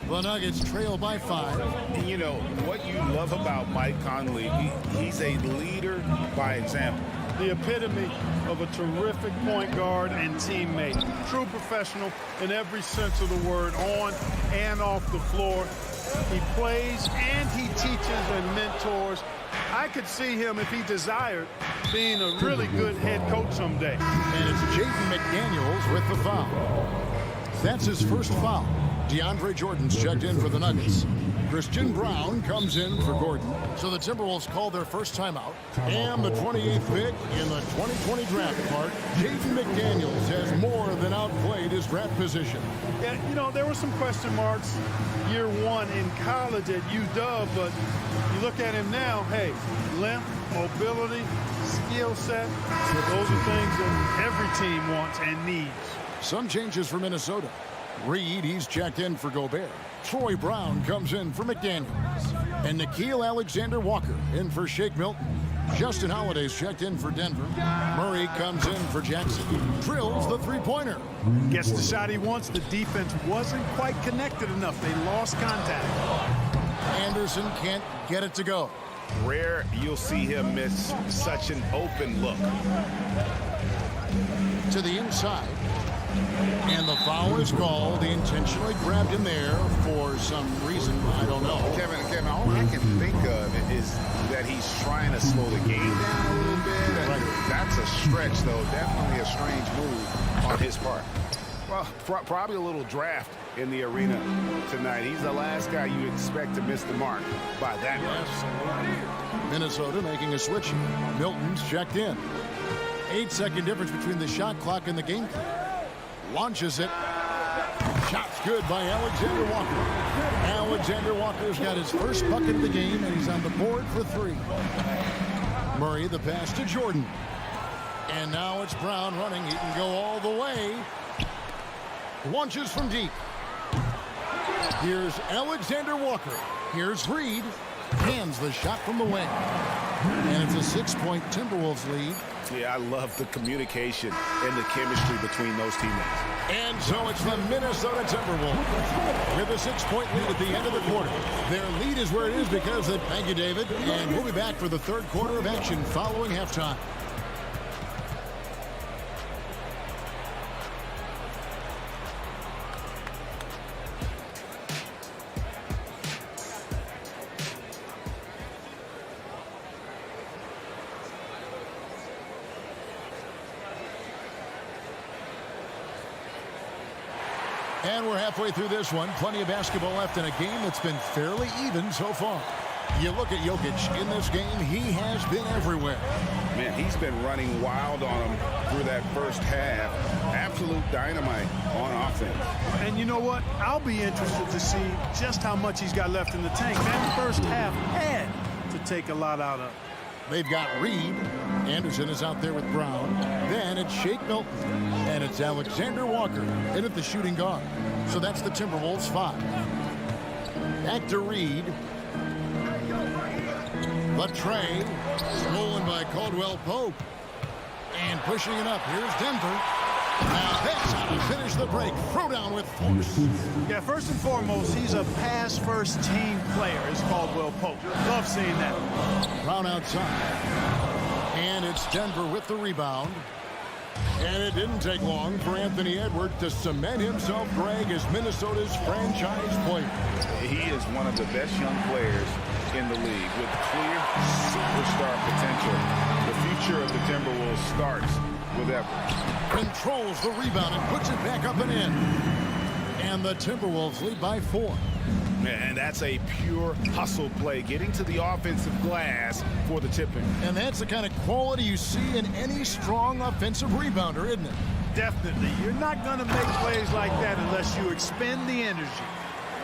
The Nuggets trail by 5. And you know, what you love about Mike Conley, he's a leader by example. The epitome of a terrific point guard and teammate. True professional in every sense of the word, on and off the floor. He plays and he teaches and mentors. I could see him, if he desired, being a really good head coach someday. And it's Jaden McDaniels with the foul. That's his first foul. DeAndre Jordan's checked in for the Nuggets. Christian Brown comes in for Gordon. So the Timberwolves call their first timeout. And the 28th pick in the 2020 draft, Mark, Jaden McDaniels has more than outplayed his draft position. Yeah, you know, there were some question marks year one in college at UW, but you look at him now, hey, length, mobility, skill set, those are things that every team wants and needs. Some changes for Minnesota. Reed, he's checked in for Gobert. Troy Brown comes in for McDaniels. And Nickeil Alexander-Walker in for Shake Milton. Justin Holiday's checked in for Denver. Murray comes in for Jackson. Drills the three-pointer. Gets the shot he wants. The defense wasn't quite connected enough. They lost contact. Anderson can't get it to go. Rare you'll see him miss such an open look. To the inside. And the foul is called. He intentionally grabbed him there for some reason. I don't know. Kevin, all I can think of is that he's trying to slow the game down a little bit. Right. That's a stretch, though. Definitely a strange move on his part. Well, probably a little draft in the arena tonight. He's the last guy you expect to miss the mark by that much. Minnesota making a switch. Milton's checked in. 8-second difference between the shot clock and the game clock. Launches it. Shot's good by Alexander Walker. Alexander Walker's got his first bucket of the game, and he's on the board for 3. Murray, the pass to Jordan. And now it's Brown running. He can go all the way. Launches from deep. Here's Alexander Walker. Here's Reed. Hands the shot from the wing. And it's a 6-point Timberwolves lead. Yeah, I love the communication and the chemistry between those teammates. And so it's the Minnesota Timberwolves with a 6-point lead at the end of the quarter. Their lead is where it is because of, thank you, David. And we'll be back for the third quarter of action following halftime. And we're halfway through this one. Plenty of basketball left in a game that's been fairly even so far. You look at Jokic in this game, he has been everywhere. Man, he's been running wild on him through that first half. Absolute dynamite on offense. And you know what? I'll be interested to see just how much he's got left in the tank. That first half had to take a lot out of. They've got Reed. Anderson is out there with Brown. Then it's Shake Milton. And it's Alexander Walker in at the shooting guard. So that's the Timberwolves 5. Back to Reed. The tray. Stolen by Caldwell Pope. And pushing it up. Here's Denver. Now that's how to finish the break. Throw down with force. Yeah, first and foremost, he's a pass-first team player, is Caldwell Pope. Love seeing that. Brown outside. And it's Denver with the rebound. And it didn't take long for Anthony Edwards to cement himself, Greg, as Minnesota's franchise player. He is one of the best young players in the league with clear superstar potential. The future of the Timberwolves starts with Edwards. Controls the rebound and puts it back up and in. And the Timberwolves lead by 4. Man, that's a pure hustle play, getting to the offensive glass for the tipping. And that's the kind of quality you see in any strong offensive rebounder, isn't it? Definitely. You're not going to make plays like that unless you expend the energy.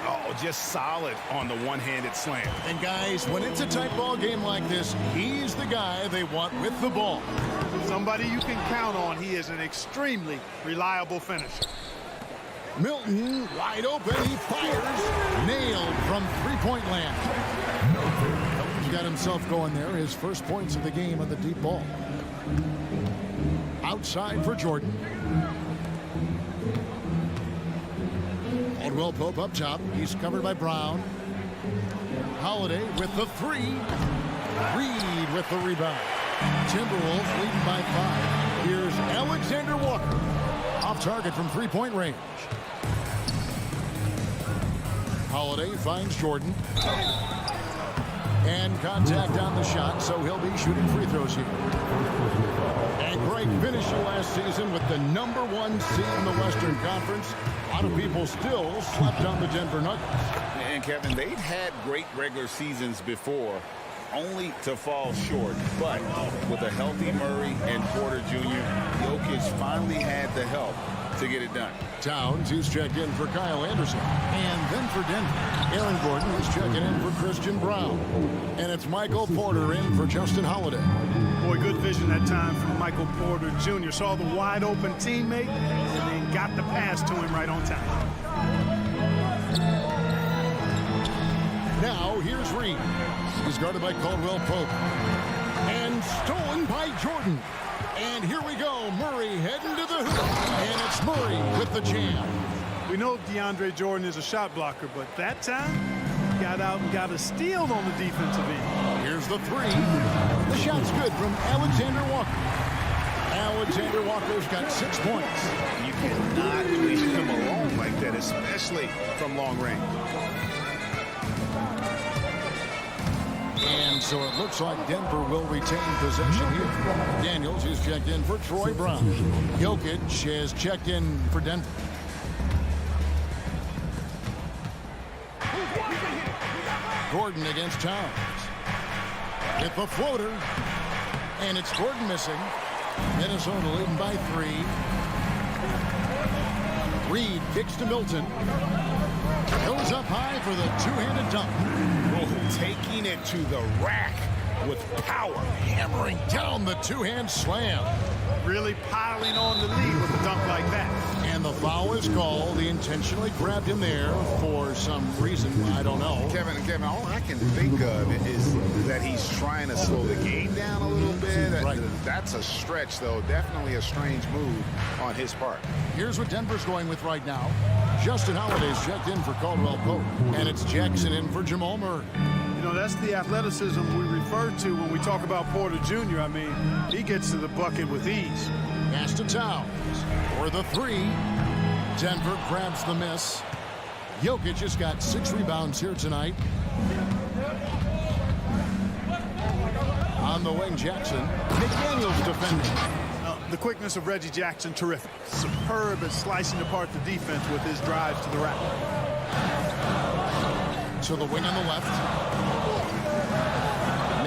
Oh, just solid on the one-handed slam. And guys, when it's a tight ball game like this, he's the guy they want with the ball. Somebody you can count on. He is an extremely reliable finisher. Milton wide open. He fires. Nailed from three-point land. Milton's got himself going there. His first points of the game on the deep ball. Outside for Jordan. Caldwell Pope up top. He's covered by Brown. Holiday with the three. Reed with the rebound. Timberwolves leading by 5. Here's Alexander Walker. Off target from three-point range. Holiday finds Jordan. And contact on the shot, so he'll be shooting free throws here. And great finish last season with the #1 seed in the Western Conference. A lot of people still slept on the Denver Nuggets. And Kevin, they've had great regular seasons before, only to fall short. But with a healthy Murray and Porter Jr., Jokic finally had the help to get it done. Towns, he's checked in for Kyle Anderson. And then for Denver, Aaron Gordon is checking in for Christian Brown. And it's Michael Porter in for Justin Holiday. Boy, good vision that time from Michael Porter Jr. Saw the wide open teammate and then got the pass to him right on time. Now here's Reed. He's guarded by Caldwell Pope. And stolen by Jordan. And here we go. Murray heading to the hoop. And it's Murray with the jam. We know DeAndre Jordan is a shot blocker, but that time he got out and got a steal on the defensive end. Here's the three. The shot's good from Alexander Walker. Alexander Walker's got 6 points. You cannot leave him alone like that, especially from long range. And so it looks like Denver will retain possession here. Daniels is checked in for Troy Brown. Jokic has checked in for Denver. Gordon against Towns. With the floater. And it's Gordon missing. Minnesota leading by 3. Reed kicks to Milton. Goes up high for the two-handed dunk. Taking it to the rack with power. Hammering down the two-hand slam. Really piling on the lead with a dunk like that. And the foul is called. He intentionally grabbed him there for some reason. I don't know. Kevin, all I can think of is that he's trying to slow the game down a little bit. Right. That's a stretch, though. Definitely a strange move on his part. Here's what Denver's going with right now. Justin Holiday's checked in for Caldwell Pope. And it's Jackson in for Jamal Murray. You know, that's the athleticism we refer to when we talk about Porter Jr. I mean, he gets to the bucket with ease. Pass to Towns for the three. Denver grabs the miss. Jokic has got 6 rebounds here tonight. On the wing, Jackson. McDaniels defending. The quickness of Reggie Jackson, terrific. Superb at slicing apart the defense with his drives to the rack. To the wing on the left.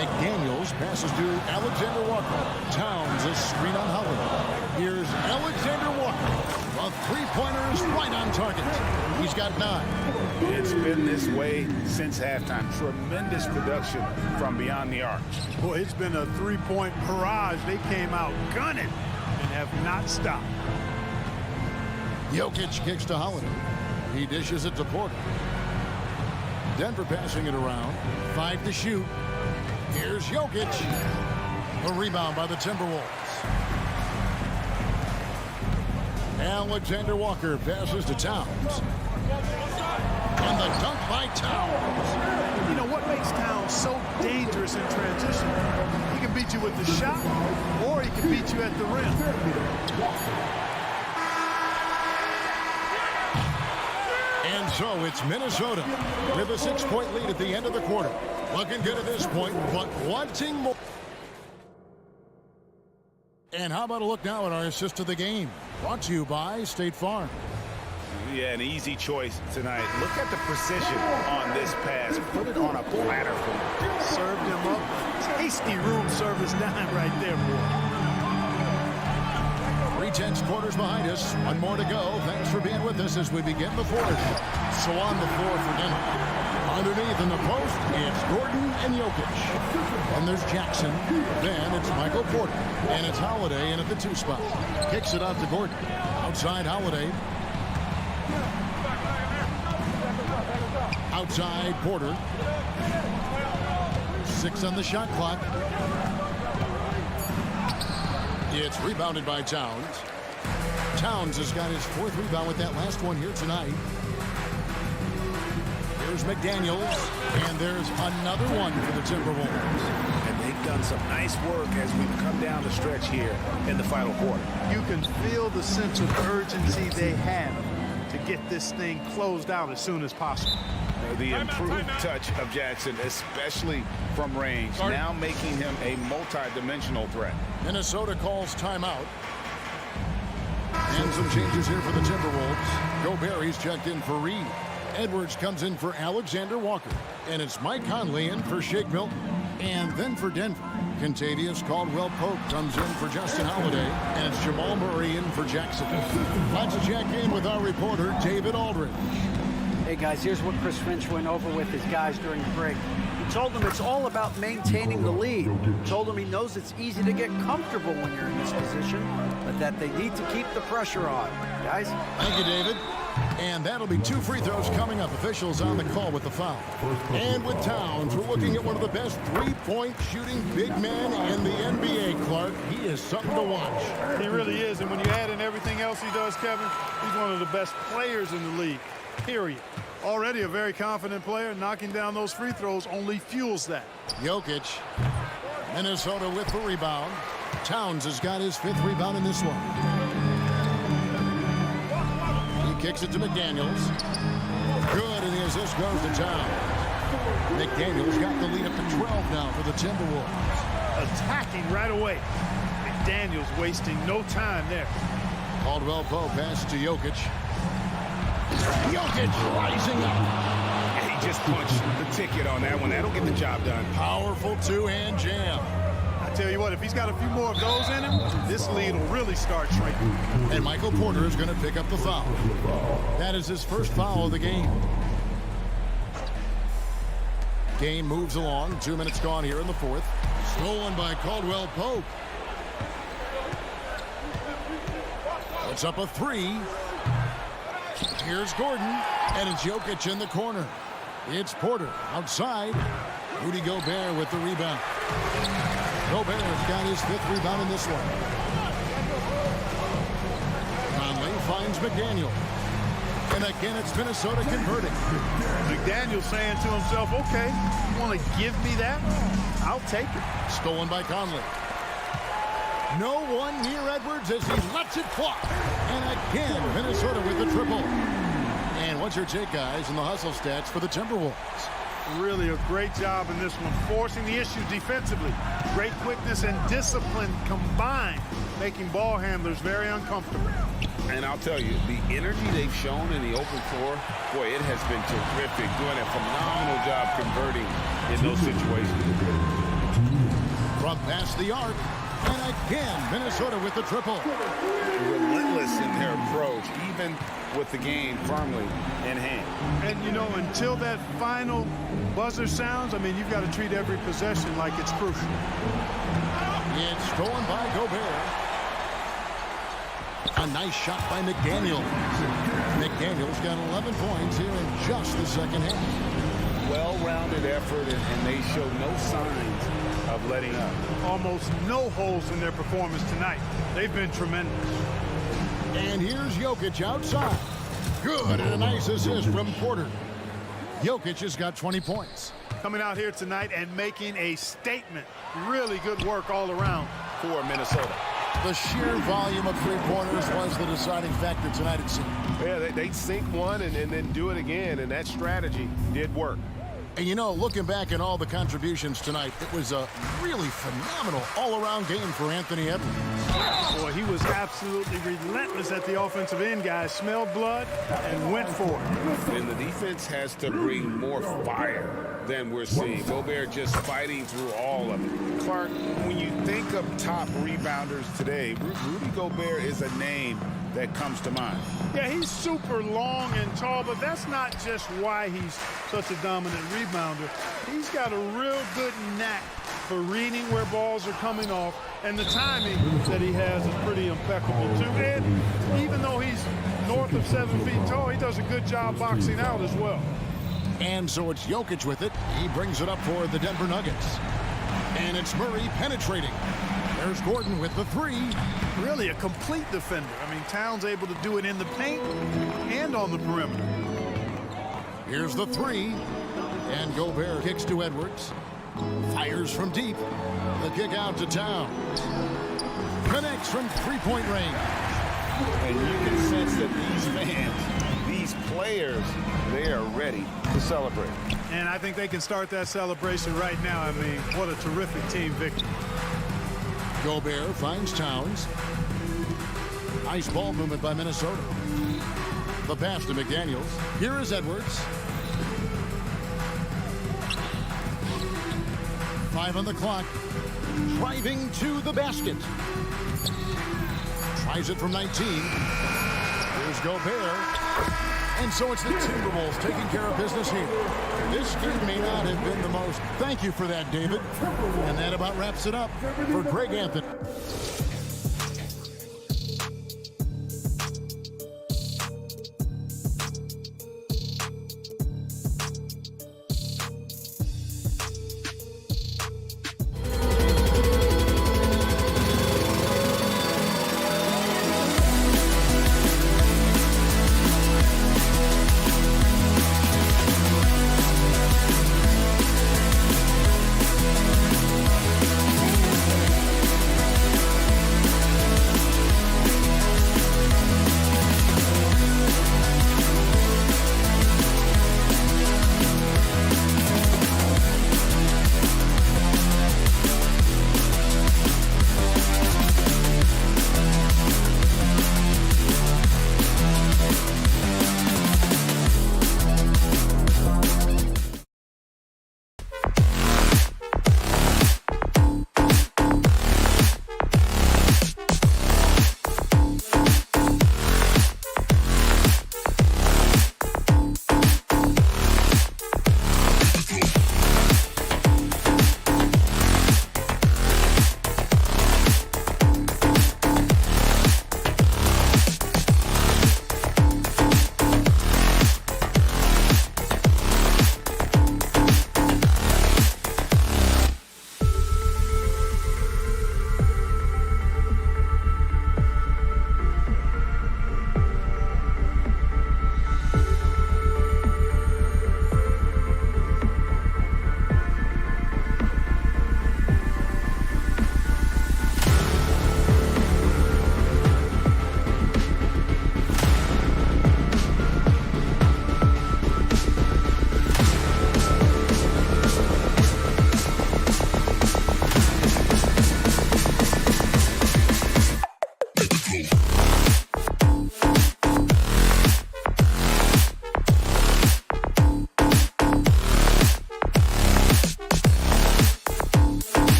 McDaniels passes to Alexander Walker. Towns a screen on Holiday. Here's Alexander Walker. A three-pointer is right on target. He's got 9. It's been this way since halftime. Tremendous production from beyond the arc. Boy, it's been a three-point barrage. They came out gunning and have not stopped. Jokic kicks to Holiday. He dishes it to Porter. Denver passing it around. 5 to shoot. Here's Jokic. A rebound by the Timberwolves. Alexander Walker passes to Towns. And the dunk by Towns. You know what makes Towns so dangerous in transition? He can beat you with the shot, or he can beat you at the rim. And so it's Minnesota with a 6-point lead at the end of the quarter. Looking good at this point, but wanting more. And how about a look now at our assist of the game? Brought to you by State Farm. Yeah, an easy choice tonight. Look at the precision on this pass. Put it on a platter for him. Served him up. Tasty room service dime right there, boy. 3 tense quarters behind us. One more to go. Thanks for being with us as we begin the fourth. So on the floor for Denver. Underneath in the post, it's Gordon and Jokic. And there's Jackson. Then it's Michael Porter. And it's Holiday in at the 2 spot. Kicks it out to Gordon. Outside Holiday. Outside Porter. 6 on the shot clock. It's rebounded by Towns. Towns has got his 4th rebound with that last one here tonight. There's McDaniels, and there's another one for the Timberwolves. And they've done some nice work as we come down the stretch here in the final quarter. You can feel the sense of urgency they have to get this thing closed out as soon as possible. The improved touch of Jackson, especially from range, now making him a multi-dimensional threat. Minnesota calls timeout. And some changes here for the Timberwolves. Gobert, he's checked in for Reed. Edwards comes in for Alexander Walker. And it's Mike Conley in for Shake Milton. And then for Denver, Kentavious Caldwell-Pope comes in for Justin Holiday. And it's Jamal Murray in for Jackson. Let's check in with our reporter, David Aldridge. Hey, guys, here's what Chris Finch went over with his guys during the break. He told them it's all about maintaining the lead. He told them he knows it's easy to get comfortable when you're in this position, but that they need to keep the pressure on. Guys? Thank you, David. And that'll be 2 free throws coming up. Officials on the call with the foul. And with Towns, we're looking at one of the best 3-point shooting big men in the NBA, Clark. He is something to watch. He really is, and when you add in everything else he does, Kevin, he's one of the best players in the league, period. Already a very confident player. Knocking down those free throws only fuels that. Jokic, Minnesota with the rebound. Towns has got his 5th rebound in this one. He kicks it to McDaniels. Good, and the assist goes to Towns. McDaniels got the lead up to 12 now for the Timberwolves. Attacking right away. McDaniels wasting no time there. Caldwell-Pope pass to Jokic. Jokic rising up. And he just punched the ticket on that one. That'll get the job done. Powerful 2-hand jam. I tell you what, if he's got a few more of those in him, this lead will really start shrinking. And Michael Porter is going to pick up the foul. That is his 1st foul of the game. Game moves along. 2 minutes gone here in the 4th. Stolen by Caldwell-Pope. Puts up a 3. Here's Gordon, and it's Jokic in the corner. It's Porter outside. Rudy Gobert with the rebound. Gobert's got his 5th rebound in this one. Conley finds McDaniel. And again, it's Minnesota converting. McDaniel saying to himself, okay, you want to give me that? I'll take it. Stolen by Conley. No one near Edwards as he lets it fly. And again, Minnesota with the triple. And what's your take, guys, in the hustle stats for the Timberwolves? Really a great job in this one, forcing the issue defensively. Great quickness and discipline combined, making ball handlers very uncomfortable. And I'll tell you, the energy they've shown in the open floor, boy, it has been terrific. Doing a phenomenal job converting in those situations. From past the arc. And again, Minnesota with the triple. Relentless in their approach, even with the game firmly in hand. And, you know, until that final buzzer sounds, I mean, you've got to treat every possession like it's crucial. It's stolen by Gobert. A nice shot by McDaniels. McDaniels got 11 points here in just the 2nd half. Well-rounded effort, and they show no signs of letting up. Almost no holes in their performance tonight. They've been tremendous. And here's Jokic outside. Good, and a nice assist from Porter. Jokic has got 20 points. Coming out here tonight and making a statement. Really good work all around for Minnesota. The sheer volume of 3-pointers was the deciding factor tonight, it seemed. Yeah, they sink one and then do it again, and that strategy did work. And you know, looking back at all the contributions tonight, it was a really phenomenal all-around game for Anthony Edwards. Boy, he was absolutely relentless at the offensive end, guys. Smelled blood and went for it. And the defense has to bring more fire than we're seeing. Gobert just fighting through all of it. Clark, when you think of top rebounders today, Rudy Gobert is a name that comes to mind. Yeah, he's super long and tall, but that's not just why he's such a dominant rebounder. He's got a real good knack for reading where balls are coming off, and the timing that he has is pretty impeccable too. And even though he's north of 7 feet tall, he does a good job boxing out as well. And so it's Jokic with it. He brings it up for the Denver Nuggets. And it's Murray penetrating. There's Gordon with the three. Really a complete defender. I mean, Towns able to do it in the paint and on the perimeter. Here's the three. And Gobert kicks to Edwards. Fires from deep. The kick out to Towns. Connects from three-point range. And you can sense that these fans, these players, they are ready to celebrate. And I think they can start that celebration right now. I mean, what a terrific team victory. Gobert finds Towns. Nice ball movement by Minnesota. The pass to McDaniels. Here is Edwards. 5 on the clock. Driving to the basket. Tries it from 19. Here's Gobert. And so it's the Timberwolves taking care of business here. This game may not have been the most. Thank you for that, David. And that about wraps it up for Greg Anthony.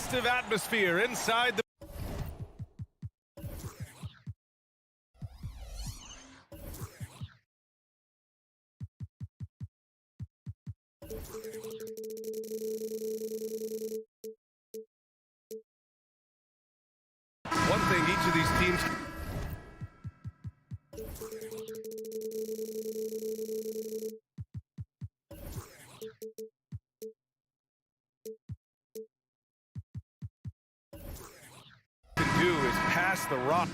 festive atmosphere inside the... One thing each of these teams can do is pass the rock.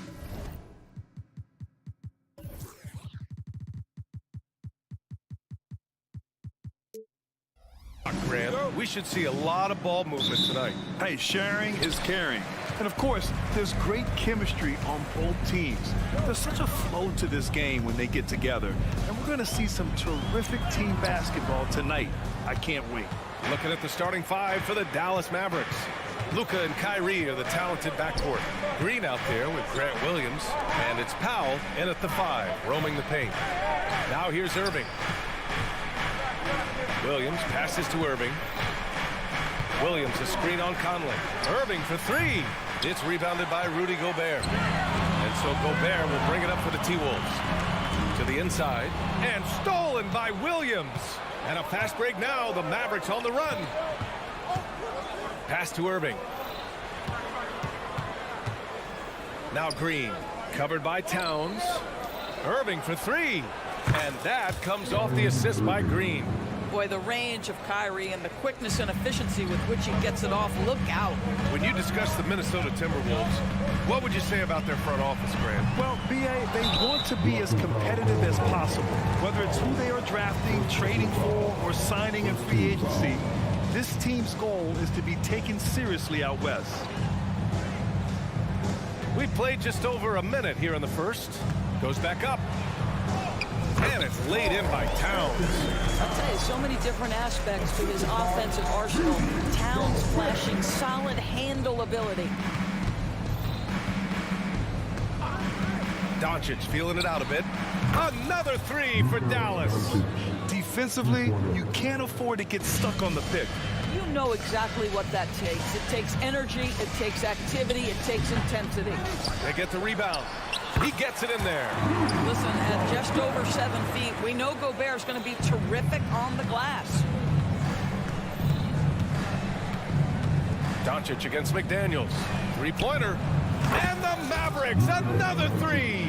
Grant, we should see a lot of ball movement tonight. Hey, sharing is caring. And of course, there's great chemistry on both teams. There's such a flow to this game when they get together. And we're going to see some terrific team basketball tonight. I can't wait. Looking at the starting five for the Dallas Mavericks. Luka and Kyrie are the talented backcourt. Green out there with Grant Williams. And it's Powell in at the 5, roaming the paint. Now here's Irving. Williams passes to Irving. Williams a screen on Conley. Irving for 3. It's rebounded by Rudy Gobert. And so Gobert will bring it up for the T-Wolves. To the inside. And stolen by Williams. And a fast break now. The Mavericks on the run. Pass to Irving. Now Green. Covered by Towns. Irving for 3. And that comes off the assist by Green. Boy, the range of Kyrie and the quickness and efficiency with which he gets it off. Look out. When you discuss the Minnesota Timberwolves, what would you say about their front office, Grant? Well, B.A., they want to be as competitive as possible. Whether it's who they are drafting, trading for, or signing in free agency, this team's goal is to be taken seriously out west. We played just over a minute here in the first. Goes back up. And it's laid in by Towns. I'll tell you, so many different aspects to his offensive arsenal. Towns flashing solid handle ability. Doncic feeling it out a bit. Another 3 for Dallas. Defensively, you can't afford to get stuck on the pick. You know exactly what that takes. It takes energy, it takes activity, it takes intensity. They get the rebound. He gets it in there. Listen, at just over 7 feet, we know Gobert's going to be terrific on the glass. Doncic against McDaniels. 3-pointer. And the Mavericks, another 3.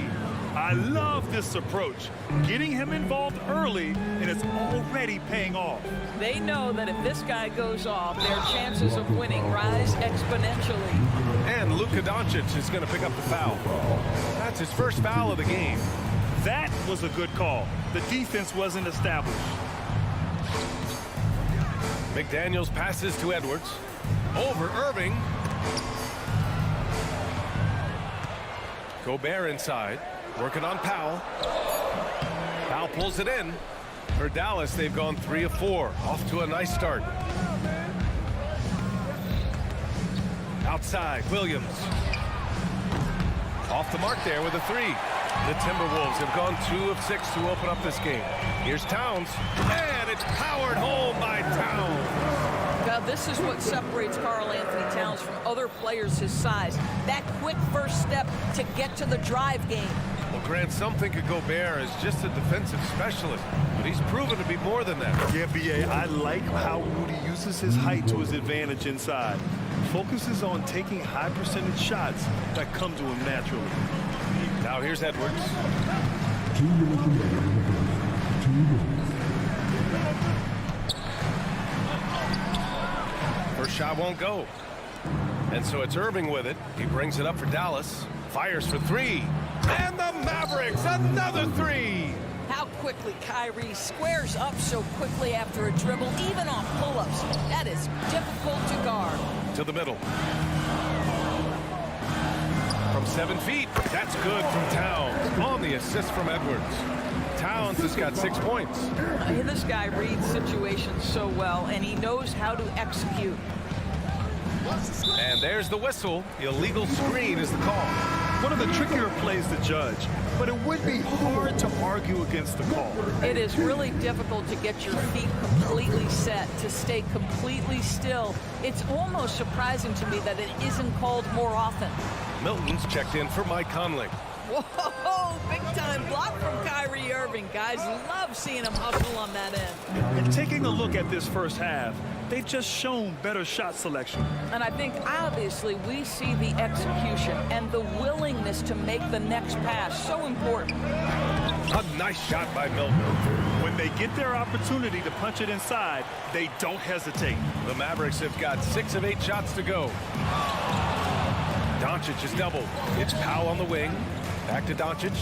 I love this approach. Getting him involved early, and it's already paying off. They know that if this guy goes off, their chances of winning rise exponentially. And Luka Doncic is going to pick up the foul. That's his first foul of the game. That was a good call. The defense wasn't established. McDaniels passes to Edwards. Over Irving. Gobert inside. Working on Powell. Powell pulls it in. For Dallas, they've gone 3 of 4. Off to a nice start. Outside, Williams. Off the mark there with a 3. The Timberwolves have gone 2 of 6 to open up this game. Here's Towns. And it's powered home by Towns. Now, this is what separates Karl-Anthony Towns from other players his size. That quick first step to get to the drive game. Well, Grant, some think of Gobert as just a defensive specialist, but he's proven to be more than that. Yeah, B.A., I like how Rudy uses his height to his advantage inside. Focuses on taking high percentage shots that come to him naturally. Now here's Edwards. First shot won't go. And so it's Irving with it. He brings it up for Dallas. Fires for 3. And the Mavericks, another 3. How quickly Kyrie squares up so quickly after a dribble, even on pull-ups. That is difficult to guard. To the middle. From 7 feet. That's good from Towns. On the assist from Edwards. Towns has got 6 points. This guy reads situations so well, and he knows how to execute. And there's the whistle. Illegal screen is the call. One of the trickier plays to judge, but it would be hard to argue against the call. It is really difficult to get your feet completely set, to stay completely still. It's almost surprising to me that it isn't called more often. Milton's checked in for Mike Conley. Whoa, big time block from Kyrie Irving. Guys love seeing him hustle on that end. And taking a look at this first half, they've just shown better shot selection. And I think obviously we see the execution and the willingness to make the next pass so important. A nice shot by Milton. When they get their opportunity to punch it inside, they don't hesitate. The Mavericks have got 6 of 8 shots to go. Doncic is doubled. It's Powell on the wing. Back to Doncic.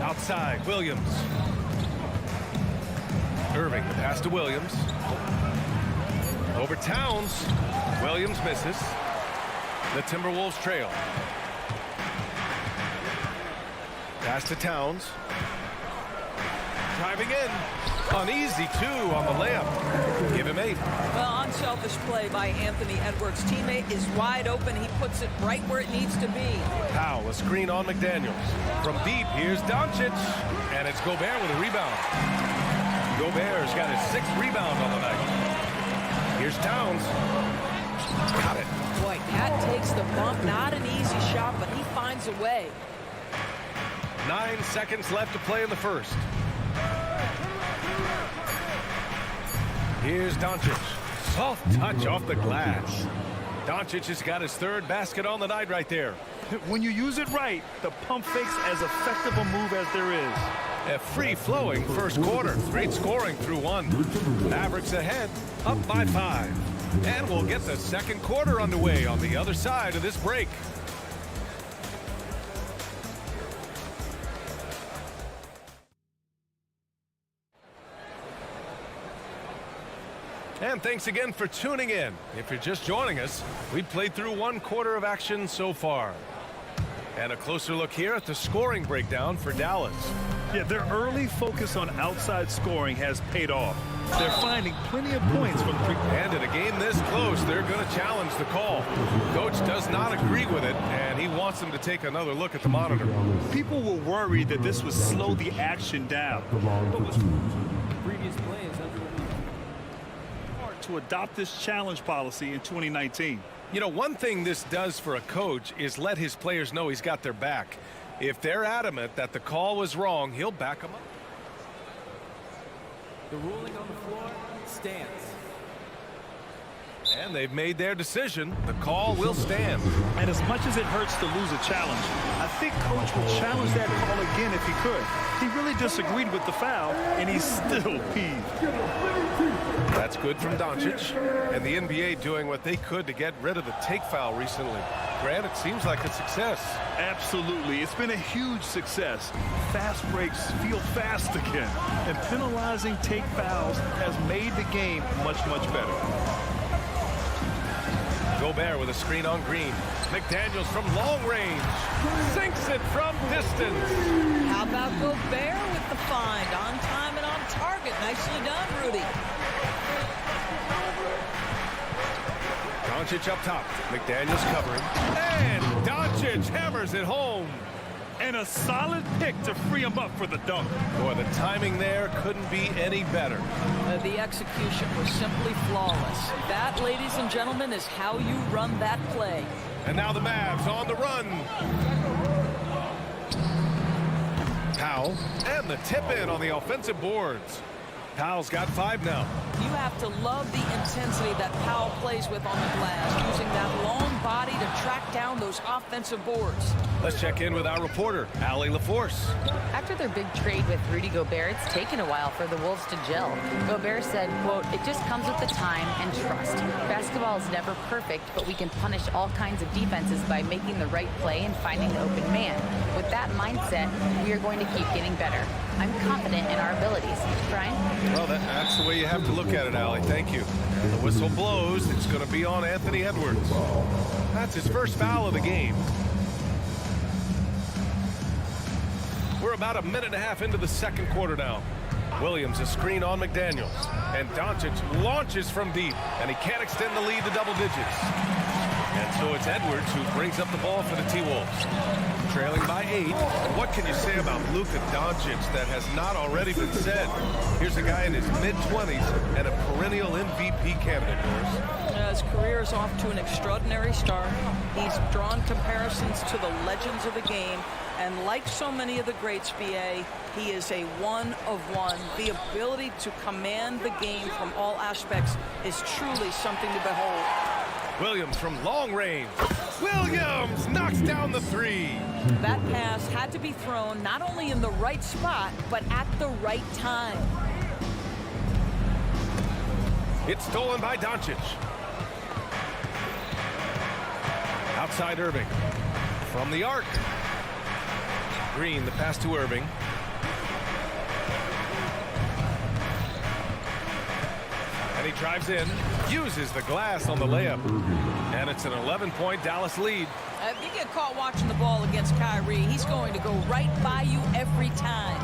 Outside, Williams. Irving, the pass to Williams. Over Towns. Williams misses. The Timberwolves trail. Pass to Towns. Driving in. Uneasy, too, on the layup. Give him 8. Well, unselfish play by Anthony Edwards. Teammate is wide open. He puts it right where it needs to be. Powell, a screen on McDaniels. From deep, here's Doncic. And it's Gobert with a rebound. Gobert's got his 6th rebound on the night. Here's Towns. Got it. Boy, Cat takes the bump. Not an easy shot, but he finds a way. 9 seconds left to play in the first. Here's Doncic. Soft touch off the glass. Doncic has got his 3rd basket on the night right there. When you use it right, the pump fake's as effective a move as there is. A free-flowing first quarter. Great scoring through 1. Mavericks ahead, up by 5. And we'll get the second quarter underway on the other side of this break. And thanks again for tuning in. If you're just joining us, we've played through 1 quarter of action so far. And a closer look here at the scoring breakdown for Dallas. Yeah, their early focus on outside scoring has paid off. They're finding plenty of points from 3. And in a game this close, they're going to challenge the call. Coach does not agree with it, and he wants them to take another look at the monitor. People were worried that this would slow the action down. Previous plays to adopt this challenge policy in 2019. You know, one thing this does for a coach is let his players know he's got their back. If they're adamant that the call was wrong, he'll back them up. The ruling on the floor stands. And they've made their decision. The call will stand. And as much as it hurts to lose a challenge, I think Coach would challenge that call again if he could. He really disagreed with the foul, and he's still peeved. That's good from Doncic. And the NBA doing what they could to get rid of the take foul recently. Grant, it seems like a success. Absolutely. It's been a huge success. Fast breaks feel fast again. And penalizing take fouls has made the game much, much better. Gobert with a screen on Green. McDaniels from long range. Sinks it from distance. How about Gobert with the find? On time and on target. Nicely done, Rudy. Doncic up top. McDaniels covering. And Doncic hammers it home. And a solid pick to free him up for the dunk. Boy, the timing there couldn't be any better. The execution was simply flawless. That, ladies and gentlemen, is how you run that play. And now the Mavs on the run. Powell and the tip in on the offensive boards. Powell's got 5 now. You have to love the intensity that Powell plays with on the glass, using that long body to track down those offensive boards. Let's check in with our reporter, Allie LaForce. After their big trade with Rudy Gobert, it's taken a while for the Wolves to gel. Gobert said, quote, "It just comes with the time and trust. Basketball is never perfect, but we can punish all kinds of defenses by making the right play and finding the open man. With that mindset, we are going to keep getting better. I'm confident in our abilities." Brian? Well, that's the way you have to look at it, Allie. Thank you. The whistle blows. It's going to be on Anthony Edwards. That's his first foul of the game. We're about a minute and a half into the second quarter now. Williams a screen on McDaniels. And Doncic launches from deep. And he can't extend the lead to double digits. And so it's Edwards who brings up the ball for the T-Wolves. Trailing by 8. What can you say about Luka Doncic that has not already been said? Here's a guy in his mid-20s and a perennial MVP candidate, Norris. His career is off to an extraordinary start. He's drawn comparisons to the legends of the game. And like so many of the greats, BA, he is a one of one. The ability to command the game from all aspects is truly something to behold. Williams from long range. Williams knocks down the 3. That pass had to be thrown not only in the right spot, but at the right time. It's stolen by Doncic. Outside Irving. From the arc. Green, the pass to Irving. And he drives in, uses the glass on the layup. And it's an 11-point Dallas lead. If you get caught watching the ball against Kyrie, he's going to go right by you every time.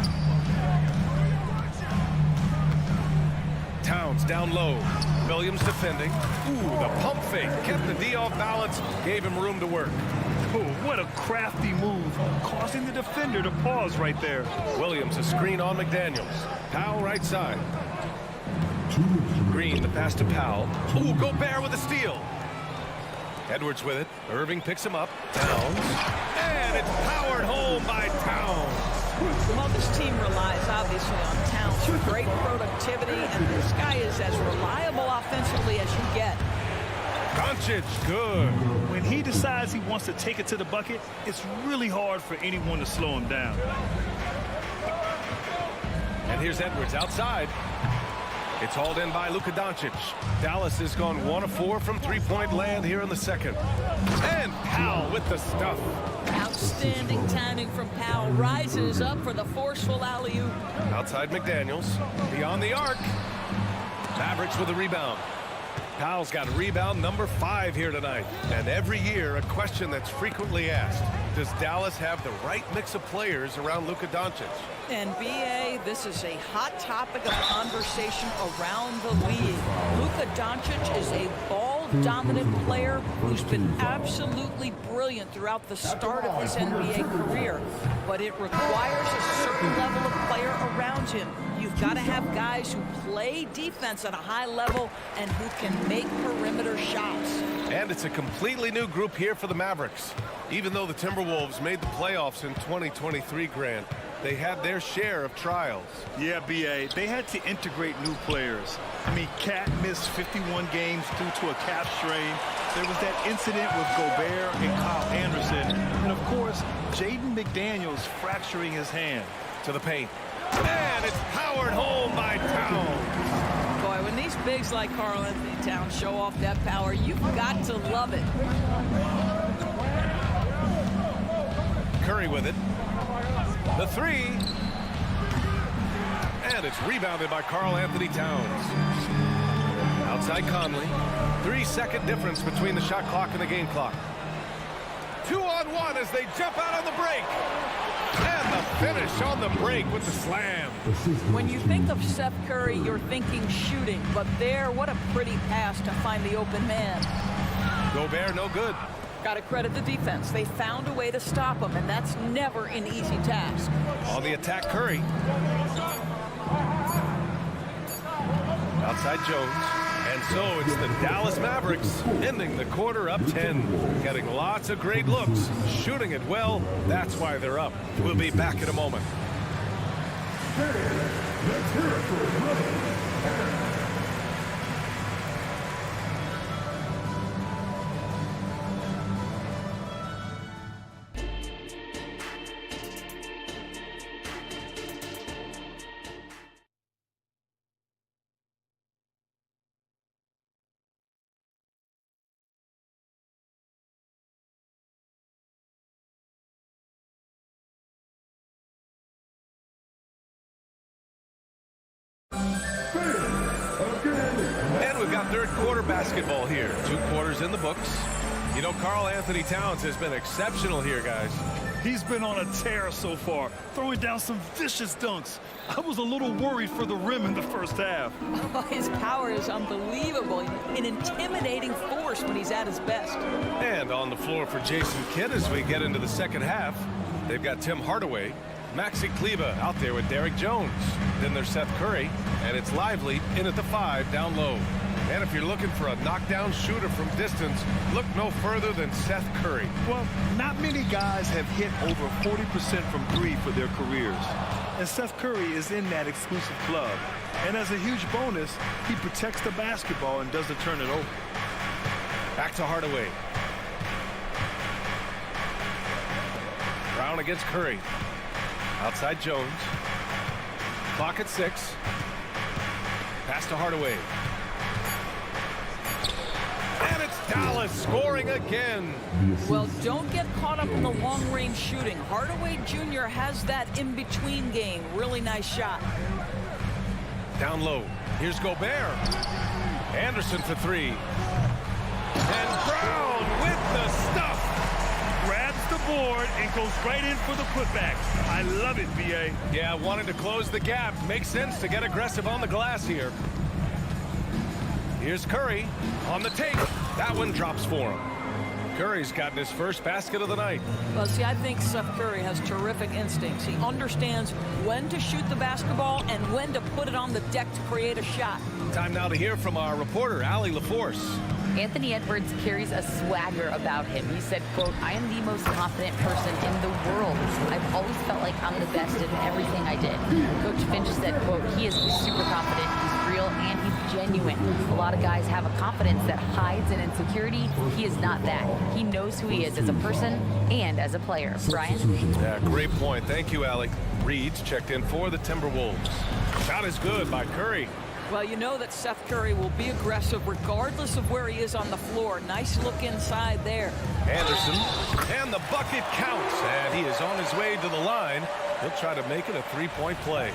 Towns down low. Williams defending. Ooh, the pump fake. Kept the D off balance. Gave him room to work. Oh, what a crafty move, causing the defender to pause right there. Williams a screen on McDaniels. Powell right side. Green, the pass to Powell. Ooh, Gobert with a steal. Edwards with it. Irving picks him up. Towns. And it's powered home by Towns. Well, this team relies obviously on Towns for great productivity, and this guy is as reliable offensively as you get. Doncic, good. When he decides he wants to take it to the bucket, it's really hard for anyone to slow him down. And here's Edwards outside. It's hauled in by Luka Doncic. Dallas has gone 1 of 4 from three-point land here in the second. And Powell with the stuff. Outstanding timing from Powell. Rises up for the forceful alley-oop. Outside McDaniels. Beyond the arc. Mavericks with a rebound. Powell's got rebound number 5 here tonight. And every year, a question that's frequently asked. Does Dallas have the right mix of players around Luka Doncic? And BA, this is a hot topic of conversation around the league. Luka Doncic is a ball-dominant player who's been absolutely brilliant throughout the start of his NBA career. But it requires a certain level of player around him. You've got to have guys who play defense at a high level and who can make perimeter shots. And it's a completely new group here for the Mavericks. Even though the Timberwolves made the playoffs in 2023, Grant, they had their share of trials. Yeah, B.A., they had to integrate new players. I mean, Cat missed 51 games due to a calf strain. There was that incident with Gobert and Kyle Anderson. And, of course, Jaden McDaniels fracturing his hand. To the paint. And it's powered home by Towns. Boy, when these bigs like Karl Anthony Towns show off that power, you've got to love it. Curry with it. The 3. And it's rebounded by Karl Anthony Towns. Outside Conley. 3-second difference between the shot clock and the game clock. 2-on-1 as they jump out on the break. And the finish on the break with the slam. When you think of Seth Curry, you're thinking shooting. But there, what a pretty pass to find the open man. Gobert, no good. Got to credit the defense. They found a way to stop him, and that's never an easy task. On the attack, Curry. Outside Jones. And so it's the Dallas Mavericks ending the quarter up 10. Getting lots of great looks. Shooting it well. That's why they're up. We'll be back in a moment. And we've got third quarter basketball here. 2 quarters in the books. You know, Karl Anthony Towns has been exceptional here, guys. He's been on a tear so far, throwing down some vicious dunks. I was a little worried for the rim in the first half. His power is unbelievable. An intimidating force when he's at his best. And on the floor for Jason Kidd as we get into the second half, they've got Tim Hardaway, Maxi Kleber out there with Derek Jones. Then there's Seth Curry, and it's Lively in at the 5 down low. And if you're looking for a knockdown shooter from distance, look no further than Seth Curry. Well, not many guys have hit over 40% from 3 for their careers. And Seth Curry is in that exclusive club. And as a huge bonus, he protects the basketball and doesn't turn it over. Back to Hardaway. Brown against Curry. Outside Jones. Clock at 6. Pass to Hardaway. And it's Dallas scoring again. Well, don't get caught up in the long-range shooting. Hardaway Jr. has that in-between game. Really nice shot. Down low. Here's Gobert. Anderson for 3. And Brown with the stuff. Grabs the board and goes right in for the putback. I love it, B.A. Yeah, wanted to close the gap. Makes sense to get aggressive on the glass here. Here's Curry on the take. That one drops for him. Curry's gotten his first basket of the night. Well, see, I think Seth Curry has terrific instincts. He understands when to shoot the basketball and when to put it on the deck to create a shot. Time now to hear from our reporter, Allie LaForce. Anthony Edwards carries a swagger about him. He said, quote, "I am the most confident person in the world. I've always felt like I'm the best in everything I did." Coach Finch said, quote, "He is super confident, he's real, and he's genuine. A lot of guys have a confidence that hides an insecurity. He is not that. He knows who he is as a person and as a player." Brian? Yeah, great point. Thank you, Allie. Reed's checked in for the Timberwolves. Shot is good by Curry. Well, you know that Seth Curry will be aggressive regardless of where he is on the floor. Nice look inside there. Anderson, and the bucket counts, and he is on his way to the line. He'll try to make it a three-point play.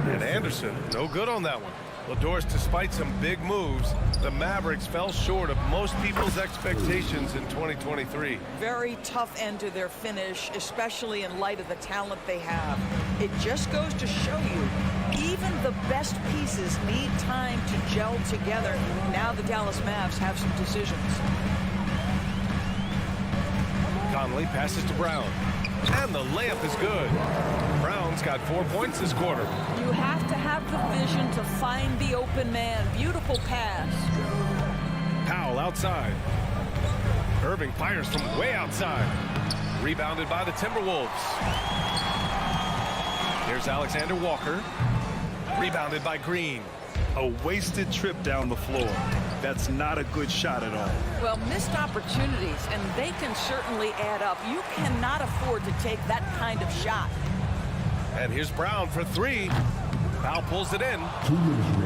And Anderson, no good on that one. Well, Doris, despite some big moves, the Mavericks fell short of most people's expectations in 2023. Very tough end to their finish, especially in light of the talent they have. It just goes to show you, even the best pieces need time to gel together. Now the Dallas Mavs have some decisions. Conley passes to Brown. And the layup is good. Brown's got 4 points this quarter. You have to have the vision to find the open man. Beautiful pass. Powell outside. Irving fires from way outside. Rebounded by the Timberwolves. Here's Alexander Walker. Rebounded by Green. A wasted trip down the floor. That's not a good shot at all. Well, missed opportunities, and they can certainly add up. You cannot afford to take that kind of shot. And here's Brown for 3. Powell pulls it in.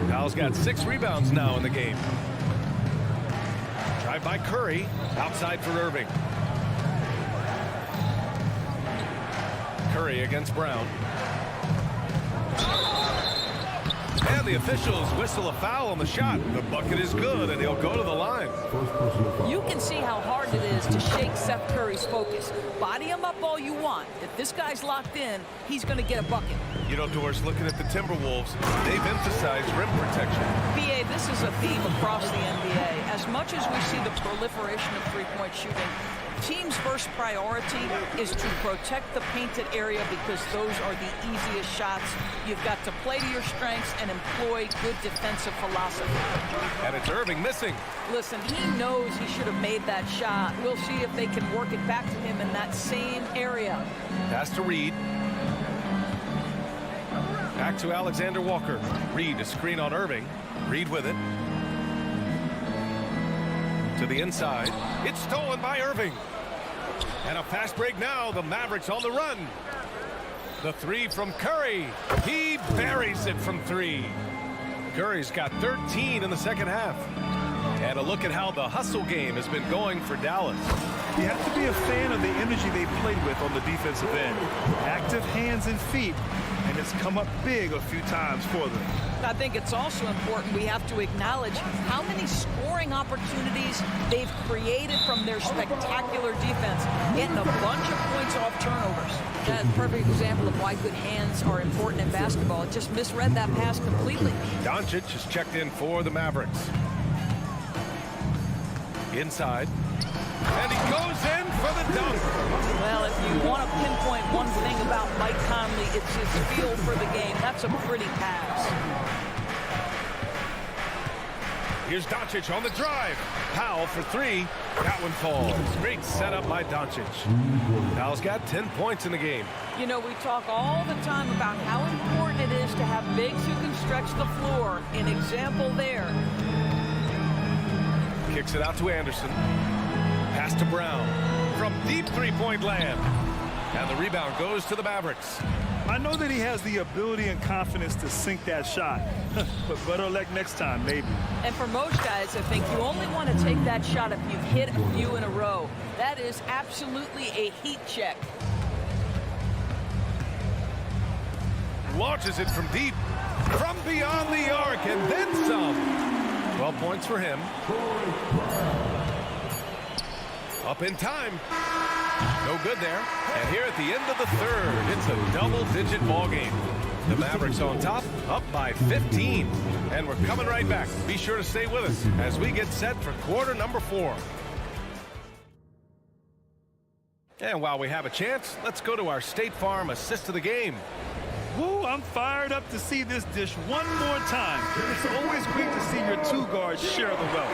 Powell's got 6 rebounds now in the game. Drive by Curry. Outside for Irving. Curry against Brown. And the officials whistle a foul on the shot. The bucket is good, and he'll go to the line. You can see how hard it is to shake Seth Curry's focus. Body him up all you want. If this guy's locked in, he's going to get a bucket. You know, Doris, looking at the Timberwolves, they've emphasized rim protection. BA, this is a theme across the NBA. As much as we see the proliferation of three-point shooting, team's first priority is to protect the painted area because those are the easiest shots. You've got to play to your strengths and employ good defensive philosophy. And it's Irving missing. Listen, he knows he should have made that shot. We'll see if they can work it back to him in that same area. Pass to Reed. Back to Alexander Walker. Reed, a screen on Irving. Reed with it. To the inside. It's stolen by Irving. And a fast break now. The Mavericks on the run. The 3 from Curry. He buries it from 3. Curry's got 13 in the second half. And a look at how the hustle game has been going for Dallas. You have to be a fan of the energy they played with on the defensive end. Active hands and feet, and it's come up big a few times for them. I think it's also important we have to acknowledge how many scoring opportunities they've created from their spectacular defense, getting a bunch of points off turnovers. That's a perfect example of why good hands are important in basketball. It just misread that pass completely. Doncic is checked in for the Mavericks. Inside. And he goes in for the dunk. Well, if you want to pinpoint one thing about Mike Conley, it's his feel for the game. That's a pretty pass. Here's Doncic on the drive. Powell for three. That one falls. Great setup by Doncic. Powell's got 10 points in the game. You know, we talk all the time about how important it is to have bigs who can stretch the floor. An example there. Kicks it out to Anderson. Pass to Brown. From deep three-point land. And the rebound goes to the Mavericks. I know that he has the ability and confidence to sink that shot. But better luck next time, maybe. And for most guys, I think you only want to take that shot if you've hit a few in a row. That is absolutely a heat check. Launches it from deep. From beyond the arc and then some. 12 points for him. Up in time. No good there. And here at the end of the third, it's a double-digit ball game. The Mavericks on top, up by 15. And we're coming right back. Be sure to stay with us as we get set for quarter number 4. And while we have a chance, let's go to our State Farm assist of the game. Woo, I'm fired up to see this dish one more time. It's always great to see your two guards share the wealth.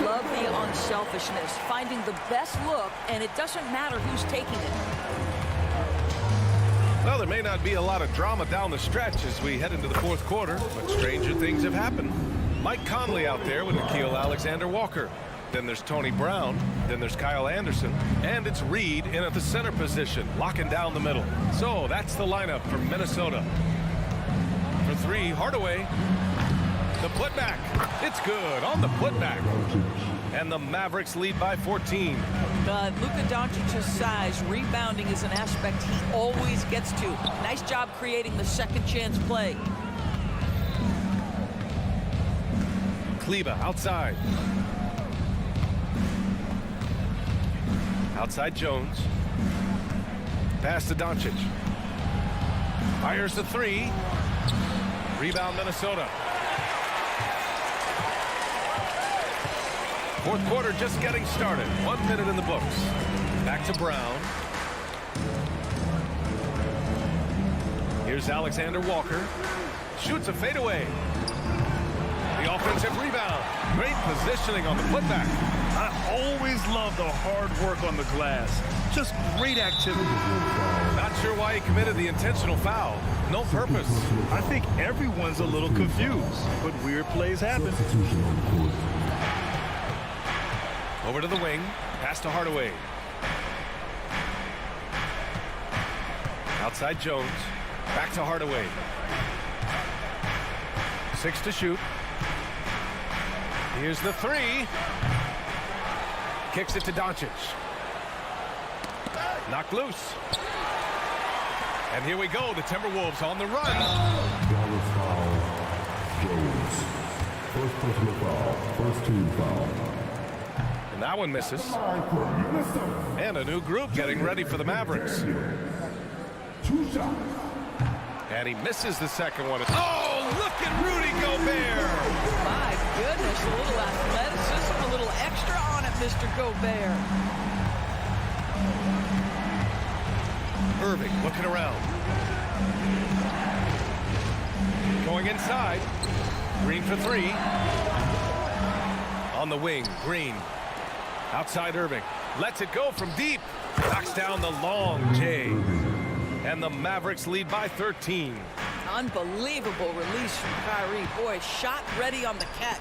You love the unselfishness, finding the best look, and it doesn't matter who's taking it. Well, there may not be a lot of drama down the stretch as we head into the fourth quarter, but stranger things have happened. Mike Conley out there with Nickeil Alexander-Walker. Then there's Tony Brown. Then there's Kyle Anderson. And it's Reed in at the center position, locking down the middle. So that's the lineup for Minnesota. For three, Hardaway. The putback. It's good on the putback. And the Mavericks lead by 14. Luka Doncic's size, rebounding is an aspect he always gets to. Nice job creating the second chance play. Kleber outside. Outside Jones. Pass to Doncic. Fires the three. Rebound Minnesota. Fourth quarter just getting started. 1 minute in the books. Back to Brown. Here's Alexander Walker. Shoots a fadeaway. The offensive rebound. Great positioning on the putback. I always love the hard work on the glass. Just great activity. Not sure why he committed the intentional foul. No purpose. I think everyone's a little confused, but weird plays happen. Over to the wing. Pass to Hardaway. Outside Jones. Back to Hardaway. 6 to shoot. Here's the three. Kicks it to Doncic. Knocked loose. And here we go. The Timberwolves on the run. Dallas foul. Jones. First personal foul. First team foul. And that one misses. And a new group getting ready for the Mavericks. 2 shots. And he misses the second one. Oh, look at Rudy Gobert. My goodness, a little athleticism, a little extra on it, Mr. Gobert. Irving looking around. Going inside. Green for three. On the wing, Green. Outside Irving. Lets it go from deep. Knocks down the long J. And the Mavericks lead by 13. Unbelievable release from Kyrie. Boy, shot ready on the catch.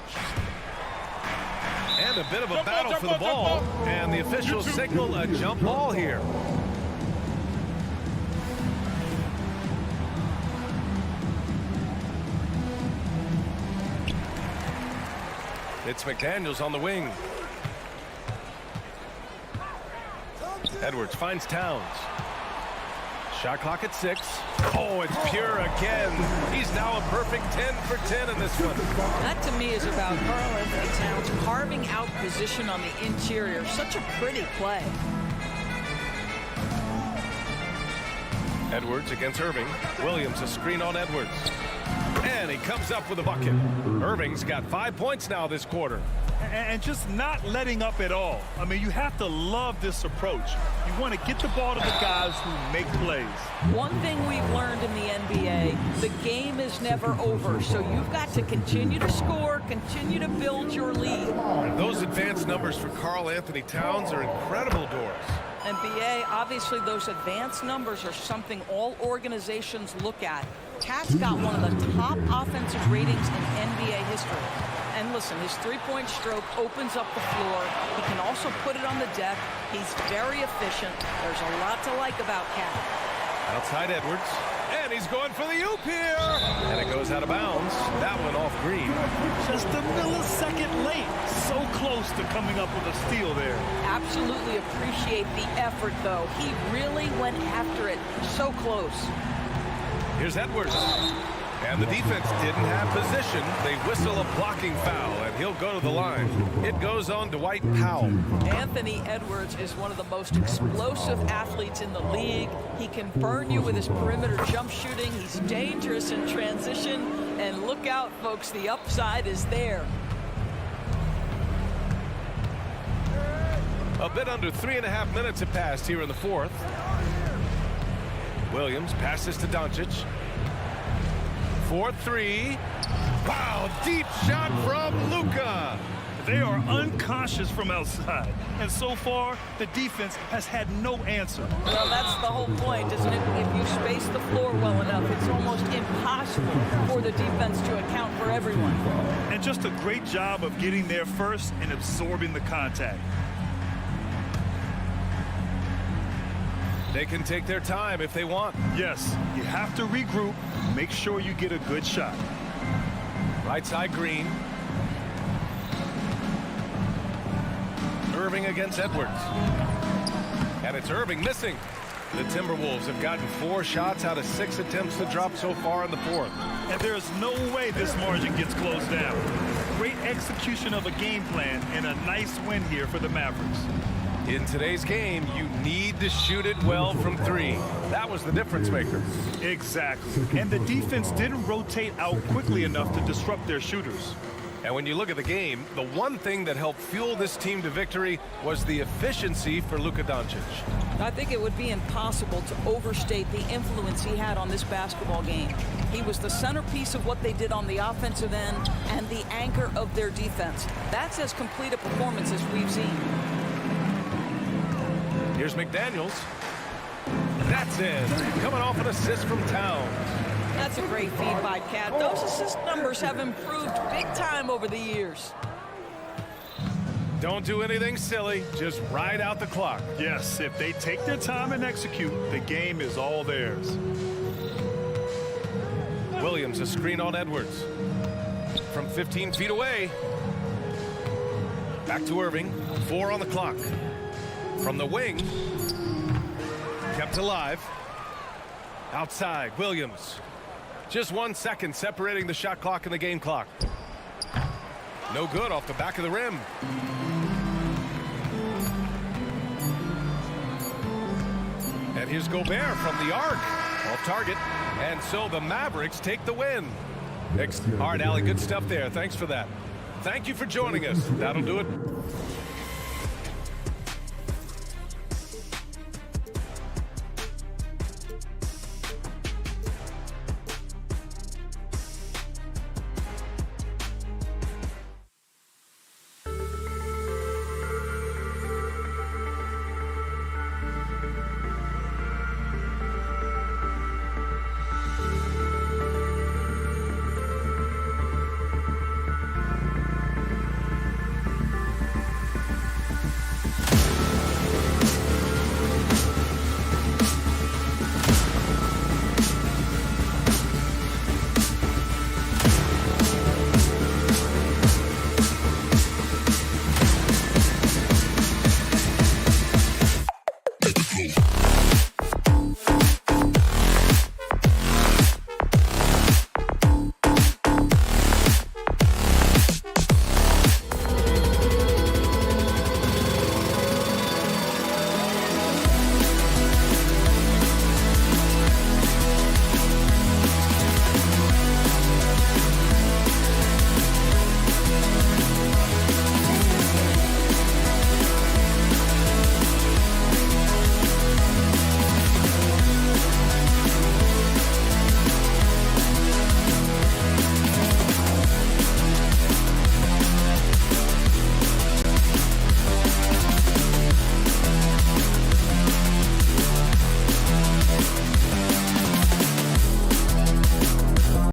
And a bit of a battle for the ball. And the officials signal a jump ball here. It's McDaniels on the wing. Edwards finds Towns. Shot clock at 6. Oh, it's pure again. He's now a perfect 10 for 10 in this one. That to me is about Karl-Anthony Towns carving out position on the interior. Such a pretty play. Edwards against Irving. Williams a screen on Edwards. And he comes up with a bucket. Irving's got 5 points now this quarter. And just not letting up at all. I mean, you have to love this approach. You want to get the ball to the guys who make plays. One thing we've learned in the NBA, the game is never over. So you've got to continue to score, continue to build your lead. And those advanced numbers for Karl-Anthony Towns are incredible, Doris. And BA, obviously those advanced numbers are something all organizations look at. Cat's got one of the top offensive ratings in NBA history. And listen, his three-point stroke opens up the floor. He can also put it on the deck. He's very efficient. There's a lot to like about Cat. Outside Edwards. And he's going for the oop here. And it goes out of bounds. That one off Green. Just a millisecond late. So close to coming up with a steal there. Absolutely appreciate the effort, though. He really went after it. So close. Here's Edwards. And the defense didn't have position. They whistle a blocking foul, and he'll go to the line. It goes on Dwight Powell. Anthony Edwards is one of the most explosive athletes in the league. He can burn you with his perimeter jump shooting. He's dangerous in transition. And look out, folks, the upside is there. A bit under 3.5 minutes have passed here in the fourth. Williams passes to Doncic. 4-3. Wow, deep shot from Luka. They are unconscious from outside. And so far, the defense has had no answer. Well, that's the whole point, isn't it? If you space the floor well enough, it's almost impossible for the defense to account for everyone. And just a great job of getting there first and absorbing the contact. They can take their time if they want. Yes, you have to regroup. Make sure you get a good shot. Right side Green. Irving against Edwards. And it's Irving missing. The Timberwolves have gotten 4 shots out of 6 attempts to drop so far in the fourth. And there's no way this margin gets closed down. Great execution of a game plan and a nice win here for the Mavericks. In today's game, you need to shoot it well from 3. That was the difference maker. Exactly. And the defense didn't rotate out quickly enough to disrupt their shooters. And when you look at the game, the one thing that helped fuel this team to victory was the efficiency for Luka Doncic. I think it would be impossible to overstate the influence he had on this basketball game. He was the centerpiece of what they did on the offensive end and the anchor of their defense. That's as complete a performance as we've seen. Here's McDaniels. That's in. Coming off an assist from Towns. That's a great feed by Cat. Those assist numbers have improved big time over the years. Don't do anything silly. Just ride out the clock. Yes, if they take their time and execute, the game is all theirs. Williams a screen on Edwards. From 15 feet away. Back to Irving. 4 on the clock. From the wing. Kept alive. Outside, Williams. Just 1 second separating the shot clock and the game clock. No good off the back of the rim. And here's Gobert from the arc. Off target. And so the Mavericks take the win. All right, Allie, good stuff there. Thanks for that. Thank you for joining us. That'll do it.